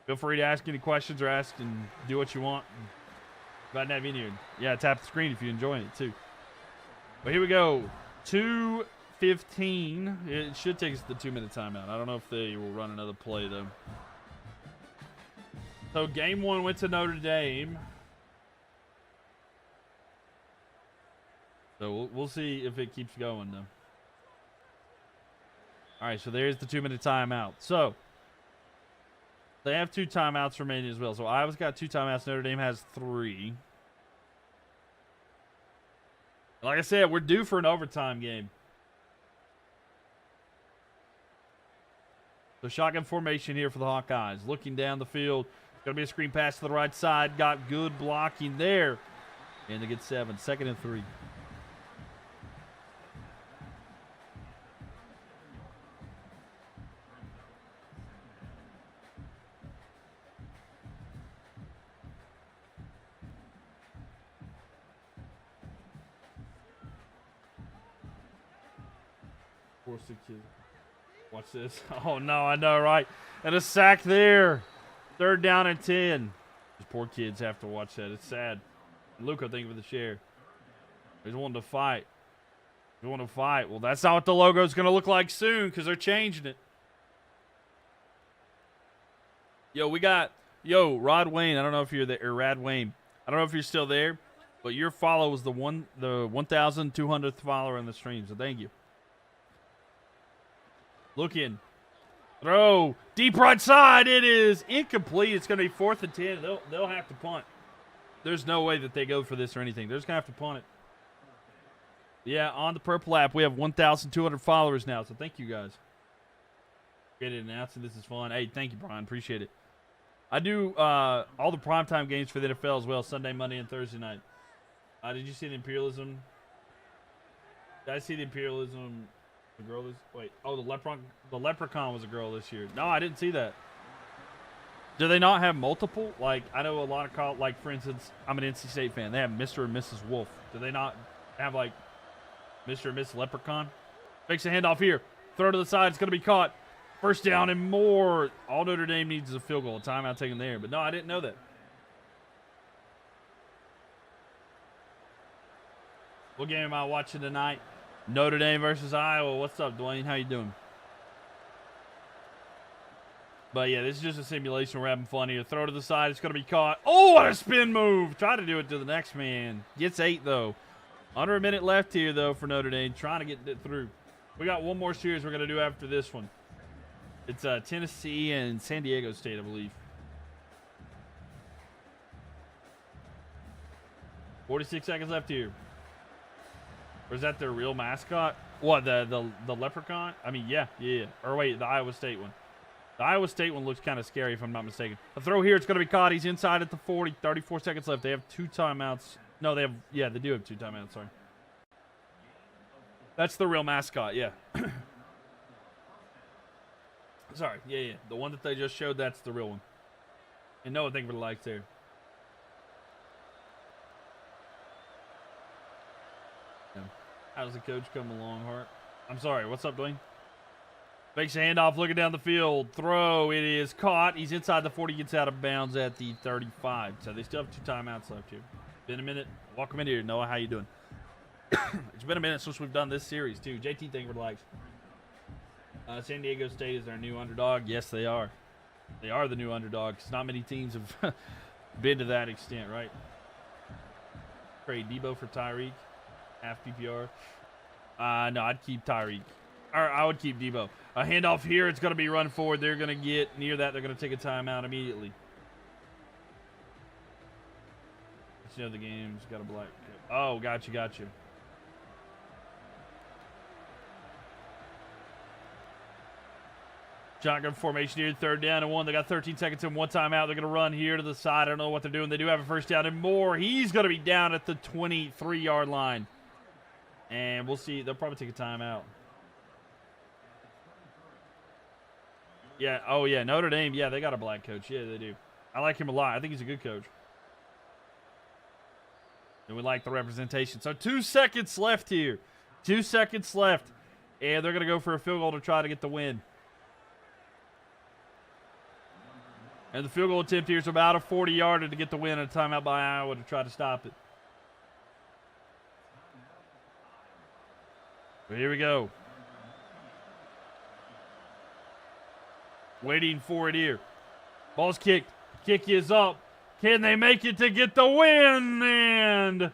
Feel free to ask any questions or ask and do what you want. Glad to have you in here. Yeah, tap the screen if you're enjoying it, too. But here we go. 2:15. It should take us the 2-minute timeout. I don't know if they will run another play, though. So, game 1 went to Notre Dame. So, we'll see if it keeps going, though. All right, so there's the 2-minute timeout. So, they have 2 timeouts remaining as well. So, Iowa's got 2 timeouts. Notre Dame has 3. Like I said, we're due for an overtime game. So, shotgun formation here for the Hawkeyes. Looking down the field. Going to be a screen pass to the right side. Got good blocking there. And they get 7. 2nd and 3. Watch this. Oh, no, I know, right? And a sack there. 3rd down and 10. These poor kids have to watch that. It's sad. Luca, thank you for the share. He's wanting to fight. He's wanting to fight. Well, that's not what the logo is going to look like soon because they're changing it. Yo, we got... Yo, Rod Wayne. I don't know if you're there. Or Rad Wayne. I don't know if you're still there. But your follow was the 1,200th follower in the stream. So thank you. Looking. Throw. Deep right side. It is incomplete. It's going to be 4th and 10. They'll have to punt. There's no way that they go for this or anything. They're just going to have to punt it. Yeah, on the Purple app, we have 1,200 followers now. So thank you guys. Get it announcing. This is fun. Hey, thank you, Brian. Appreciate it. I do all the primetime games for the NFL as well. Sunday, Monday, and Thursday night. Did you see the imperialism? Did I see the imperialism? The girl is the leprechaun was a girl this year. No, I didn't see that. Do they not have multiple? Like, I know a lot of like, for instance, I'm an NC State fan. They have Mr. and Mrs. Wolf. Do they not have, like, Mr. and Mrs. Leprechaun? Fakes a handoff here. Throw to the side. It's going to be caught. First down and more. All Notre Dame needs is a field goal. Timeout taken there. But no, I didn't know that. What game am I watching tonight? Notre Dame versus Iowa. What's up, Dwayne? How you doing? But yeah, this is just a simulation. We're having fun here. Throw to the side. It's going to be caught. Oh, what a spin move. Try to do it to the next man. Gets 8, though. Under a minute left here, though, for Notre Dame. Trying to get it through. We got one more series we're going to do after this one. It's Tennessee and San Diego State, I believe. 46 seconds left here. Or is that their real mascot? What, the leprechaun? I mean, yeah. Or wait, the Iowa State one. The Iowa State one looks kind of scary, if I'm not mistaken. The throw here, it's going to be caught. He's inside at the 40. 34 seconds left. They have 2 timeouts. No, they have, yeah, they do have 2 timeouts, sorry. That's the real mascot, yeah. Sorry, yeah. The one that they just showed, that's the real one. And no, thank you for the likes there. Yeah. How's the coach coming along, Hart? I'm sorry, what's up, Dwayne? Makes a handoff, looking down the field. Throw, it is caught. He's inside the 40, gets out of bounds at the 35. So they still have 2 timeouts left here. Been a minute. Welcome in here, Noah. How you doing? It's been a minute since we've done this series, too. JT, thank you for the likes. San Diego State is our new underdog. Yes, they are. They are the new underdogs. Not many teams have been to that extent, right? Trade Debo for Tyreek. Half PPR. No, I'd keep Tyreek. Or I would keep Debo. A handoff here. It's going to be run forward. They're going to get near that. They're going to take a timeout immediately. You know the game's got a black. Oh, gotcha. Shotgun formation here, 3rd down and 1. They got 13 seconds and 1 timeout. They're going to run here to the side. I don't know what they're doing. They do have a first down and more. He's going to be down at the 23-yard line. And we'll see. They'll probably take a timeout. Yeah. Oh, yeah. Notre Dame. Yeah, they got a black coach. Yeah, they do. I like him a lot. I think he's a good coach. And we like the representation. So 2 seconds left here. 2 seconds left. And they're going to go for a field goal to try to get the win. And the field goal attempt here is about a 40-yarder to get the win, and a timeout by Iowa to try to stop it. But here we go. Waiting for it here. Ball's kicked. Kick is up. Can they make it to get the win? And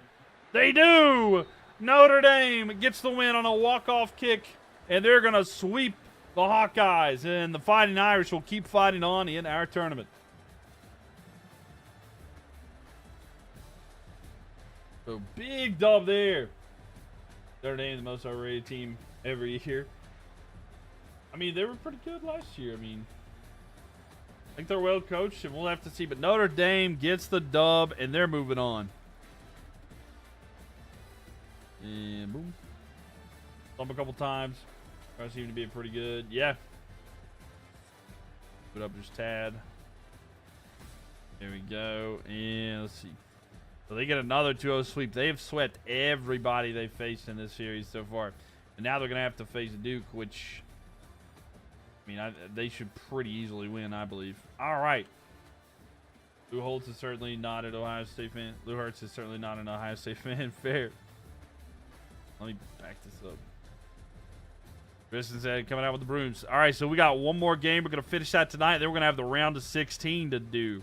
they do. Notre Dame gets the win on a walk-off kick, and they're going to sweep the Hawkeyes, and the Fighting Irish will keep fighting on in our tournament. So big dub there. Notre Dame, the most overrated team every year. I mean, they were pretty good last year. I mean, I think they're well coached, and we'll have to see. But Notre Dame gets the dub, and they're moving on. And boom. Thump a couple times. Guys seem to be pretty good. Yeah. Put up just tad. There we go. And let's see. So they get another 2-0 sweep. They have swept everybody they've faced in this series so far. And now they're going to have to face Duke, which, I mean, they should pretty easily win, I believe. All right. Lou Holtz is certainly not an Ohio State fan. Lou Holtz is certainly not an Ohio State fan. Fair. Let me back this up. Kristen said, coming out with the brooms. All right, so we got one more game. We're going to finish that tonight. Then we're going to have the round of 16 to do.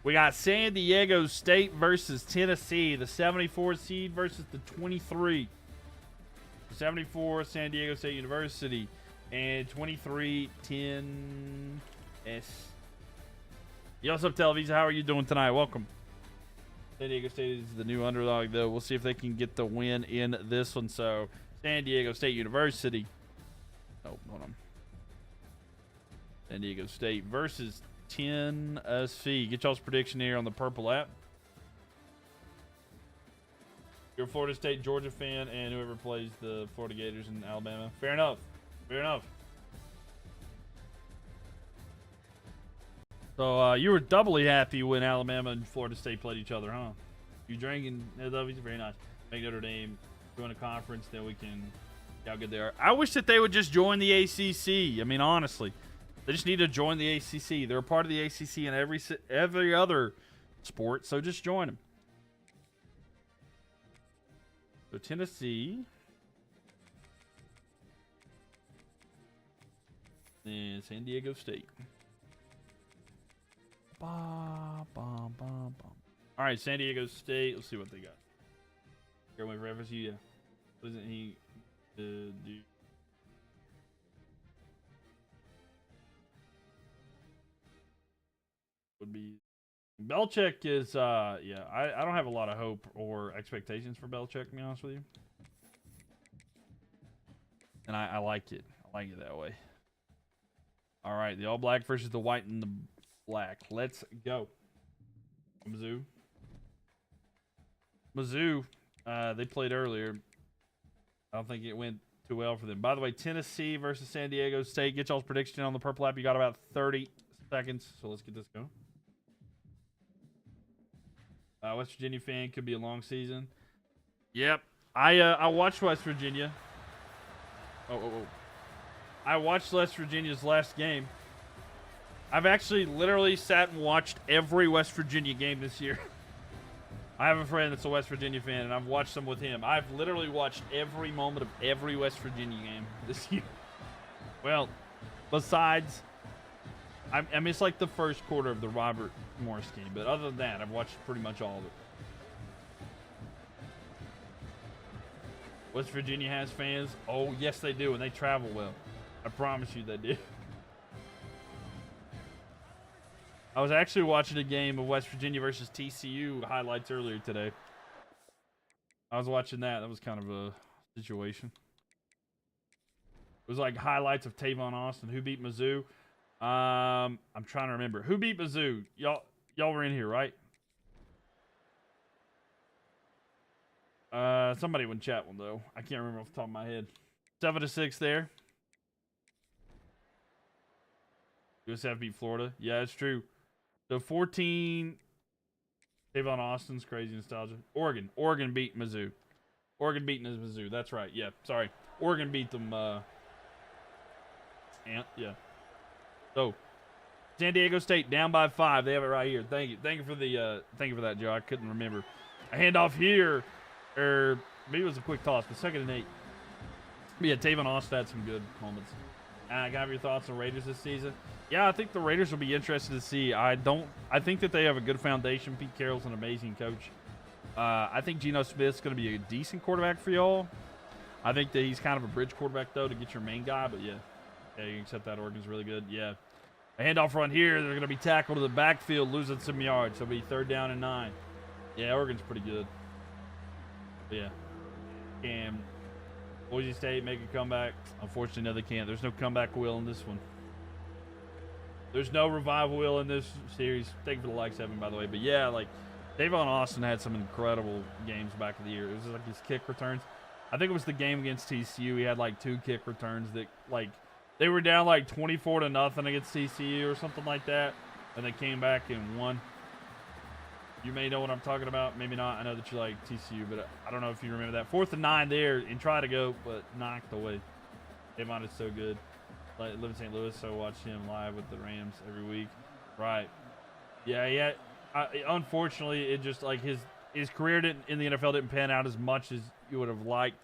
We got San Diego State versus Tennessee. The 74 seed versus the 23. 74, San Diego State University. And 23, 10 S. Yo, what's up, Televisa? How are you doing tonight? Welcome. San Diego State is the new underdog, though. We'll see if they can get the win in this one. So, San Diego State University. Oh, hold on. San Diego State versus Tennessee. Get y'all's prediction here on the Purple app. You're a Florida State, Georgia fan, and whoever plays the Florida Gators in Alabama. Fair enough. Fair enough. So, you were doubly happy when Alabama and Florida State played each other, huh? You drinking? Very nice. Make Notre Dame join a conference, then we can How good they are. I wish that they would just join the ACC. I mean, honestly, they just need to join the ACC. They're a part of the ACC in every other sport, so just join them. So Tennessee, and San Diego State. All right, San Diego State. Let's see what they got. Going for FSU, yeah. Wasn't he do? Would be Belichick is yeah. I don't have a lot of hope or expectations for Belichick, to be honest with you. And I like it. I like it that way. All right, the all black versus the white and the black. Let's go. Mizzou. They played earlier. I don't think it went too well for them. By the way, Tennessee versus San Diego State. Get y'all's prediction on the purple app. You got about 30 seconds, so let's get this going. West Virginia fan, could be a long season. Yep. I watched West Virginia. Oh. I watched West Virginia's last game. I've actually literally sat and watched every West Virginia game this year. I have a friend that's a West Virginia fan, and I've watched them with him. I've literally watched every moment of every West Virginia game this year. Well, besides, I missed like the first quarter of the Robert Morris game, but other than that, I've watched pretty much all of it. West Virginia has fans. Oh, yes, they do, and they travel well. I promise you they do. I was actually watching a game of West Virginia versus TCU highlights earlier today. I was watching that. That was kind of a situation. It was like highlights of Tavon Austin. Who beat Mizzou? I'm trying to remember. Who beat Mizzou? Y'all were in here, right? Somebody would chat one though. I can't remember off the top of my head. 7-6 there. USF beat Florida. Yeah, it's true. So 14. Tavon Austin's crazy nostalgia. Oregon beat Mizzou. Oregon beating Mizzou. That's right. Yeah, sorry. Oregon beat them. Yeah. So San Diego State down by 5. They have it right here. Thank you. Thank you for that, Joe. I couldn't remember. A handoff here, or maybe it was a quick toss, but 2nd and 8. But yeah, Tavon Austin had some good moments. Can I have your thoughts on Raiders this season? Yeah, I think the Raiders will be interested to see. I think that they have a good foundation. Pete Carroll's an amazing coach. I think Geno Smith's going to be a decent quarterback for y'all. I think that he's kind of a bridge quarterback, though, to get your main guy. But, yeah, you can accept that. Oregon's really good. Yeah. A handoff run here. They're going to be tackled to the backfield, losing some yards. So it'll be 3rd down and 9. Yeah, Oregon's pretty good. But, yeah. Cam. Boise State make a comeback. Unfortunately, no, they can't. There's no comeback wheel in this one. There's no revival wheel in this series. Thank you for the like, 7, by the way. But, yeah, like, Tavon Austin had some incredible games back of the year. It was like his kick returns. I think it was the game against TCU. He had, like, 2 kick returns that, like, they were down, like, 24-0 against TCU or something like that. And they came back and won. You may know what I'm talking about. Maybe not. I know that you like TCU, but I don't know if you remember that. 4th and 9 there and try to go, but knocked away. Tavon is so good. I live in St. Louis, so I watch him live with the Rams every week. Right. Yeah. Unfortunately, it just like his career in the NFL didn't pan out as much as you would have liked,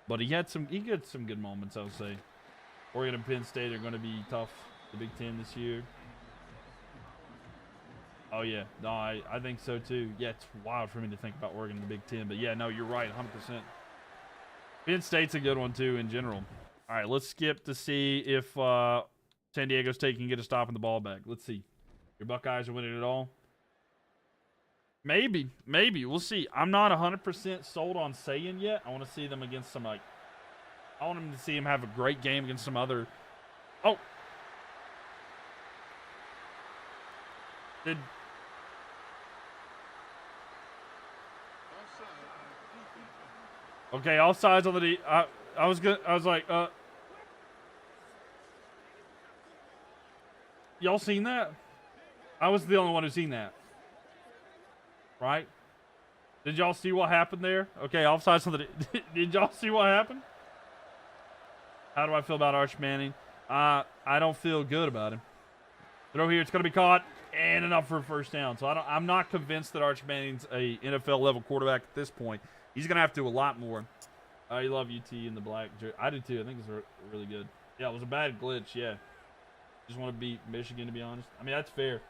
but he had some good moments, I would say. Oregon and Penn State are going to be tough, the Big Ten this year. Oh, yeah. No, I think so, too. Yeah, it's wild for me to think about Oregon in the Big Ten. But, yeah, no, you're right, 100%. Penn State's a good one, too, in general. All right, let's skip to see if San Diego State can get a stop in the ball back. Let's see. Your Buckeyes are winning it all? Maybe. We'll see. I'm not 100% sold on saying yet. I want to see them against some, like, I want them to see them have a great game against some other. Oh. Okay, all sides on the D. I was good. I was like, y'all seen that? I was the only one who seen that. Right? Did y'all see what happened there? Okay, offsides on the D. Did y'all see what happened? How do I feel about Arch Manning? I don't feel good about him. Throw here, it's going to be caught, and enough for a first down. So I'm not convinced that Arch Manning's a NFL-level quarterback at this point. He's going to have to do a lot more. I love UT in the black jersey. I do too. I think it's really good. Yeah, it was a bad glitch, yeah. Just want to beat Michigan, to be honest. I mean, that's fair.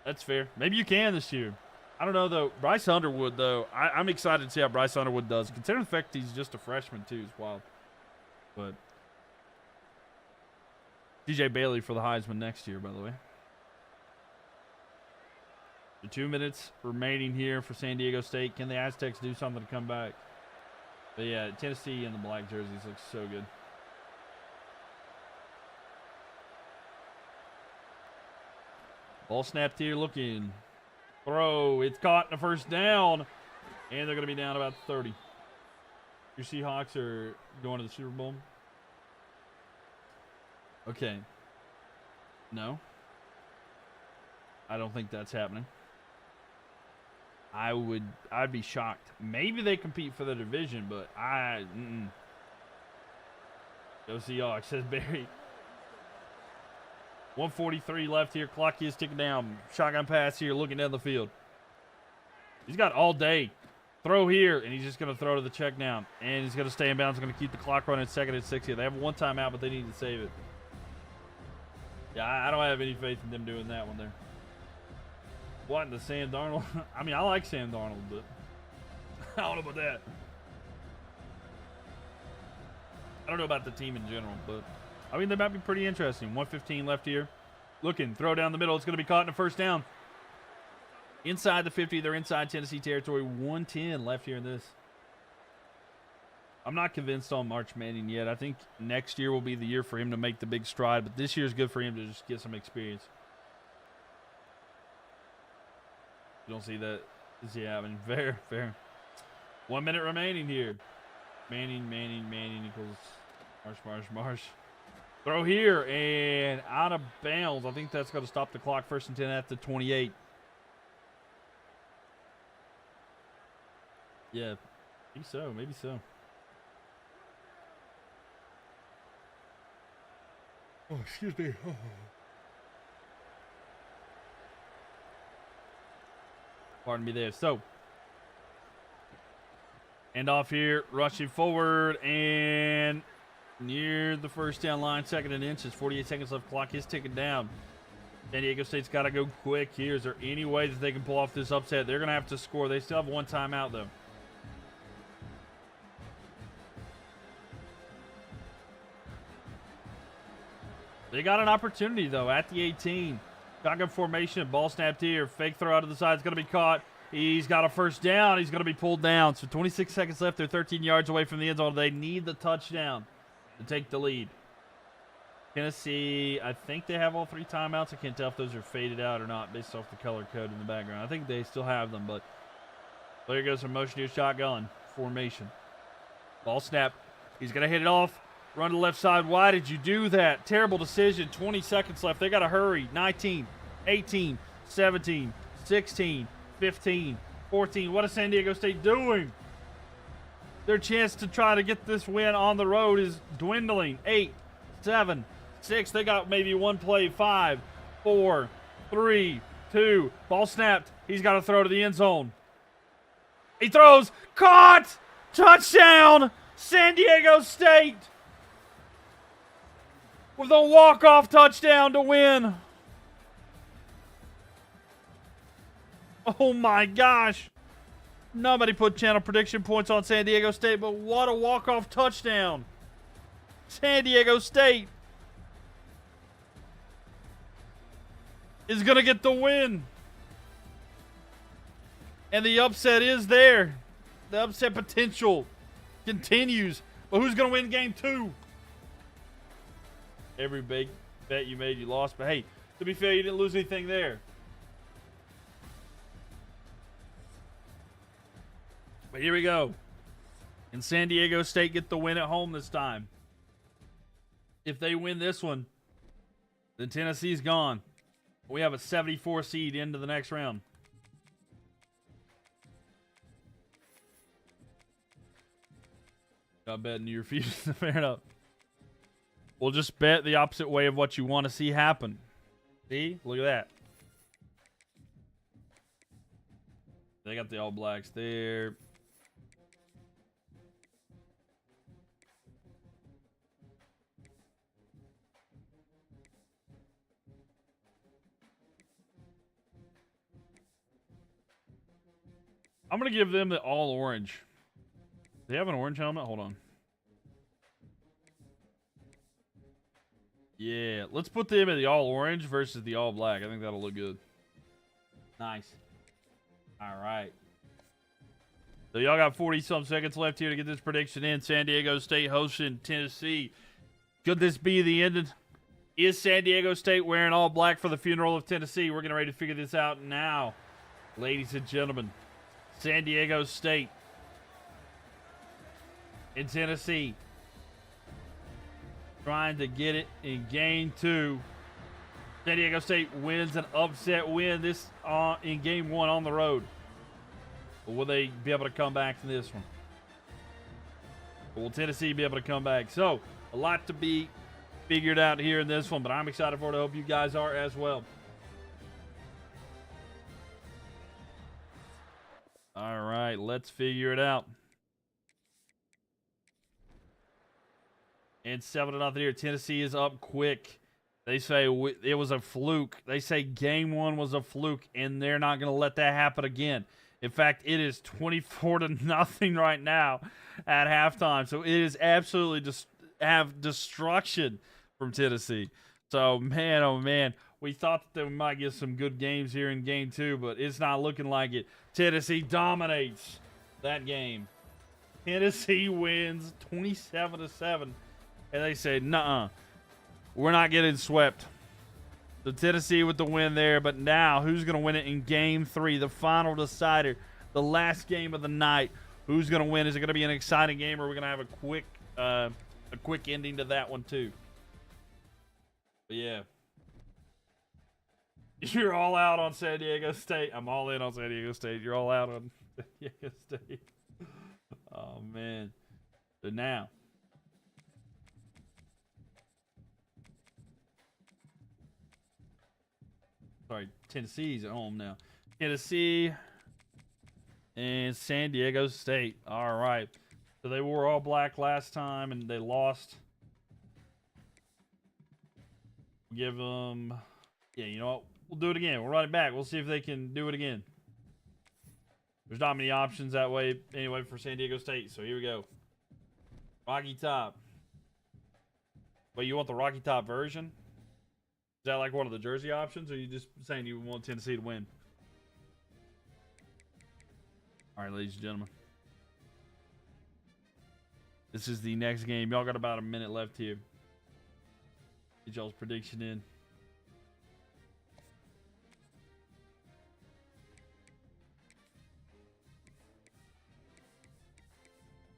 That's fair. Maybe you can this year. I don't know, though. Bryce Underwood, though, I'm excited to see how Bryce Underwood does. Considering the fact he's just a freshman, too, is wild. But DJ Bailey for the Heisman next year, by the way. The 2 minutes remaining here for San Diego State. Can the Aztecs do something to come back? But, yeah, Tennessee in the black jerseys looks so good. Ball snapped here, looking. Throw. It's caught in a first down. And they're going to be down about 30. Your Seahawks are going to the Super Bowl? Okay. No. I don't think that's happening. I'd be shocked. Maybe they compete for the division, but Go Seahawks, says Barry. 1:43 left here. Clock is ticking down. Shotgun pass here, looking down the field. He's got all day. Throw here, and he's just going to throw to the check down. And he's going to stay in bounds. Going to keep the clock running. 2nd and 6 here. They have one timeout, but they need to save it. Yeah, I don't have any faith in them doing that one there. What in the Sam Darnold? I mean, I like Sam Darnold, but I don't know about that. I don't know about the team in general, but I mean, they might be pretty interesting. 1:15 left here. Looking, throw down the middle. It's going to be caught in a first down. Inside the 50, they're inside Tennessee territory. 1:10 left here in this. I'm not convinced on Arch Manning yet. I think next year will be the year for him to make the big stride, but this year is good for him to just get some experience. You don't see that? Yeah, I mean, fair. 1 minute remaining here. Manning equals Marsh. Throw here and out of bounds. I think that's going to stop the clock. 1st and 10 at the 28. Yeah, maybe so. Oh, excuse me. Oh. Pardon me there. So, end off here, rushing forward, and near the first down line, 2nd and inches, 48 seconds left. Clock is ticking down. San Diego State's got to go quick here. Is there any way that they can pull off this upset? They're going to have to score. They still have one timeout, though. They got an opportunity, though, at the 18. Shotgun formation, ball snapped here. Fake throw out of the side. It's going to be caught. He's got a first down. He's going to be pulled down. So 26 seconds left. They're 13 yards away from the end zone. They need the touchdown to take the lead. Tennessee, I think they have all 3 timeouts. I can't tell if those are faded out or not based off the color code in the background. I think they still have them, but there goes some motion here. Shotgun formation. Ball snap. He's going to hit it off. Run to the left side. Why did you do that? Terrible decision. 20 seconds left. They got to hurry. 19, 18, 17, 16, 15, 14. What is San Diego State doing? Their chance to try to get this win on the road is dwindling. 8, 7, 6. They got maybe one play. 5, 4, 3, 2. Ball snapped. He's got to throw to the end zone. He throws. Caught! Touchdown! San Diego State! With a walk-off touchdown to win. Oh my gosh. Nobody put channel prediction points on San Diego State, but what a walk-off touchdown. San Diego State is going to get the win. And the upset is there. The upset potential continues. But who's going to win game 2? Every big bet you made, you lost. But hey, to be fair, you didn't lose anything there. But here we go. And San Diego State get the win at home this time. If they win this one, then Tennessee's gone. We have a 74 seed into the next round. Not betting your future. Fair enough. We'll just bet the opposite way of what you want to see happen. See? Look at that. They got the All Blacks there. I'm going to give them the all orange. Do they have an orange helmet? Hold on. Yeah, let's put them in the all orange versus the all black. I think that'll look good. Nice. All right. So y'all got 40-some seconds left here to get this prediction in. San Diego State hosting Tennessee. Could this be the end? Is San Diego State wearing all black for the funeral of Tennessee? We're getting ready to figure this out now, ladies and gentlemen. San Diego State in Tennessee trying to get it in game 2. San Diego State wins an upset win this in game 1 on the road. But will they be able to come back to this one? Or will Tennessee be able to come back? So, a lot to be figured out here in this one, but I'm excited for it. I hope you guys are as well. All right, let's figure it out. And 7-0 here. Tennessee is up quick. They say it was a fluke. They say game 1 was a fluke, and they're not going to let that happen again. In fact, it is 24-0 right now at halftime. So it is absolutely just have destruction from Tennessee. So, man, oh, man. We thought that we might get some good games here in game 2, but it's not looking like it. Tennessee dominates that game. Tennessee wins 27-7. And they say, nuh-uh, we're not getting swept. So Tennessee with the win there. But now, who's going to win it in game 3? The final decider, the last game of the night. Who's going to win? Is it going to be an exciting game, or are we going to have a quick ending to that one too? But yeah. You're all out on San Diego State. I'm all in on San Diego State. You're all out on San Diego State. Oh, man. So now. Sorry, Tennessee's at home now. Tennessee and San Diego State. All right. So they wore all black last time and they lost. Give them... Yeah, you know what? We'll do it again. We'll run it back. We'll see if they can do it again. There's not many options that way anyway for San Diego State. So here we go. Rocky Top. Wait, you want the Rocky Top version? Is that like one of the jersey options, or are you just saying you want Tennessee to win? All right, ladies and gentlemen. This is the next game. Y'all got about a minute left here. Get y'all's prediction in.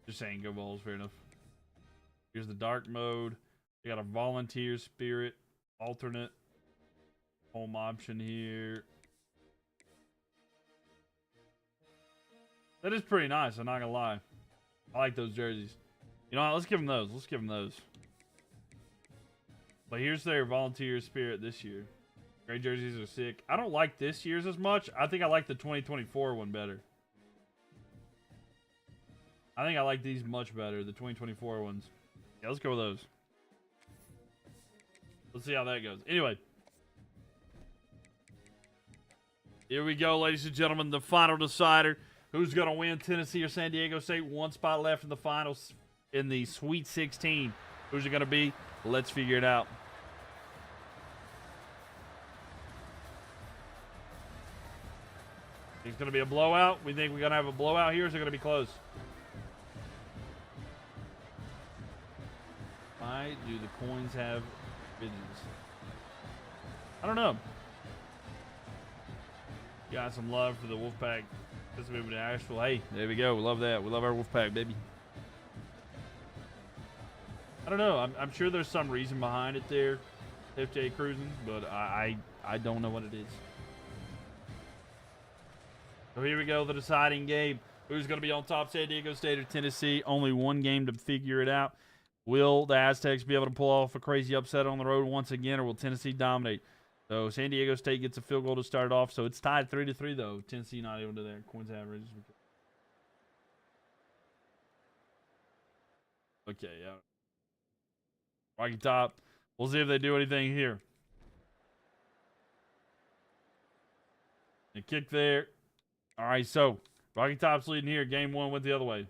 Just saying, go Vols, fair enough. Here's the dark mode. You got a volunteer spirit, alternate home option here. That is pretty nice, I'm not gonna lie. I like those jerseys. You know what? Let's give them those. Let's give them those. But here's their volunteer spirit this year. Gray jerseys are sick. I don't like this year's as much. I think I like the 2024 one better. I think I like these much better, the 2024 ones. Yeah, let's go with those. Let's see how that goes. Anyway. Here we go, ladies and gentlemen. The final decider. Who's going to win, Tennessee or San Diego State? One spot left in the finals in the Sweet 16. Who's it going to be? Let's figure it out. It's going to be a blowout. We think we're going to have a blowout here, or is it going to be close? Why do the coins have visions? I don't know. Got some love for the Wolfpack. Let's move to Asheville. Hey, there we go. We love that. We love our Wolfpack, baby. I don't know. I'm sure there's some reason behind it there, FJ Cruising, but I don't know what it is. So here we go, the deciding game. Who's going to be on top, San Diego State or Tennessee? Only one game to figure it out. Will the Aztecs be able to pull off a crazy upset on the road once again, or will Tennessee dominate? So San Diego State gets a field goal to start off. So it's tied 3-3, though. Tennessee not able to do that. Coins average. Okay, yeah. Rocky Top. We'll see if they do anything here. The kick there. All right, so Rocky Top's leading here. Game 1 went the other way.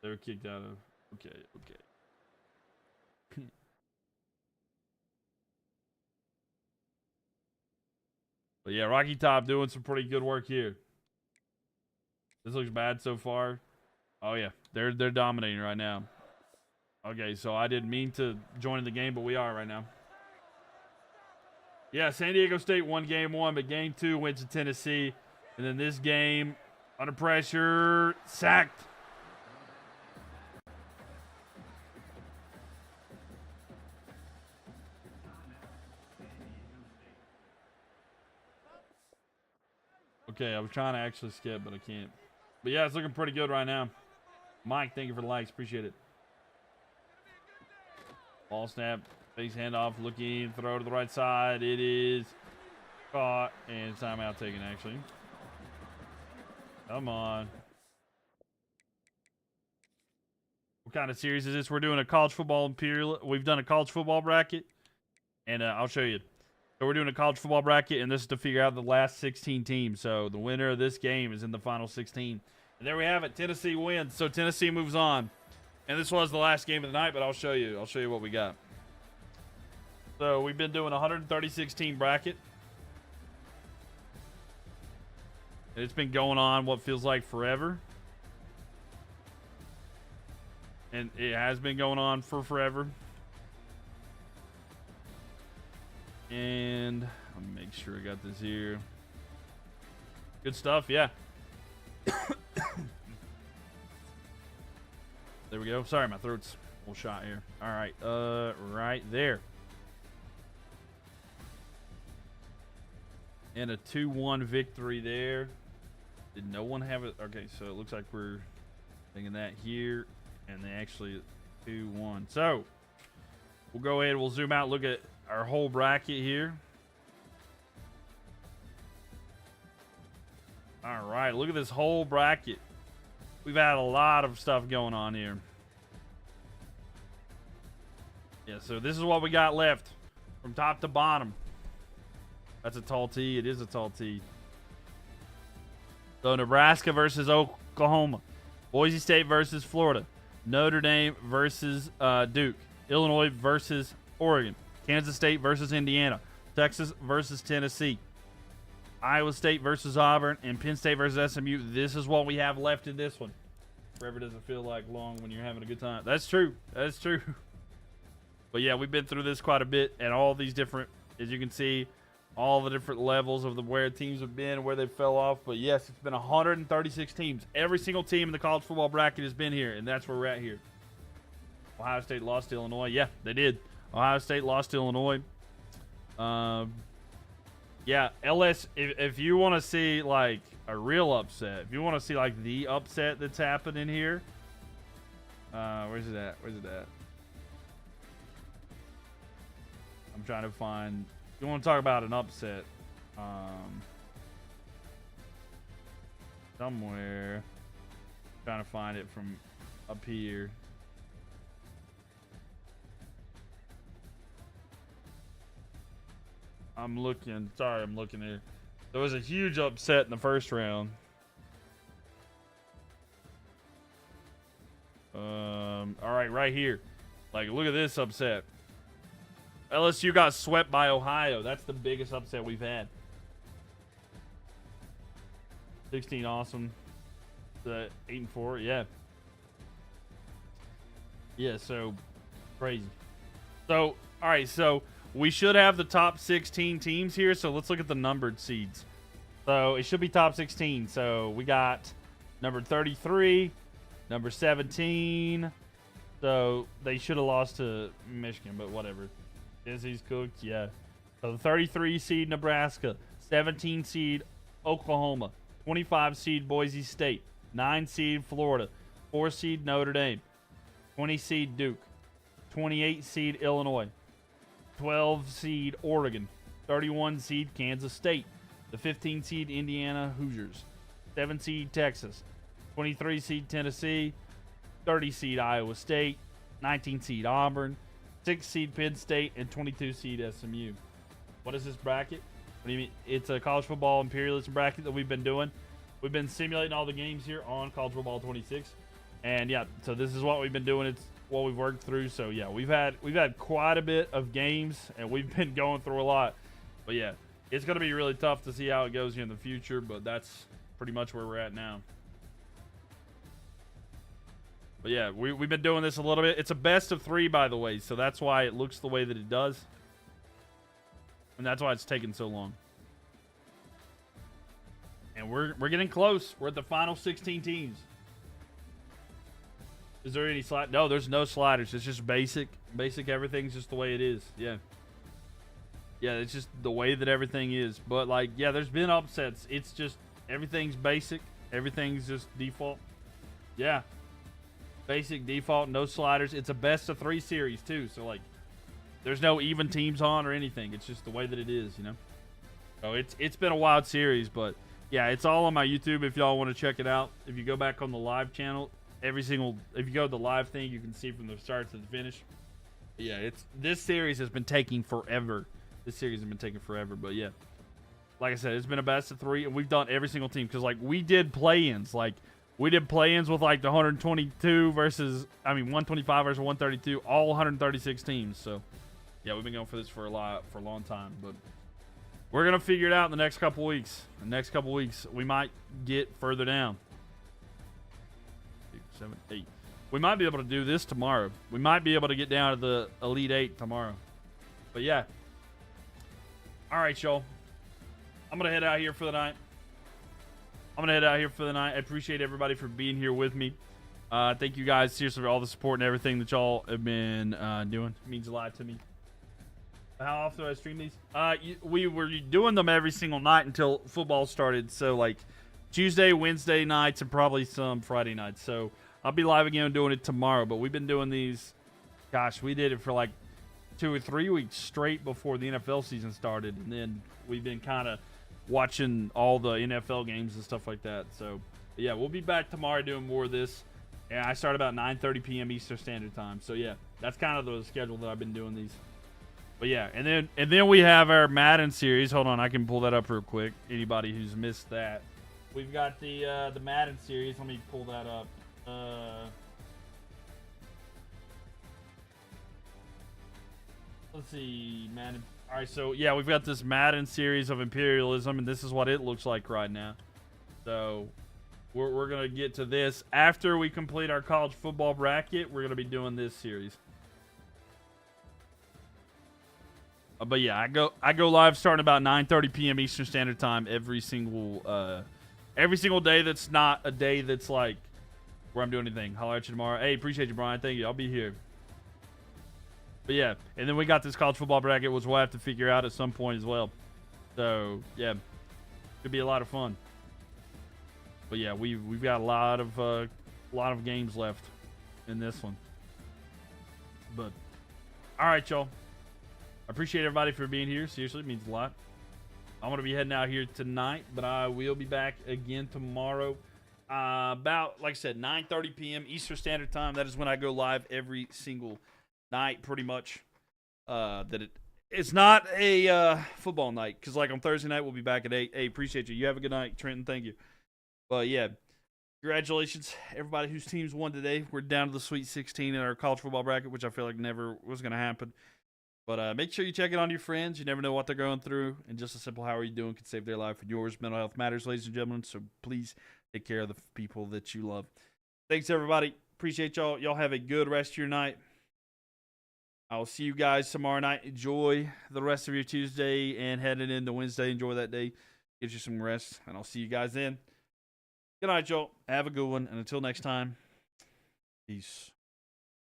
They were kicked out of. Okay. But yeah, Rocky Top doing some pretty good work here. This looks bad so far. Oh yeah, they're dominating right now. Okay, so I didn't mean to join the game, but we are right now. Yeah, San Diego State won game 1, but game 2 went to Tennessee. And then this game, under pressure, sacked. Okay, I was trying to actually skip, but I can't. But yeah, it's looking pretty good right now. Mike, thank you for the likes. Appreciate it. Ball snap, face handoff, looking, throw to the right side. It is caught, and timeout taken, actually. Come on. What kind of series is this? We're doing a college football imperial. We've done a college football bracket, and I'll show you. So we're doing a college football bracket, and this is to figure out the last 16 teams. So the winner of this game is in the final 16. And there we have it. Tennessee wins. So Tennessee moves on. And this was the last game of the night, but I'll show you. I'll show you what we got. So we've been doing a 136 team bracket. And it's been going on what feels like forever. And it has been going on for forever. And let me make sure I got this here. Good stuff, yeah. There we go. Sorry, my throat's a little shot here. All right, right there. And a 2-1 victory there. Did no one have it? Okay, so it looks like we're thinking that here. And they actually 2-1. So we'll go ahead, we'll zoom out, look at our whole bracket here. All right, look at this whole bracket. We've had a lot of stuff going on here. Yeah, so this is what we got left from top to bottom. That's a tall T. It is a tall T. So Nebraska versus Oklahoma. Boise State versus Florida. Notre Dame versus Duke. Illinois versus Oregon. Kansas State versus Indiana. Texas versus Tennessee. Iowa State versus Auburn. And Penn State versus SMU. This is what we have left in this one. Forever doesn't feel like long when you're having a good time. That's true. That's true. But yeah, we've been through this quite a bit. And all these different, as you can see, all the different levels of where teams have been, where they fell off. But yes, it's been 136 teams. Every single team in the college football bracket has been here. And that's where we're at here. Ohio State lost to Illinois. Yeah, they did. Ohio State lost to Illinois. Yeah, LS. If you want to see like a real upset, if you want to see like the upset that's happening here, where's it at? Where's it at? I'm trying to find. If you want to talk about an upset, somewhere. Trying to find it from up here. I'm looking. Sorry, I'm looking here. There was a huge upset in the first round. All right, right here. Like, look at this upset. LSU got swept by Ohio. That's the biggest upset we've had. 16 awesome. 8-4. Yeah. Yeah. So crazy. So all right. So. We should have the top 16 teams here, so let's look at the numbered seeds. So it should be top 16. So we got number 33, number 17. So they should have lost to Michigan, but whatever. Tennessee's cooked, yeah. So the 33 seed Nebraska, 17 seed Oklahoma, 25 seed Boise State, 9 seed Florida, 4 seed Notre Dame, 20 seed Duke, 28 seed Illinois, 12 seed Oregon, 31 seed Kansas State, the 15 seed Indiana Hoosiers, 7 seed Texas, 23 seed Tennessee, 30 seed Iowa State, 19 seed Auburn, 6 seed Penn State, and 22 seed SMU. What is this bracket? What do you mean? It's a college football imperialism bracket that we've been doing. We've been simulating all the games here on College Football 26. And yeah, so this is what we've been doing. It's what we've worked through. So yeah, we've had quite a bit of games, and we've been going through a lot. But yeah, it's going to be really tough to see how it goes here in the future, but that's pretty much where we're at now. But yeah, we've been doing this a little bit. It's a best of 3, by the way, so that's why it looks the way that it does. And that's why it's taking so long. And we're getting close. We're at the final 16 teams. Is there any slide? No, there's no sliders. It's just basic. Basic everything's just the way it is. Yeah. Yeah, it's just the way that everything is. But, like, yeah, there's been upsets. It's just everything's basic. Everything's just default. Yeah. Basic, default, no sliders. It's a best of 3 series, too. So, like, there's no even teams on or anything. It's just the way that it is, you know? So, it's been a wild series, but, yeah, it's all on my YouTube if y'all want to check it out. If you go back on the live channel, if you go to the live thing, you can see from the start to the finish. Yeah, this series has been taking forever. This series has been taking forever, but, yeah. Like I said, it's been a best of 3, and we've done every single team. Because, like, we did play-ins. Like, we did play-ins with, like, the 125 versus 132, all 136 teams. So, yeah, we've been going for this for a long time. But we're going to figure it out in the next couple weeks. The next couple weeks, we might get further down. 6, 7, 8. We might be able to do this tomorrow. We might be able to get down to the Elite 8 tomorrow. But, yeah. All right, y'all. I'm going to head out here for the night. I appreciate everybody for being here with me. Thank you guys seriously for all the support and everything that y'all have been doing. It means a lot to me. How often do I stream these? We were doing them every single night until football started. So, like, Tuesday, Wednesday nights, and probably some Friday nights. So, I'll be live again doing it tomorrow. But we've been doing these, gosh, we did it for like 2 or 3 weeks straight before the NFL season started. And then we've been kind of watching all the NFL games and stuff like that. So, yeah, we'll be back tomorrow doing more of this. And I start about 9:30 p.m. Eastern Standard Time. So, yeah, that's kind of the schedule that I've been doing these. But, yeah, and then we have our Madden series. Hold on, I can pull that up real quick. Anybody who's missed that. We've got the Madden series. Let me pull that up. Let's see, Madden. All right, so, yeah, we've got this Madden series of imperialism, and this is what it looks like right now. So, we're going to get to this. After we complete our college football bracket, we're going to be doing this series. But, yeah, I go live starting about 9:30 p.m. Eastern Standard Time every single day that's not a day that's, like, where I'm doing anything. Holler at you tomorrow. Hey, appreciate you, Brian. Thank you. I'll be here. But, yeah, and then we got this college football bracket, which we'll have to figure out at some point as well. So, yeah, could be a lot of fun. But, yeah, we've got a lot of games left in this one. But, all right, y'all. I appreciate everybody for being here. Seriously, it means a lot. I'm going to be heading out here tonight, but I will be back again tomorrow. About, like I said, 9:30 p.m. Eastern Standard Time. That is when I go live every single night, pretty much. It's not a football night, because like on Thursday night we'll be back at 8. Hey, appreciate you. You have a good night, Trenton. Thank you. But yeah, congratulations everybody whose teams won today. We're down to the Sweet 16 in our college football bracket, which I feel like never was going to happen. But make sure you check it on to your friends. You never know what they're going through, and just a simple "how are you doing" can save their life and yours. Mental health matters, ladies and gentlemen. So please take care of the people that you love. Thanks, everybody. Appreciate y'all. Y'all have a good rest of your night. I'll see you guys tomorrow night. Enjoy the rest of your Tuesday and heading into Wednesday. Enjoy that day. Get you some rest, and I'll see you guys then. Good night, y'all. Have a good one, and until next time, peace.